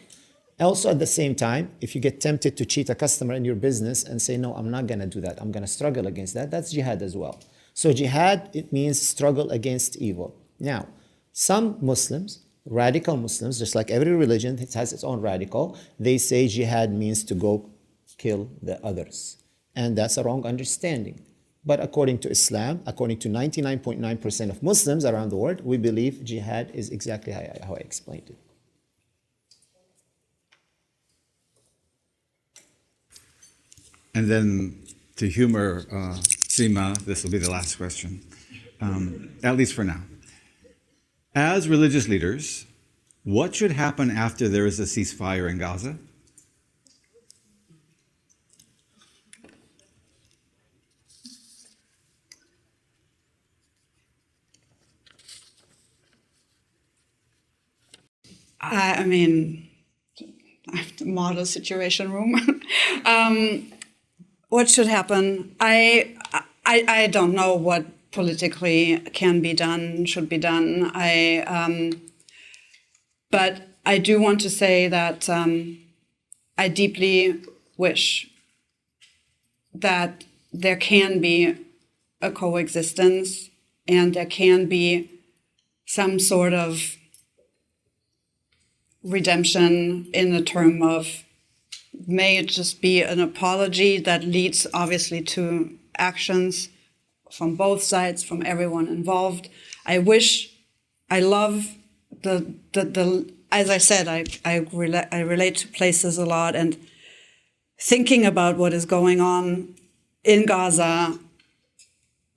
Also, at the same time, if you get tempted to cheat a customer in your business and say, no, I'm not going to do that, I'm going to struggle against that, that's jihad as well. So jihad, it means struggle against evil. Now, some Muslims, radical Muslims, just like every religion, it has its own radical, they say jihad means to go kill the others. And that's a wrong understanding. But according to Islam, according to 99.9% of Muslims around the world, we believe jihad is exactly how I explained it. And then to humor Sima, this will be the last question, at least for now. As religious leaders, what should happen after there is a ceasefire in Gaza? I mean, I have the model situation room. What should happen? I don't know what politically can be done, should be done. But I do want to say that I deeply wish that there can be a coexistence and there can be some sort of redemption in the term of, may it just be an apology that leads obviously to actions from both sides, from everyone involved. I love the as I said, I relate to places a lot, and thinking about what is going on in Gaza,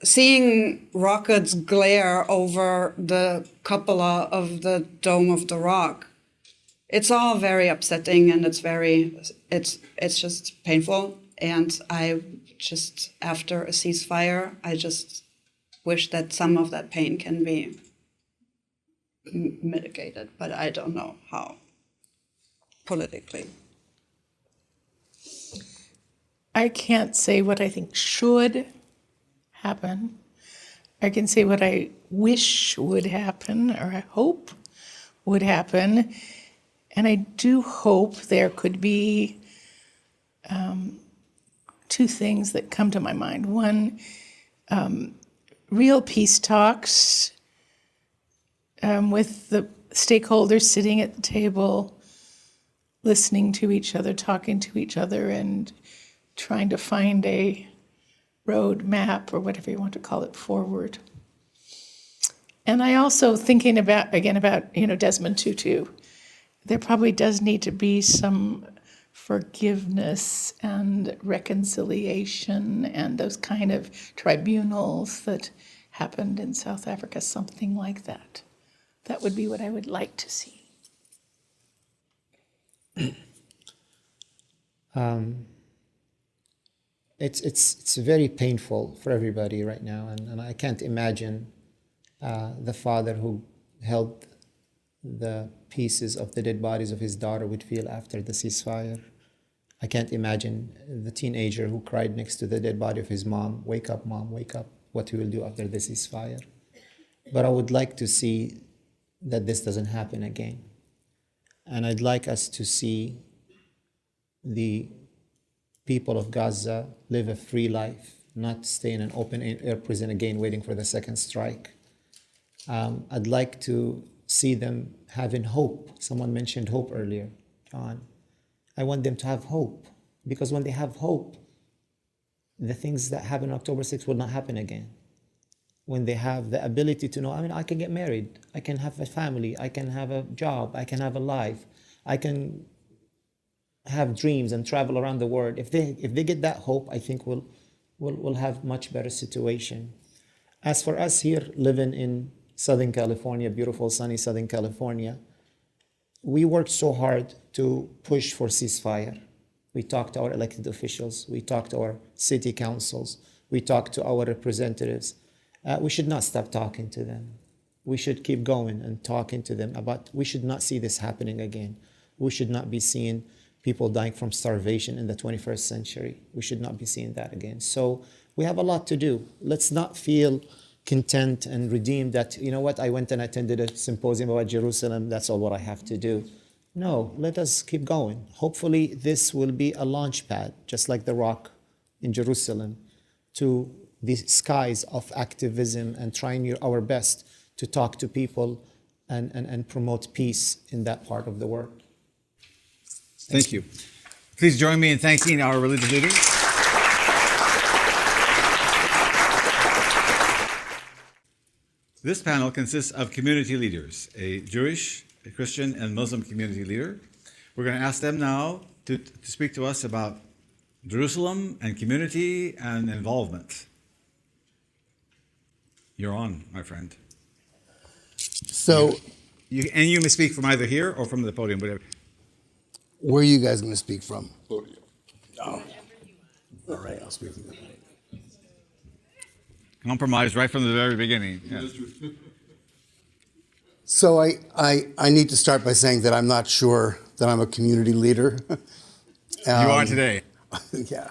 seeing rockets glare over the cupola of the Dome of the Rock, it's all very upsetting, and it's just painful. And I just, after a ceasefire, I just wish that some of that pain can be mitigated, but I don't know how politically. I can't say what I think should happen. I can say what I wish would happen, or I hope would happen. And I do hope there could be two things that come to my mind. One, real peace talks with the stakeholders sitting at the table, listening to each other, talking to each other, and trying to find a road map, or whatever you want to call it, forward. And I also thinking about Desmond Tutu. There probably does need to be some forgiveness and reconciliation and those kind of tribunals that happened in South Africa, something like that. That would be what I would like to see. It's very painful for everybody right now, and I can't imagine the father who held the pieces of the dead bodies of his daughter would feel after the ceasefire. I can't imagine the teenager who cried next to the dead body of his mom, "Wake up, mom, wake up," what he will do after the ceasefire. But I would like to see that this doesn't happen again. And I'd like us to see the people of Gaza live a free life, not stay in an open air prison again waiting for the second strike. I'd like to see them having hope. Someone mentioned hope earlier, John. I want them to have hope, because when they have hope, the things that happened on October 6th will not happen again. When they have the ability to know, I can get married, I can have a family, I can have a job, I can have a life, I can have dreams and travel around the world. If they get that hope, I think we'll have much better situation. As for us here living in Southern California, beautiful sunny Southern California, we worked so hard to push for ceasefire. We talked to our elected officials, we talked to our city councils, we talked to our representatives. We should not stop talking to them. We should keep going and talking to them about, we should not see this happening again. We should not be seeing people dying from starvation in the 21st century. We should not be seeing that again. So we have a lot to do. Let's not feel content and redeemed that, you know what, I went and attended a symposium about Jerusalem, that's all what I have to do. No, let us keep going. Hopefully this will be a launch pad, just like the rock in Jerusalem, to the skies of activism and trying our best to talk to people and promote peace in that part of the world. Thank you. Please join me in thanking our religious leaders. This panel consists of community leaders, a Jewish, a Christian, and Muslim community leader. We're going to ask them now to speak to us about Jerusalem and community and involvement. You're on, my friend. So, And you may speak from either here or from the podium, whatever. where are you guys going to speak from? Podium. Oh. All right, I'll speak from the podium. Compromise right from the very beginning. Yes. So I need to start by saying that I'm not sure that I'm a community leader. You are today. Yeah.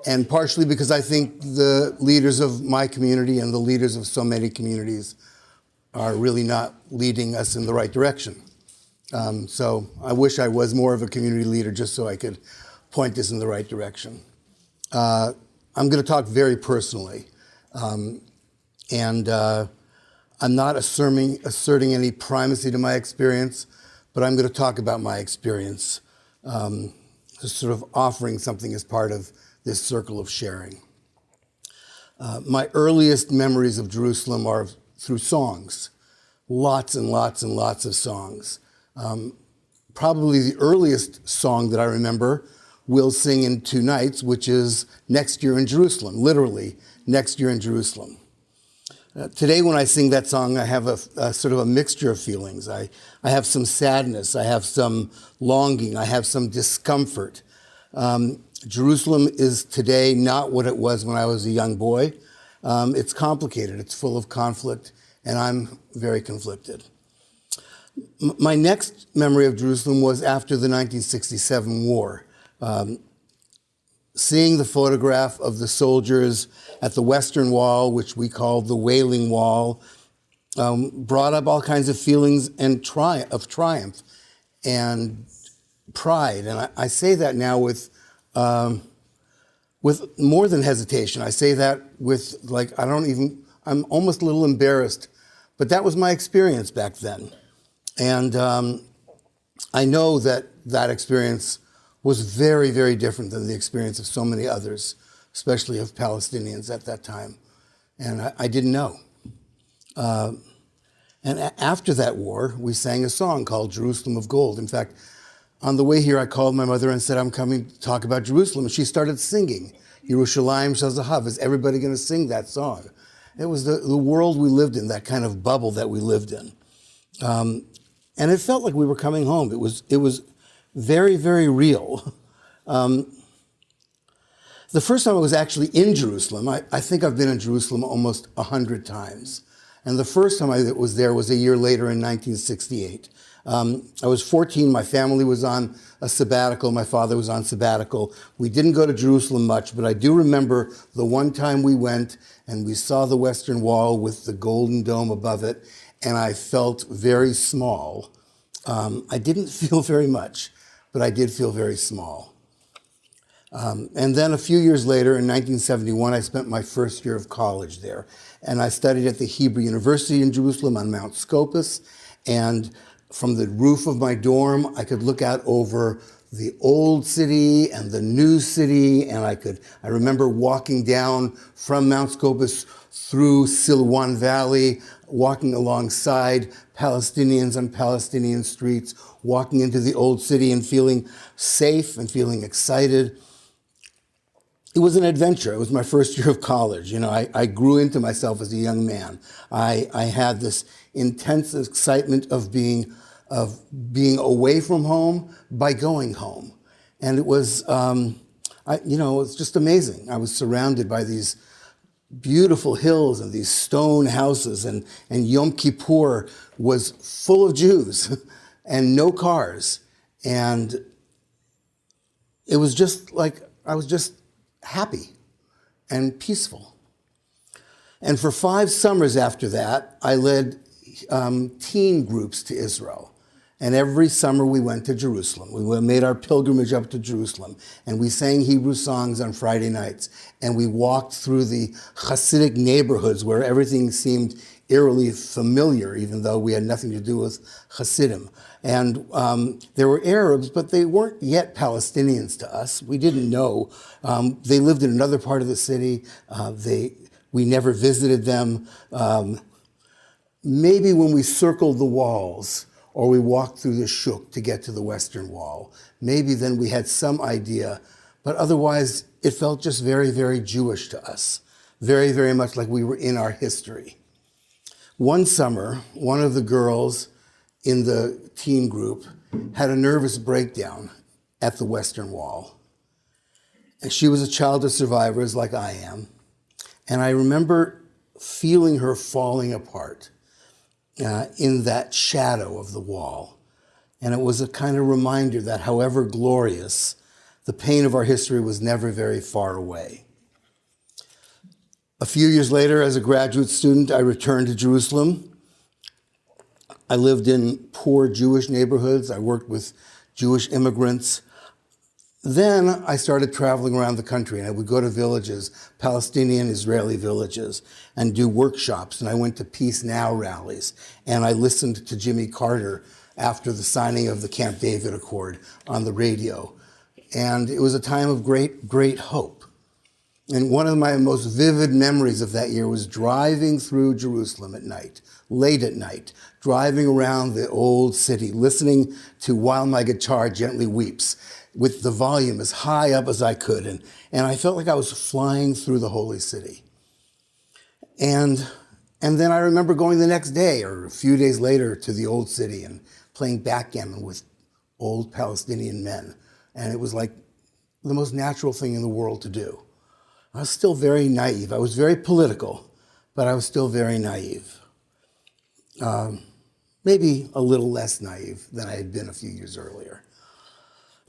And partially because I think the leaders of my community and the leaders of so many communities are really not leading us in the right direction. So I wish I was more of a community leader just so I could point us in the right direction. I'm going to talk very personally. And I'm not asserting any primacy to my experience, but I'm going to talk about my experience, just sort of offering something as part of this circle of sharing. My earliest memories of Jerusalem are through songs, lots and lots and lots of songs. Probably the earliest song that I remember, we'll sing in 2 nights, which is Next Year in Jerusalem, literally, Next Year in Jerusalem. Today when I sing that song, I have a sort of a mixture of feelings. I have some sadness, I have some longing, I have some discomfort. Jerusalem is today not what it was when I was a young boy. It's complicated, it's full of conflict, and I'm very conflicted. My next memory of Jerusalem was after the 1967 war. Seeing the photograph of the soldiers at the Western Wall, which we called the Wailing Wall, brought up all kinds of feelings and of triumph and pride. And I say that now with more than hesitation. I say that with, like, I'm almost a little embarrassed, but that was my experience back then. And I know that that experience was very, very different than the experience of so many others, especially of Palestinians at that time. And I didn't know. And after that war, we sang a song called Jerusalem of Gold. In fact, on the way here, I called my mother and said, I'm coming to talk about Jerusalem. And she started singing, Yerushalayim Shel Zahav. Is everybody going to sing that song? It was the world we lived in, that kind of bubble that we lived in. And it felt like we were coming home. It was very, very real. The first time I was actually in Jerusalem, I think I've been in Jerusalem almost 100 times. And the first time I was there was a year later in 1968. I was 14, my family was on a sabbatical, my father was on sabbatical. We didn't go to Jerusalem much, but I do remember the one time we went and we saw the Western Wall with the golden dome above it, and I felt very small. I didn't feel very much, but I did feel very small. And then a few years later, in 1971, I spent my first year of college there. And I studied at the Hebrew University in Jerusalem on Mount Scopus. And from the roof of my dorm, I could look out over the old city and the new city. And I remember walking down from Mount Scopus through Silwan Valley, walking alongside Palestinians on Palestinian streets, walking into the old city and feeling safe and feeling excited. It was an adventure. It was my first year of college. You know, I grew into myself as a young man. I had this intense excitement of being away from home by going home. And it was, it was just amazing. I was surrounded by these beautiful hills and these stone houses, and Yom Kippur was full of Jews and no cars. And it was just like, I was just happy and peaceful. And for 5 summers after that, I led teen groups to Israel. And every summer we went to Jerusalem. We made our pilgrimage up to Jerusalem. And we sang Hebrew songs on Friday nights. And we walked through the Hasidic neighborhoods where everything seemed eerily familiar, even though we had nothing to do with Hasidim. And there were Arabs, but they weren't yet Palestinians to us. We didn't know. They lived in another part of the city. We never visited them. Maybe when we circled the walls, or we walked through the shuk to get to the Western Wall. Maybe then we had some idea, but otherwise it felt just very, very Jewish to us. Very, very much like we were in our history. One summer, one of the girls in the teen group had a nervous breakdown at the Western Wall. And she was a child of survivors like I am. And I remember feeling her falling apart in that shadow of the wall. And it was a kind of reminder that however glorious, the pain of our history was never very far away. A few years later, as a graduate student, I returned to Jerusalem. I lived in poor Jewish neighborhoods. I worked with Jewish immigrants. Then I started traveling around the country, and I would go to villages, Palestinian, Israeli villages, and do workshops. And I went to Peace Now rallies, and I listened to Jimmy Carter after the signing of the Camp David Accord on the radio. And it was a time of great, great hope. And one of my most vivid memories of that year was driving through Jerusalem at night, late at night, driving around the old city, listening to While My Guitar Gently Weeps, with the volume as high up as I could. And I felt like I was flying through the holy city. And then I remember going the next day or a few days later to the old city and playing backgammon with old Palestinian men. And it was like the most natural thing in the world to do. I was still very naive. I was very political, but I was still very naive. Maybe a little less naive than I had been a few years earlier.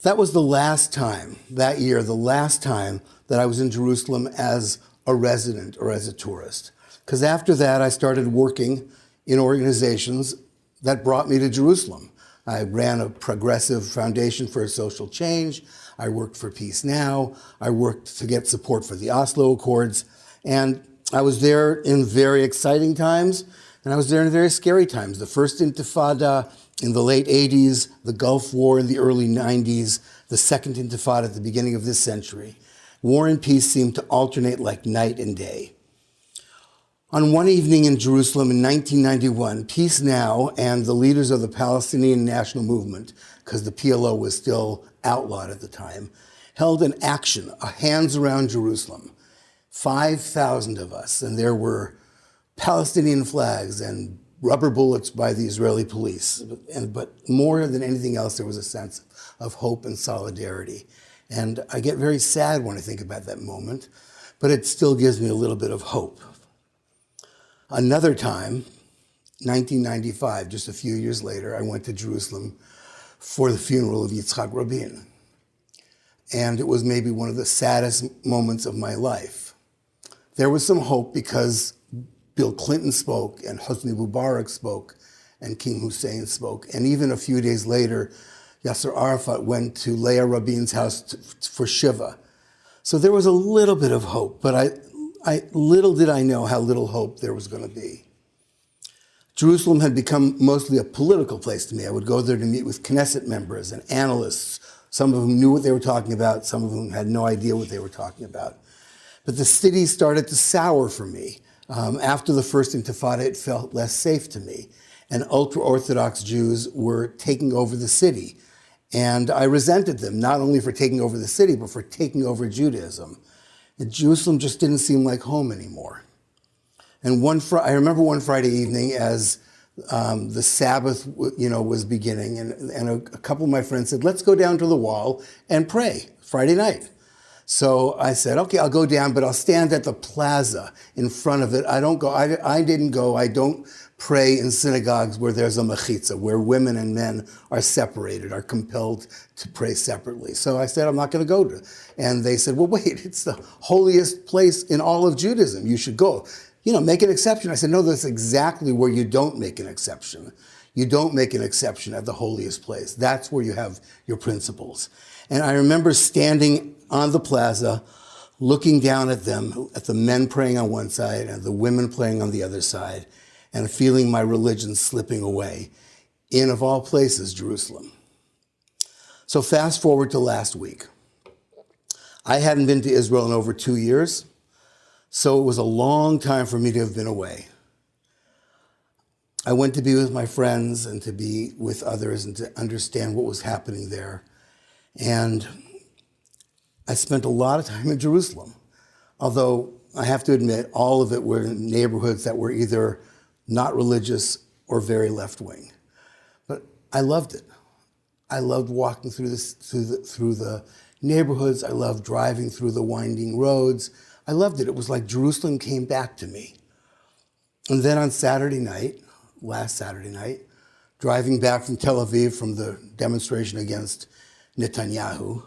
That was the last time, that year, the last time that I was in Jerusalem as a resident or as a tourist. Because after that, I started working in organizations that brought me to Jerusalem. I ran a progressive foundation for social change. I worked for Peace Now. I worked to get support for the Oslo Accords. And I was there in very exciting times, and I was there in very scary times. The first Intifada in the late 80s, the Gulf War in the early 90s, the second Intifada at the beginning of this century. War and peace seemed to alternate like night and day. On one evening in Jerusalem in 1991, Peace Now and the leaders of the Palestinian National Movement, because the PLO was still outlawed at the time, held an action, a Hands Around Jerusalem. 5,000 of us, and there were Palestinian flags and rubber bullets by the Israeli police. But more than anything else, there was a sense of hope and solidarity. And I get very sad when I think about that moment, but it still gives me a little bit of hope. Another time, 1995, just a few years later, I went to Jerusalem for the funeral of Yitzhak Rabin. And it was maybe one of the saddest moments of my life. There was some hope because Bill Clinton spoke, and Hosni Mubarak spoke, and King Hussein spoke. And even a few days later, Yasser Arafat went to Leah Rabin's house for Shiva. So there was a little bit of hope, but little did I know how little hope there was going to be. Jerusalem had become mostly a political place to me. I would go there to meet with Knesset members and analysts, some of whom knew what they were talking about, some of whom had no idea what they were talking about. But the city started to sour for me. After the first Intifada, it felt less safe to me. And ultra-Orthodox Jews were taking over the city. And I resented them, not only for taking over the city, but for taking over Judaism. And Jerusalem just didn't seem like home anymore. And I remember one Friday evening as the Sabbath was beginning, and a couple of my friends said, let's go down to the wall and pray Friday night. So I said, okay, I'll go down, but I'll stand at the plaza in front of it. I didn't go. I don't pray in synagogues where there's a mechitza, where women and men are separated, are compelled to pray separately. So I said, I'm not going to go to. And they said, well, wait, it's the holiest place in all of Judaism. You should go. Make an exception. I said, no, that's exactly where you don't make an exception. You don't make an exception at the holiest place. That's where you have your principles. And I remember standing on the plaza, looking down at them, at the men praying on one side and the women praying on the other side, and feeling my religion slipping away in, of all places, Jerusalem. So fast forward to last week. I hadn't been to Israel in over 2 years, so it was a long time for me to have been away. I went to be with my friends and to be with others and to understand what was happening there. And I spent a lot of time in Jerusalem, although I have to admit all of it were in neighborhoods that were either not religious or very left-wing. But I loved it. I loved walking through the neighborhoods. I loved driving through the winding roads. I loved it. It was like Jerusalem came back to me. And then on Saturday night, last Saturday night, driving back from Tel Aviv from the demonstration against Netanyahu,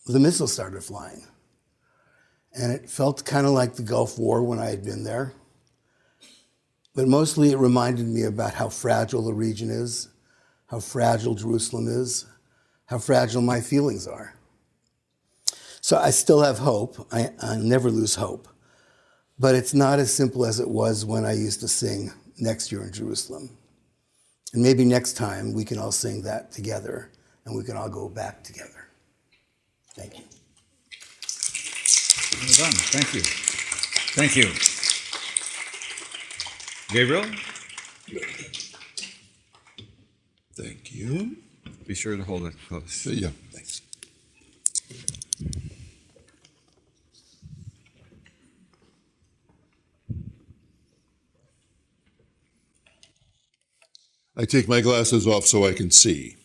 the missiles started flying. And it felt kind of like the Gulf War when I had been there. But mostly it reminded me about how fragile the region is, how fragile Jerusalem is, how fragile my feelings are. So I still have hope. I never lose hope. But it's not as simple as it was when I used to sing Next Year in Jerusalem. And maybe next time we can all sing that together and we can all go back together. Thank you. Well done. Thank you. Thank you. Gabriel? Thank you. Be sure to hold it close. Yeah, thanks. I take my glasses off so I can see.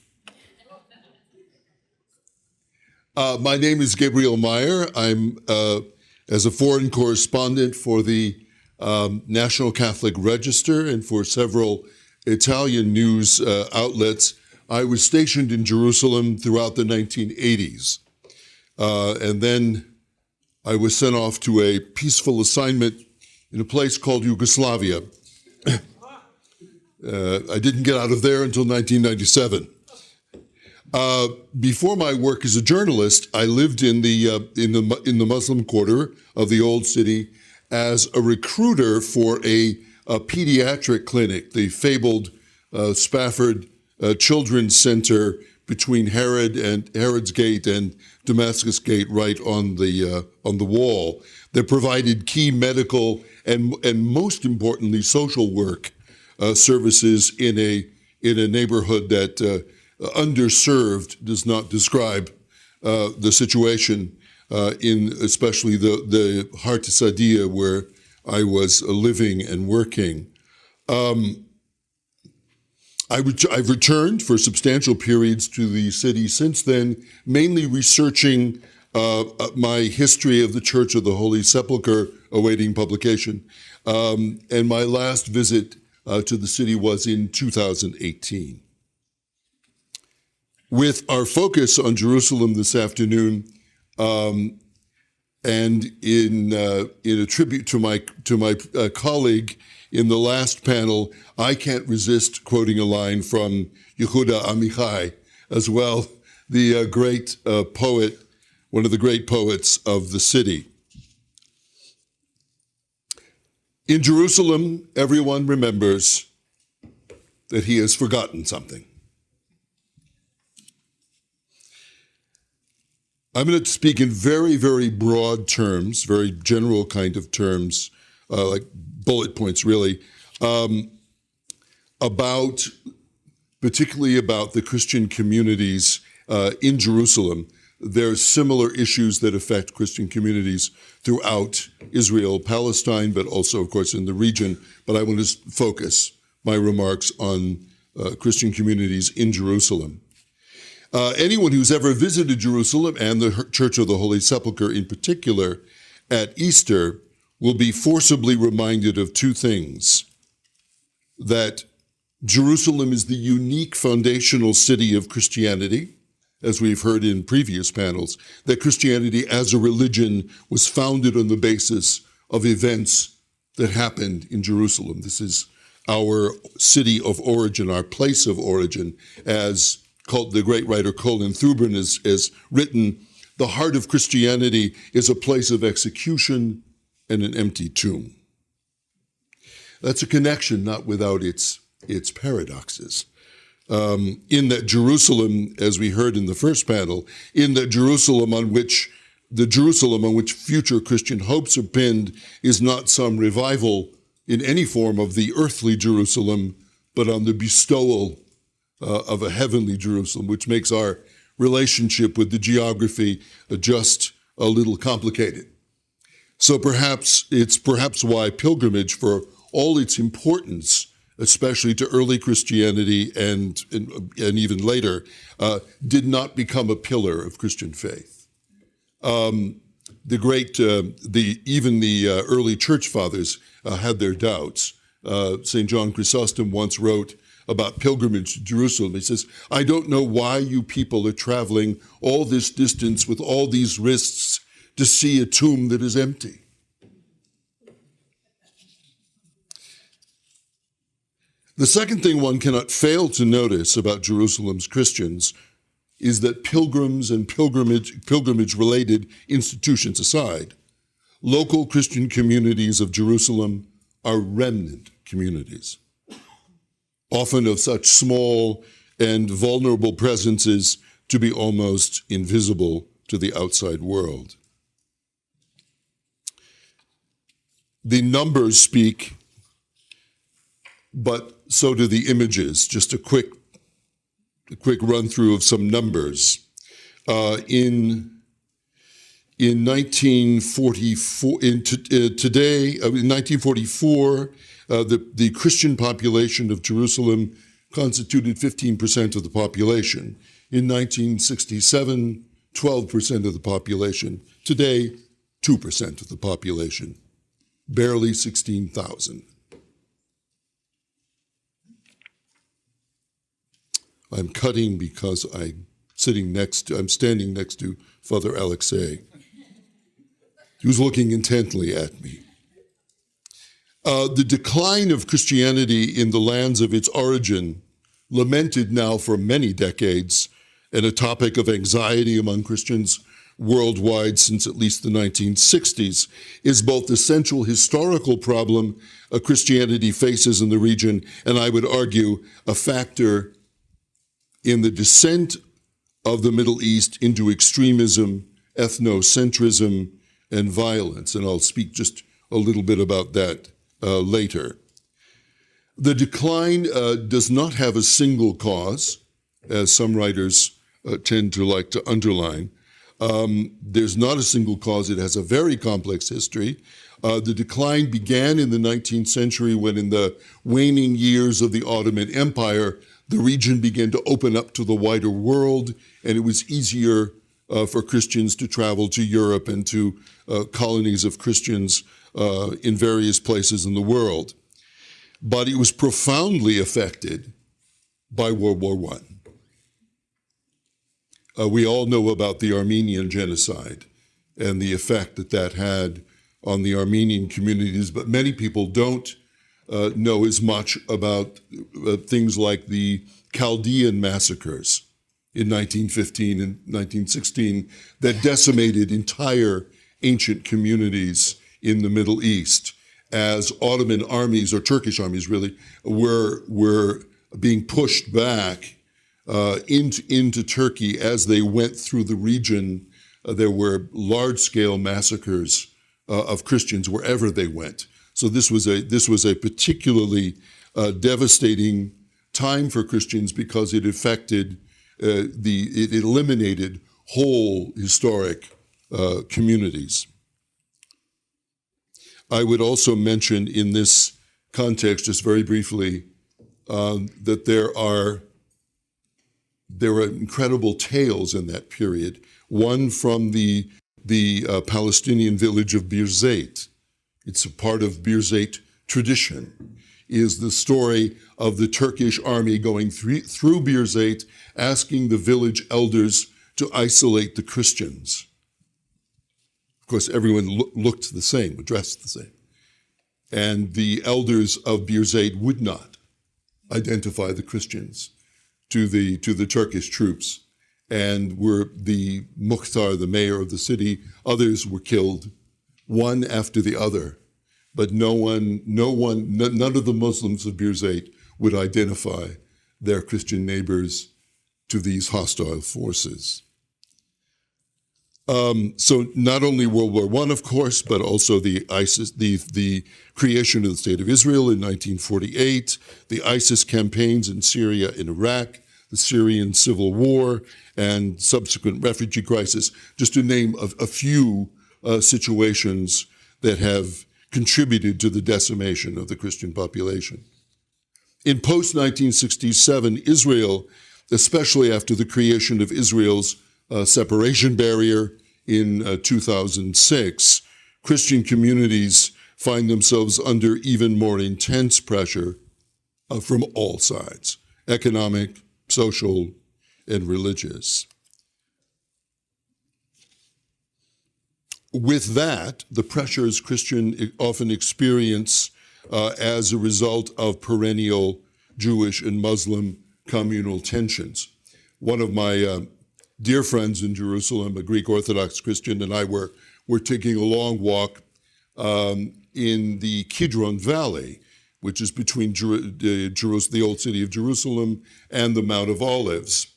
My name is Gabriel Meyer. I'm, as a foreign correspondent for the National Catholic Register and for several Italian news outlets, I was stationed in Jerusalem throughout the 1980s. And then I was sent off to a peaceful assignment in a place called Yugoslavia. I didn't get out of there until 1997. Before my work as a journalist, I lived in the Muslim quarter of the old city as a recruiter for a pediatric clinic, the fabled Spafford Children's Center between Herod's Gate and Damascus Gate, right on the wall, that provided key medical and most importantly social work services in a neighborhood that underserved does not describe the situation in especially the Harta Sadia where I was living and working. I've returned for substantial periods to the city since then, mainly researching my history of the Church of the Holy Sepulchre, awaiting publication. And my last visit to the city was in 2018. With our focus on Jerusalem this afternoon, and in a tribute to my colleague in the last panel, I can't resist quoting a line from Yehuda Amichai, as well, the great poet, one of the great poets of the city. In Jerusalem, everyone remembers that he has forgotten something. I'm going to speak in very, very broad terms, very general kind of terms, like bullet points really, particularly about the Christian communities in Jerusalem. There are similar issues that affect Christian communities throughout Israel, Palestine, but also, of course, in the region. But I want to focus my remarks on Christian communities in Jerusalem. Anyone who's ever visited Jerusalem and the Church of the Holy Sepulchre in particular at Easter will be forcibly reminded of two things: that Jerusalem is the unique foundational city of Christianity, as we've heard in previous panels, that Christianity as a religion was founded on the basis of events that happened in Jerusalem. This is our city of origin, our place of origin, as the great writer Colin Thuban has written, the heart of Christianity is a place of execution and an empty tomb. That's a connection not without its paradoxes. In that Jerusalem, as we heard in the first panel, in that Jerusalem on which future Christian hopes are pinned is not some revival in any form of the earthly Jerusalem, but on the bestowal of a heavenly Jerusalem, which makes our relationship with the geography just a little complicated. So it's perhaps why pilgrimage, for all its importance, especially to early Christianity and even later, did not become a pillar of Christian faith. Even the early church fathers had their doubts. St. John Chrysostom once wrote about pilgrimage to Jerusalem. He says, "I don't know why you people are traveling all this distance with all these risks to see a tomb that is empty." The second thing one cannot fail to notice about Jerusalem's Christians is that pilgrims and pilgrimage-related institutions aside, local Christian communities of Jerusalem are remnant communities, often of such small and vulnerable presences to be almost invisible to the outside world. The numbers speak, but so do the images. Just a quick run through of some numbers. In 1944, in 1944, the Christian population of Jerusalem constituted 15% of the population. In 1967, 12% of the population. Today, 2% of the population. Barely 16,000. I'm cutting because I'm standing next to Father Alexei, who's looking intently at me. The decline of Christianity in the lands of its origin, lamented now for many decades, and a topic of anxiety among Christians worldwide since at least the 1960s, is both the central historical problem Christianity faces in the region, and I would argue a factor in the descent of the Middle East into extremism, ethnocentrism, and violence. And I'll speak just a little bit about that later. The decline does not have a single cause, as some writers tend to like to underline. There's not a single cause. It has a very complex history. The decline began in the 19th century when, in the waning years of the Ottoman Empire, the region began to open up to the wider world, and it was easier for Christians to travel to Europe and to colonies of Christians in various places in the world. But it was profoundly affected by World War I. We all know about the Armenian genocide and the effect that had on the Armenian communities, but many people don't know as much about things like the Chaldean massacres in 1915 and 1916 that decimated entire ancient communities in the Middle East as Ottoman armies, or Turkish armies really, were being pushed back into Turkey as they went through the region. There were large-scale massacres of Christians wherever they went. So this was a particularly devastating time for Christians because it affected it eliminated whole historic communities. I would also mention in this context, just very briefly, that there are incredible tales in that period. One from the Palestinian village of Birzeit. It's a part of Birzeit tradition, is the story of the Turkish army going through Birzeit, asking the village elders to isolate the Christians. Of course, everyone looked the same, dressed the same. And the elders of Birzeit would not identify the Christians to the Turkish troops, and were the Mukhtar, the mayor of the city. Others were killed, one after the other, but none of the Muslims of Birzeit would identify their Christian neighbors to these hostile forces. So not only World War I, of course, but also the creation of the State of Israel in 1948, the ISIS campaigns in Syria and Iraq, the Syrian civil war, and subsequent refugee crisis, just to name a few situations that have contributed to the decimation of the Christian population. In post-1967 Israel, especially after the creation of Israel's separation barrier in 2006, Christian communities find themselves under even more intense pressure from all sides, economic, social, and religious. With that, the pressures Christians often experience as a result of perennial Jewish and Muslim communal tensions. One of my dear friends in Jerusalem, a Greek Orthodox Christian, and I were taking a long walk in the Kidron Valley, which is between the old city of Jerusalem and the Mount of Olives.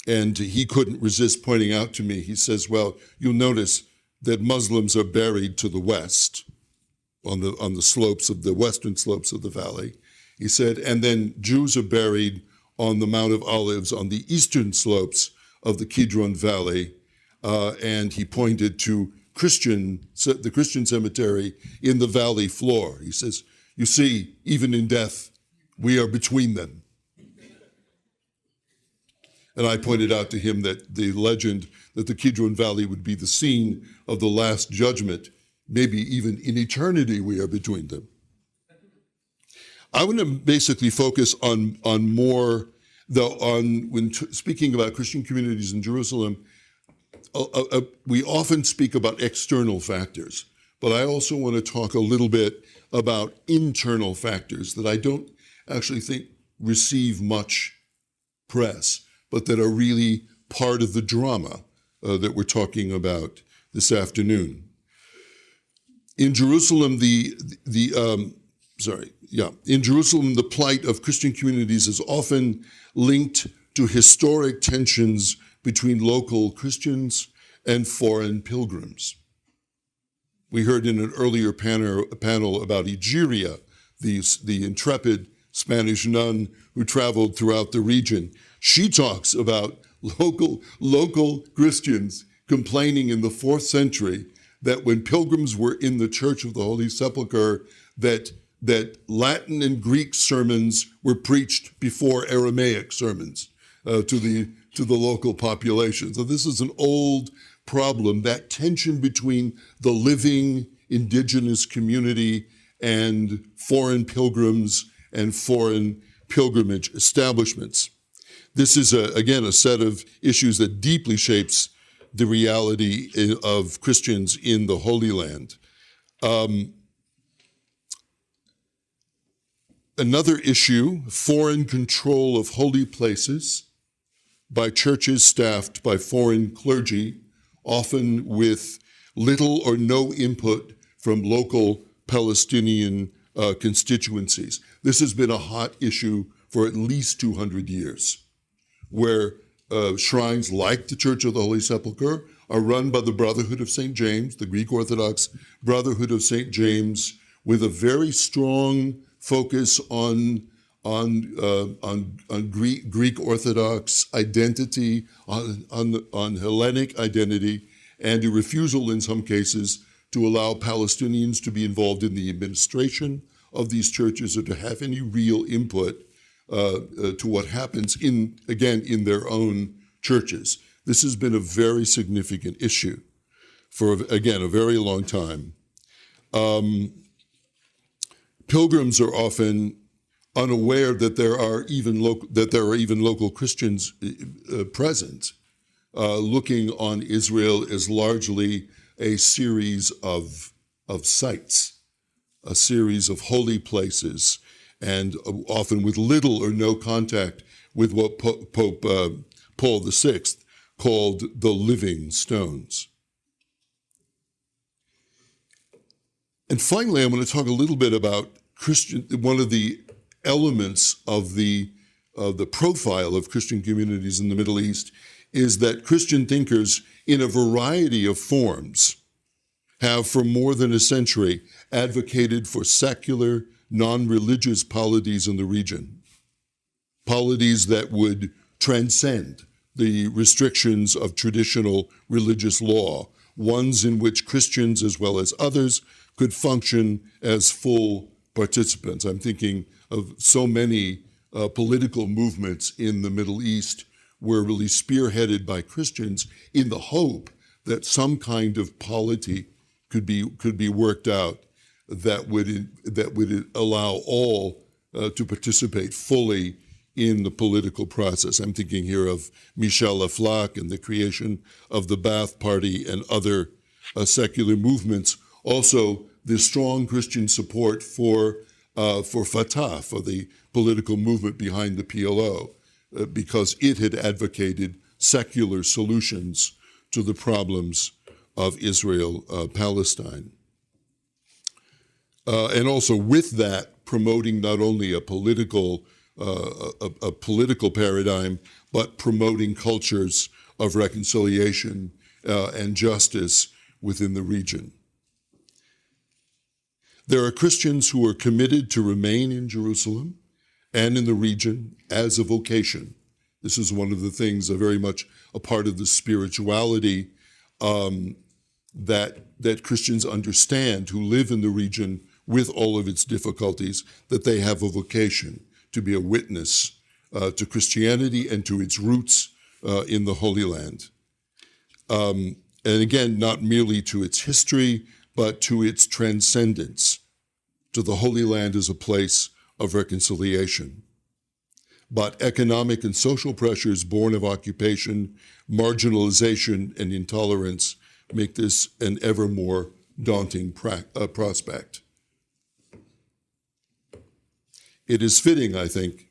And he couldn't resist pointing out to me, he says, well, you'll notice that Muslims are buried to the west on the slopes of the western slopes of the valley. He said, and then Jews are buried on the Mount of Olives on the eastern slopes of the Kidron Valley. And he pointed to the Christian cemetery in the valley floor. He says, you see, even in death, we are between them. And I pointed out to him that the legend that the Kidron Valley would be the scene of the last judgment, maybe even in eternity we are between them. I want to basically focus on more, though, when speaking about Christian communities in Jerusalem, we often speak about external factors, but I also want to talk a little bit about internal factors that I don't actually think receive much press, but that are really part of the drama that we're talking about this afternoon. In Jerusalem, in Jerusalem, the plight of Christian communities is often linked to historic tensions between local Christians and foreign pilgrims. We heard in an earlier panel about Egeria, the intrepid Spanish nun who traveled throughout the region. She talks about local Christians complaining in the 4th century that when pilgrims were in the Church of the Holy Sepulchre, that Latin and Greek sermons were preached before Aramaic sermons to the local population. So this is an old problem, that tension between the living indigenous community and foreign pilgrims and foreign pilgrimage establishments. This is, again, a set of issues that deeply shapes the reality of Christians in the Holy Land. Another issue, foreign control of holy places by churches staffed by foreign clergy, often with little or no input from local Palestinian constituencies. This has been a hot issue for at least 200 years, where shrines like the Church of the Holy Sepulchre are run by the Brotherhood of St. James, the Greek Orthodox Brotherhood of St. James, with a very strong focus on Greek Orthodox identity, on Hellenic identity, and a refusal in some cases to allow Palestinians to be involved in the administration of these churches or to have any real input to what happens in their own churches. This has been a very significant issue for, again, a very long time. Pilgrims are often unaware that there are even local Christians present, looking on Israel as largely a series of sites, a series of holy places, and often with little or no contact with what Pope Paul VI called the living stones. And finally, I want to talk a little bit about one of the elements of the profile of Christian communities in the Middle East is that Christian thinkers in a variety of forms have for more than a century advocated for secular, non-religious polities in the region, polities that would transcend the restrictions of traditional religious law, ones in which Christians as well as others could function as full participants. I'm thinking of so many political movements in the Middle East were really spearheaded by Christians in the hope that some kind of polity could be worked out that would allow all to participate fully in the political process. I'm thinking here of Michel Aflaq and the creation of the Ba'ath Party and other secular movements. Also, the strong Christian support for Fatah, for the political movement behind the PLO, because it had advocated secular solutions to the problems of Israel-Palestine. And also with that, promoting not only a political paradigm, but promoting cultures of reconciliation and justice within the region. There are Christians who are committed to remain in Jerusalem and in the region as a vocation. This is one of the things, very much a part of the spirituality that Christians understand who live in the region with all of its difficulties, that they have a vocation to be a witness to Christianity and to its roots in the Holy Land. And again, not merely to its history, but to its transcendence, to the Holy Land as a place of reconciliation. But economic and social pressures born of occupation, marginalization, and intolerance make this an ever more daunting prospect. It is fitting, I think,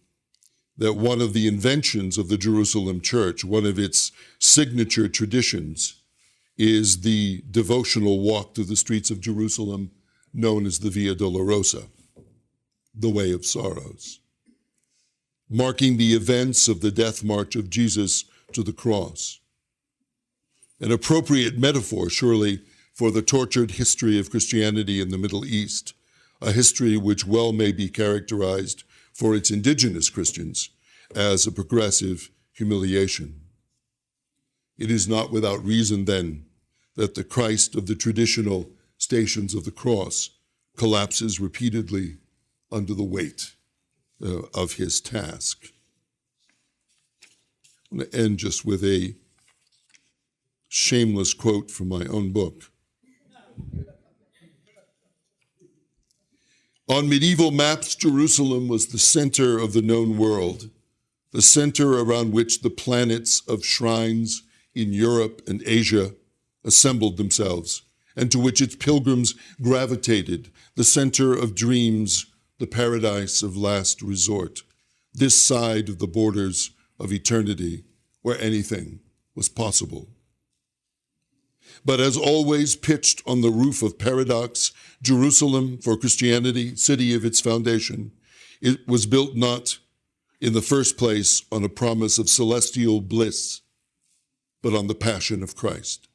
that one of the inventions of the Jerusalem Church, one of its signature traditions, is the devotional walk through the streets of Jerusalem known as the Via Dolorosa, the Way of Sorrows, marking the events of the death march of Jesus to the cross. An appropriate metaphor, surely, for the tortured history of Christianity in the Middle East, a history which well may be characterized for its indigenous Christians as a progressive humiliation. It is not without reason, then, that the Christ of the traditional Stations of the Cross collapses repeatedly under the weight of his task. I'm going to end just with a shameless quote from my own book. On medieval maps, Jerusalem was the center of the known world, the center around which the planets of shrines in Europe and Asia assembled themselves, and to which its pilgrims gravitated, the center of dreams, the paradise of last resort, this side of the borders of eternity where anything was possible. But as always pitched on the roof of paradox, Jerusalem, for Christianity, city of its foundation, it was built not in the first place on a promise of celestial bliss, but on the passion of Christ,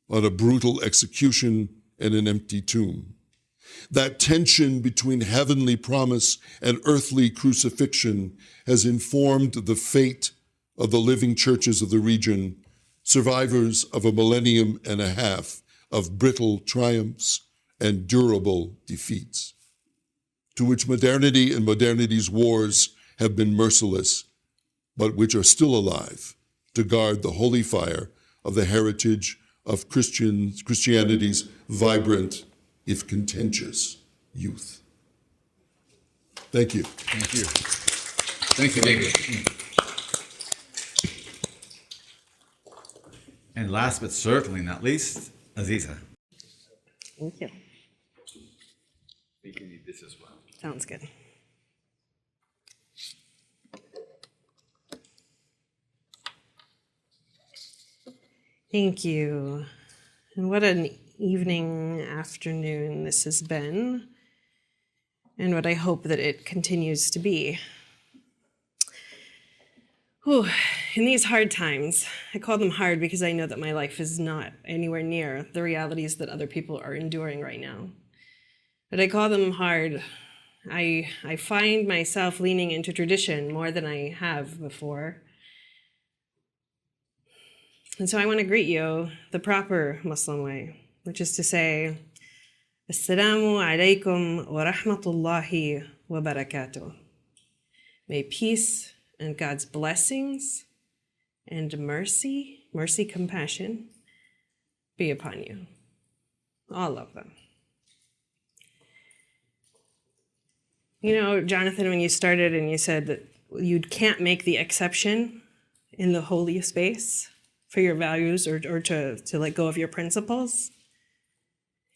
on a brutal execution and an empty tomb. That tension between heavenly promise and earthly crucifixion has informed the fate of the living churches of the region, survivors of a millennium and a half of brittle triumphs and durable defeats, to which modernity and modernity's wars have been merciless, but which are still alive to guard the holy fire of the heritage of Christianity's vibrant, if contentious, youth. Thank you. Thank you. Thank you, David. And last but certainly not least, Aziza. Thank you. I think you need this as well. Sounds good. Thank you. And what an evening, afternoon this has been, and what I hope that it continues to be. Whew. in these hard times, I call them hard because I know that my life is not anywhere near the realities that other people are enduring right now. But I call them hard. I find myself leaning into tradition more than I have before. And so I want to greet you the proper Muslim way, which is to say, Assalamu alaikum wa rahmatullahi wa barakatuh. May peace and God's blessings and mercy, compassion, be upon you. All of them. You know, Jonathan, when you started and you said that you can't make the exception in the holy space for your values or to let go of your principles.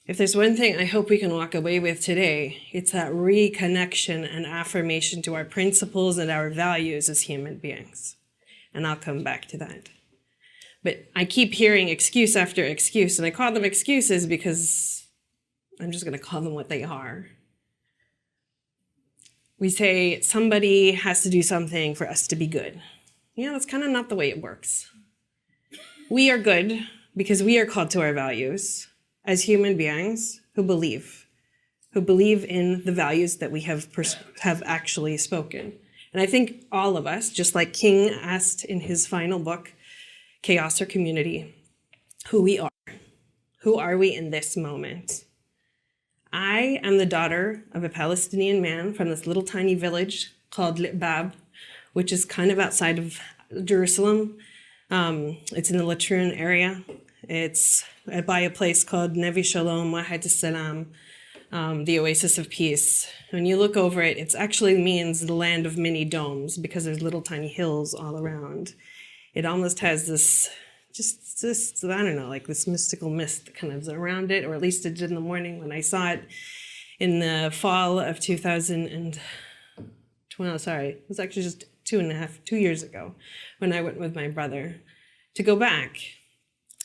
If there's one thing I hope we can walk away with today, it's that reconnection and affirmation to our principles and our values as human beings. And I'll come back to that. But I keep hearing excuse after excuse, and I call them excuses because I'm just going to call them what they are. We say somebody has to do something for us to be good. Yeah, that's kind of not the way it works. We are good because we are called to our values as human beings who believe in the values that we have actually spoken. And I think all of us, just like King asked in his final book, Chaos or Community, who we are. Who are we in this moment? I am the daughter of a Palestinian man from this little tiny village called Litbab, which is kind of outside of Jerusalem. It's in the Latrun area. It's by a place called Nevi Shalom, Wahid Salam, the Oasis of Peace. When you look over it, it actually means the land of many domes because there's little tiny hills all around. It almost has this, I don't know, like this mystical mist that kind of is around it, or at least it did in the morning when I saw it in the fall of 2012, sorry, it was actually just 2 years ago when I went with my brother to go back.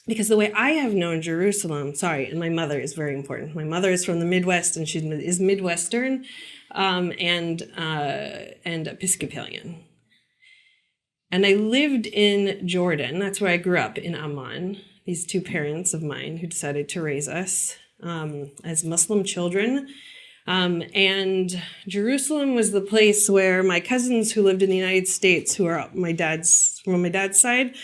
Because the way I have known Jerusalem, and my mother is very important. My mother is from the Midwest, and she is Midwestern and Episcopalian. And I lived in Jordan. That's where I grew up, in Amman. These two parents of mine who decided to raise us as Muslim children. And Jerusalem was the place where my cousins who lived in the United States, who are from my dad's side,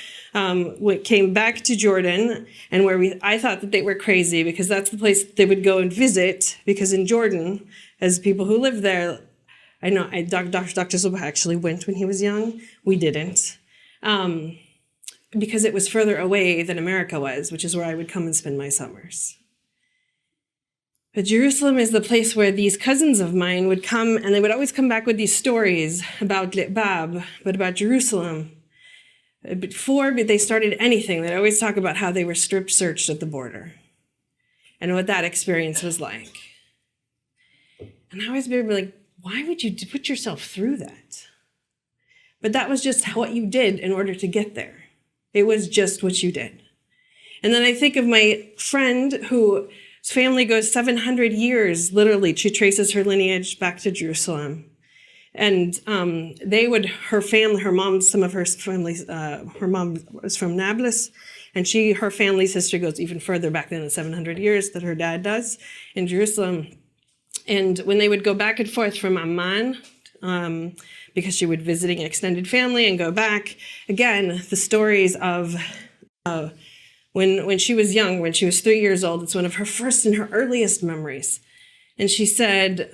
came back to Jordan, and where I thought that they were crazy because that's the place they would go and visit, because in Jordan, as people who live there, I know Dr. Subha actually went when he was young. We didn't. Because it was further away than America was, which is where I would come and spend my summers. But Jerusalem is the place where these cousins of mine would come, and they would always come back with these stories about Litbab, but about Jerusalem. Before they started anything, they'd always talk about how they were strip searched at the border and what that experience was like. And I always be like, why would you put yourself through that? But that was just what you did in order to get there. It was just what you did. And then I think of my friend whose family goes 700 years, literally. She traces her lineage back to Jerusalem. And her mom was from Nablus, and her family's history goes even further back than the 700 years that her dad does in Jerusalem. And when they would go back and forth from Amman, because she would visiting extended family and go back, again, the stories of when she was young, when she was 3 years old, it's one of her first and her earliest memories. And she said,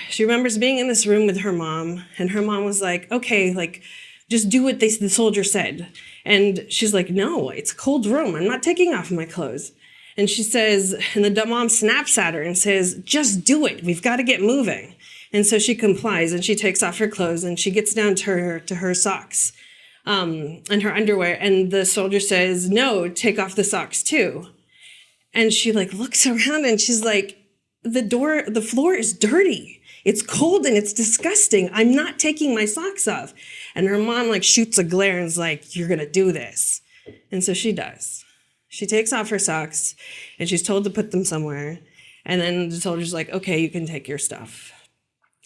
she remembers being in this room with her mom, and her mom was like, okay, like, just do what the soldier said. And she's like, no, it's a cold room. I'm not taking off my clothes. And she says, and the mom snaps at her and says, just do it. We've got to get moving. And so she complies, and she takes off her clothes, and she gets down to her socks and her underwear. And the soldier says, no, take off the socks too. And she looks around, and she's like, the floor is dirty. It's cold and it's disgusting. I'm not taking my socks off. And her mom shoots a glare and is like, you're going to do this. And so she does. She takes off her socks, and she's told to put them somewhere. And then the soldier's like, okay, you can take your stuff.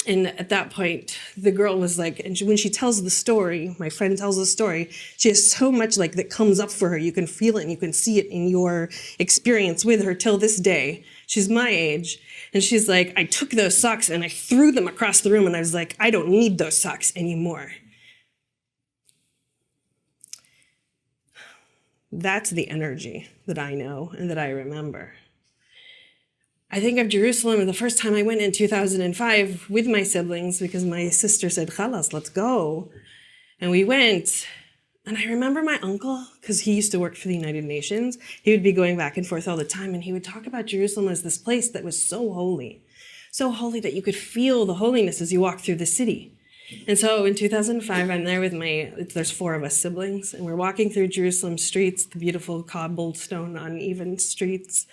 And at that point, the girl was like, and when she tells the story, my friend tells the story, she has so much like that comes up for her. You can feel it and you can see it in your experience with her till this day. She's my age. And she's like, I took those socks and I threw them across the room. And I was like, I don't need those socks anymore. That's the energy that I know and that I remember. I think of Jerusalem the first time I went in 2005 with my siblings because my sister said, Khalas, let's go. And we went. And I remember my uncle, because he used to work for the United Nations, he would be going back and forth all the time. And he would talk about Jerusalem as this place that was so holy that you could feel the holiness as you walk through the city. And so in 2005, I'm there with there's 4 of us siblings, and we're walking through Jerusalem streets, the beautiful cobblestone uneven streets.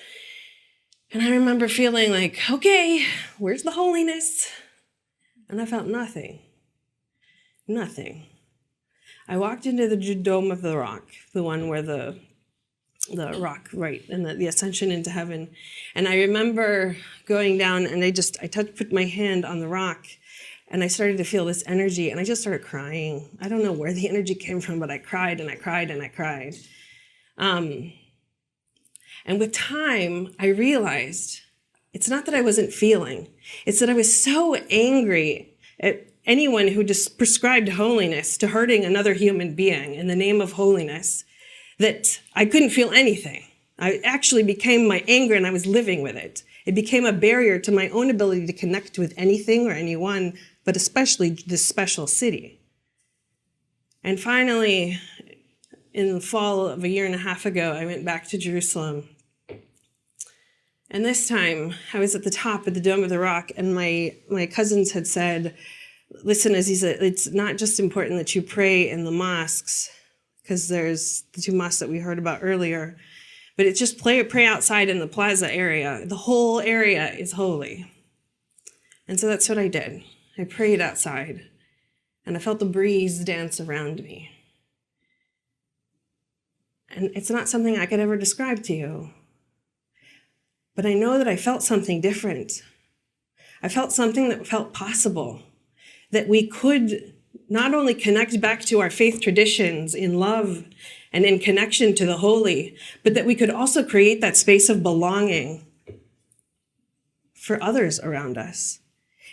And I remember feeling like, okay, where's the holiness? And I felt nothing. Nothing. I walked into the Dome of the Rock, the one where the rock, right, and the ascension into heaven. And I remember going down and put my hand on the rock and I started to feel this energy and I just started crying. I don't know where the energy came from, but I cried and I cried and I cried. And with time, I realized it's not that I wasn't feeling, it's that I was so angry at anyone who just prescribed holiness to hurting another human being in the name of holiness that I couldn't feel anything. I actually became my anger and I was living with it. It became a barrier to my own ability to connect with anything or anyone, but especially this special city. And finally, in the fall of 1.5 years ago, I went back to Jerusalem. And this time, I was at the top of the Dome of the Rock, and my cousins had said, listen, Aziza, it's not just important that you pray in the mosques, because there's the 2 mosques that we heard about earlier, but it's just pray outside in the plaza area. The whole area is holy. And so that's what I did. I prayed outside, and I felt the breeze dance around me. And it's not something I could ever describe to you. But I know that I felt something different. I felt something that felt possible, that we could not only connect back to our faith traditions in love and in connection to the holy, but that we could also create that space of belonging for others around us.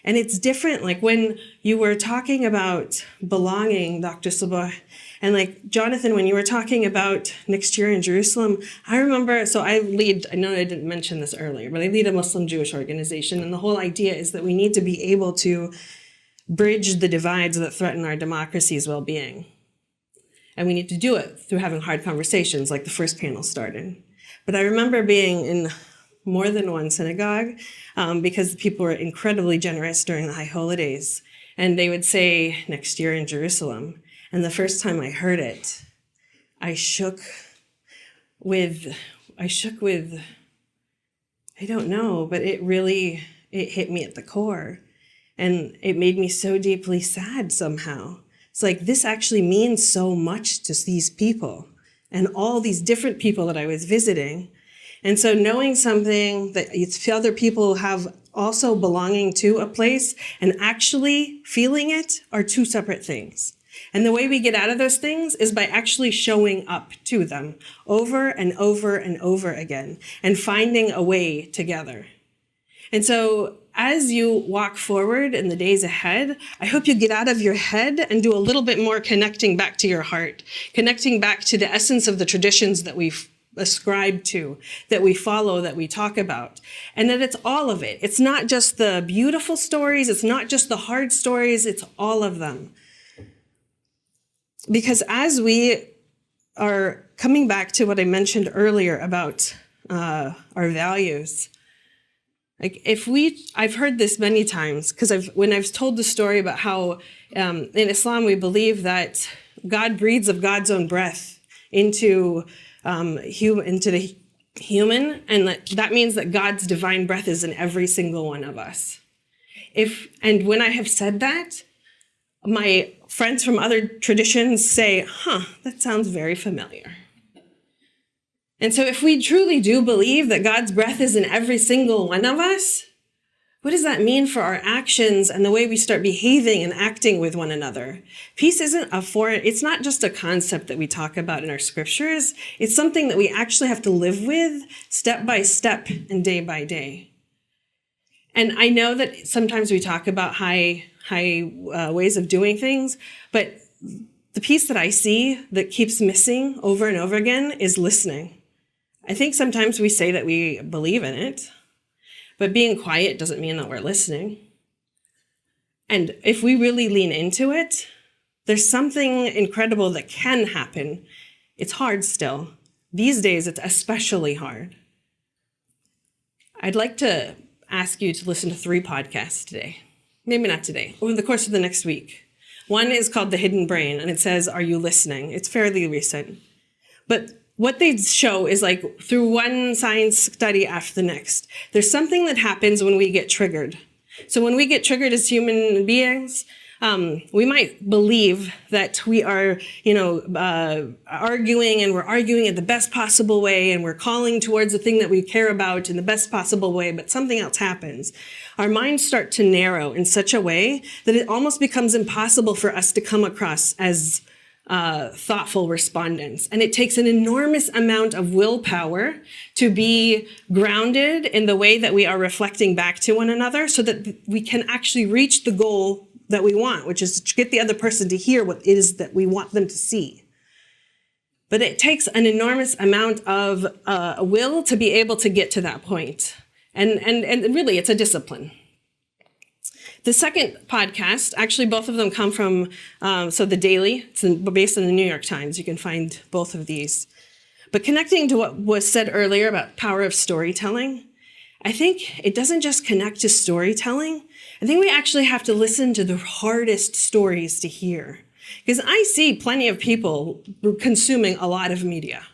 And it's different, like when you were talking about belonging, Dr. Sabah, and like Jonathan, when you were talking about next year in Jerusalem, I remember, so I know I didn't mention this earlier, but I lead a Muslim Jewish organization. And the whole idea is that we need to be able to bridge the divides that threaten our democracy's well-being. And we need to do it through having hard conversations like the first panel started. But I remember being in more than one synagogue because people were incredibly generous during the high holidays. And they would say, next year in Jerusalem. And the first time I heard it, I shook with, I don't know, but it hit me at the core. And it made me so deeply sad somehow. It's like, this actually means so much to these people and all these different people that I was visiting. And so knowing something that other people have also belonging to a place and actually feeling it are 2 separate things. And the way we get out of those things is by actually showing up to them over and over and over again and finding a way together. And so as you walk forward in the days ahead, I hope you get out of your head and do a little bit more connecting back to your heart, connecting back to the essence of the traditions that we've ascribed to, that we follow, that we talk about, and that it's all of it. It's not just the beautiful stories, it's not just the hard stories, it's all of them. Because as we are coming back to what I mentioned earlier about our values, like I've heard this many times, because when I've told the story about how in Islam we believe that God breathes of God's own breath into the human, and that means that God's divine breath is in every single one of us. And when I have said that, my friends from other traditions say, that sounds very familiar. And so if we truly do believe that God's breath is in every single one of us, What does that mean for our actions and the way we start behaving and acting with one another? Peace isn't it's not just a concept that we talk about in our scriptures. It's something that we actually have to live with step by step and day by day. And I know that sometimes we talk about high ways of doing things, but the piece that I see that keeps missing over and over again is listening. I think sometimes we say that we believe in it, but being quiet doesn't mean that we're listening. And if we really lean into it, there's something incredible that can happen. It's hard still. These days, it's especially hard. I'd like to ask you to listen to 3 podcasts today. Maybe not today, over the course of the next week. One is called The Hidden Brain, and it says, "Are you listening?" It's fairly recent. But what they show is like through one science study after the next, there's something that happens when we get triggered. So when we get triggered as human beings, we might believe that we are, arguing, and we're arguing in the best possible way, and we're calling towards the thing that we care about in the best possible way, but something else happens. Our minds start to narrow in such a way that it almost becomes impossible for us to come across as thoughtful respondents. And it takes an enormous amount of willpower to be grounded in the way that we are reflecting back to one another so that we can actually reach the goal that we want, which is to get the other person to hear what it is that we want them to see. But it takes an enormous amount of will to be able to get to that point. And really, it's a discipline. The second podcast, actually both of them come from, The Daily, it's based on the New York Times. You can find both of these. But connecting to what was said earlier about power of storytelling, I think it doesn't just connect to storytelling. I think we actually have to listen to the hardest stories to hear. Because I see plenty of people consuming a lot of media.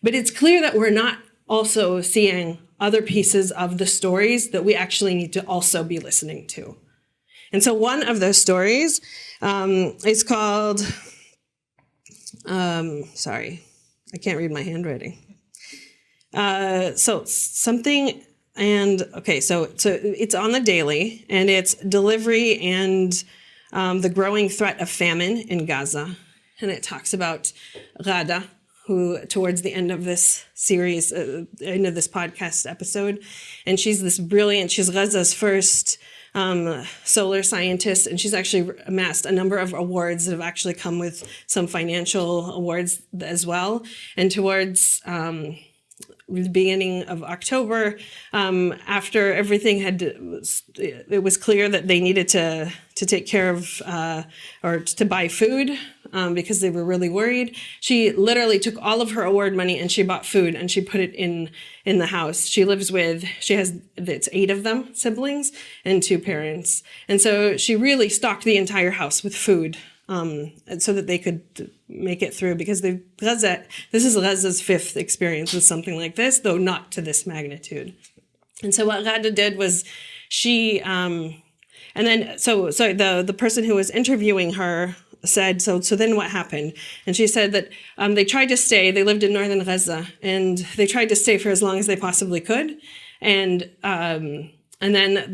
But it's clear that we're not also seeing other pieces of the stories that we actually need to also be listening to. And so one of those stories is called, sorry, I can't read my handwriting. So it's on the Daily, and it's delivery and the growing threat of famine in Gaza. And it talks about Ghada, who towards the end of this series, end of this podcast episode, and she's Gaza's first solar scientist, and she's actually amassed a number of awards that have actually come with some financial awards as well. And towards the beginning of October, after everything it was clear that they needed to take care of or to buy food because they were really worried. She literally took all of her award money and she bought food and she put it in the house. She has 8 of them, siblings, and 2 parents. And so she really stocked the entire house with food so that they could make it through, because this is Gaza's 5th experience with something like this, though not to this magnitude. And so what Ghada did was the person who was interviewing her said, so then what happened? And she said that they tried to stay, they lived in northern Gaza, and they tried to stay for as long as they possibly could. And then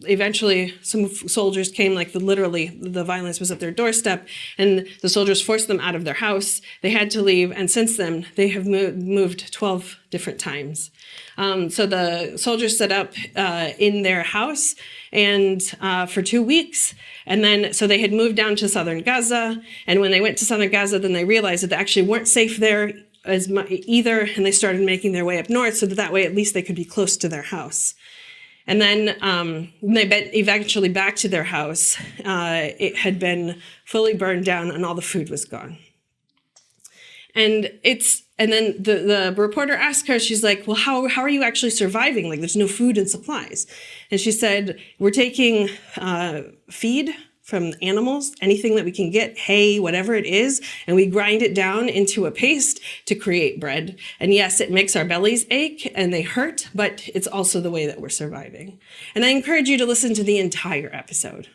eventually some soldiers came, literally the violence was at their doorstep, and the soldiers forced them out of their house. They had to leave, and since then they have moved 12 different times. So the soldiers set up in their house and for 2 weeks, and then so they had moved down to southern Gaza, and when they went to southern Gaza, then they realized that they actually weren't safe there as much either, and they started making their way up north so that way at least they could be close to their house. And then they eventually back to their house. It had been fully burned down and all the food was gone. And then the reporter asked her, she's like, well, how are you actually surviving? There's no food and supplies. And she said, we're taking feed from animals, anything that we can get, hay, whatever it is, and we grind it down into a paste to create bread. And yes, it makes our bellies ache and they hurt, but it's also the way that we're surviving. And I encourage you to listen to the entire episode.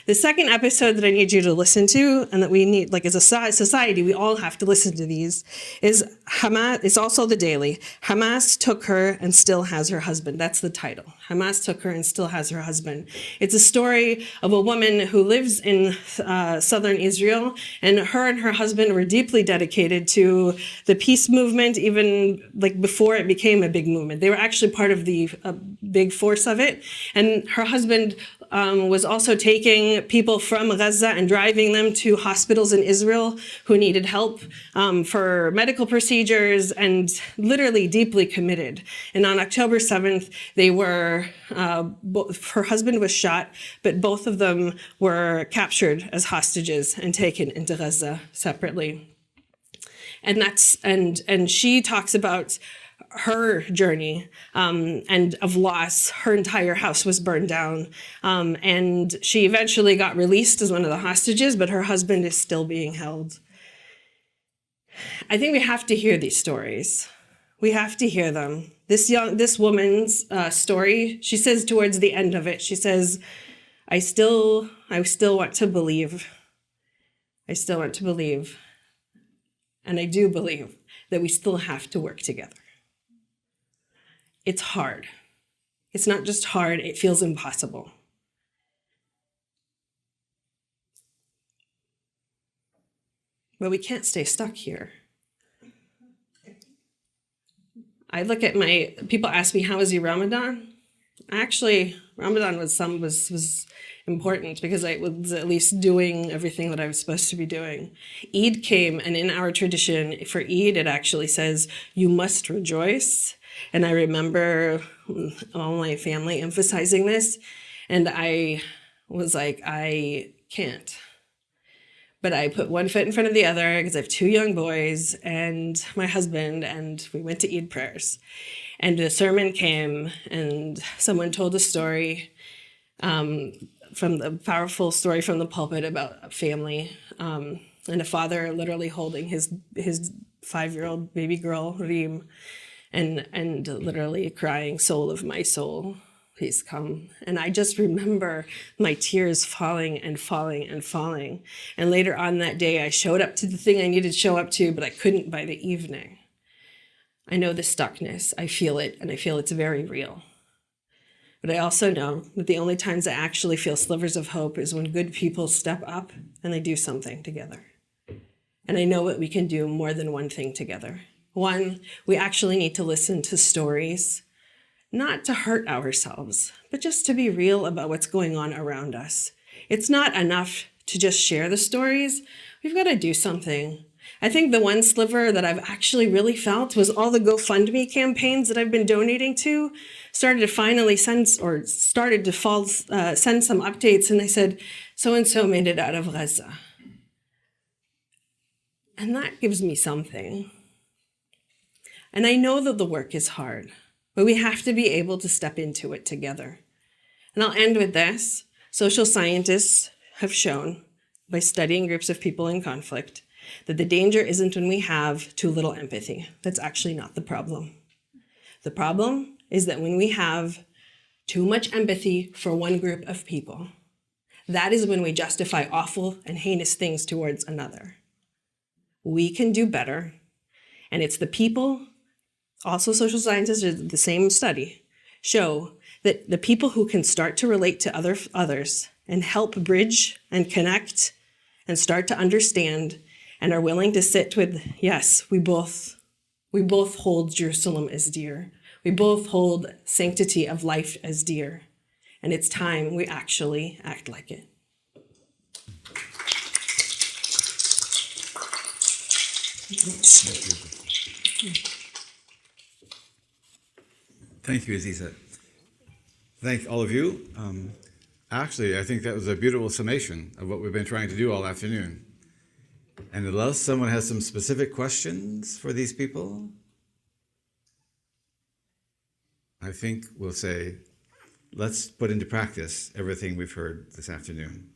The second episode that I need you to listen to, and that we need, like as a society, we all have to listen to these, is Hamas. It's also the daily. Hamas took her and still has her husband. That's the title. Hamas took her and still has her husband. It's a story of a woman who lives in southern Israel, and her husband were deeply dedicated to the peace movement, even like before it became a big movement. They were actually part of the big force of it. And her husband was also taking people from Gaza and driving them to hospitals in Israel who needed help for medical procedures, and literally deeply committed. And on October 7th, they were, her husband was shot, but both of them were captured as hostages and taken into Gaza separately. And she talks about her journey and of loss. Her entire house was burned down, and she eventually got released as one of the hostages, but her husband is still being held. I think we have to hear these stories. We have to hear them. This woman's story, she says towards the end of it, she says, I still want to believe. I still want to believe. And I do believe that we still have to work together. It's hard. It's not just hard, it feels impossible. But we can't stay stuck here. I look at people ask me, how was your Ramadan? Actually, Ramadan was important because I was at least doing everything that I was supposed to be doing. Eid came, and in our tradition, for Eid, it actually says, you must rejoice. And I remember all my family emphasizing this, and I was like, I can't. But I put one foot in front of the other because I have 2 young boys and my husband, and we went to Eid prayers. And the sermon came, and someone told a story, from the powerful story from the pulpit about a family, and a father literally holding his 5-year-old baby girl, Reem, and literally crying, soul of my soul, please come. And I just remember my tears falling and falling and falling. And later on that day, I showed up to the thing I needed to show up to, but I couldn't by the evening. I know the stuckness. I feel it, and I feel it's very real. But I also know that the only times I actually feel slivers of hope is when good people step up and they do something together. And I know that we can do more than one thing together. One, we actually need to listen to stories, not to hurt ourselves, but just to be real about what's going on around us. It's not enough to just share the stories. We've got to do something. I think the one sliver that I've actually really felt was all the GoFundMe campaigns that I've been donating to started to finally send some updates, and they said, so-and-so made it out of Gaza. And that gives me something. And I know that the work is hard, but we have to be able to step into it together. And I'll end with this. Social scientists have shown, by studying groups of people in conflict, that the danger isn't when we have too little empathy. That's actually not the problem. The problem is that when we have too much empathy for one group of people, that is when we justify awful and heinous things towards another. We can do better, and it's the people. Also, social scientists, the same study, show that the people who can start to relate to others and help bridge and connect and start to understand and are willing to sit with, yes, we both hold Jerusalem as dear. We both hold sanctity of life as dear. And it's time we actually act like it. Thank you, Aziza. Thank all of you. Actually, I think that was a beautiful summation of what we've been trying to do all afternoon. And unless someone has some specific questions for these people, I think we'll say, let's put into practice everything we've heard this afternoon.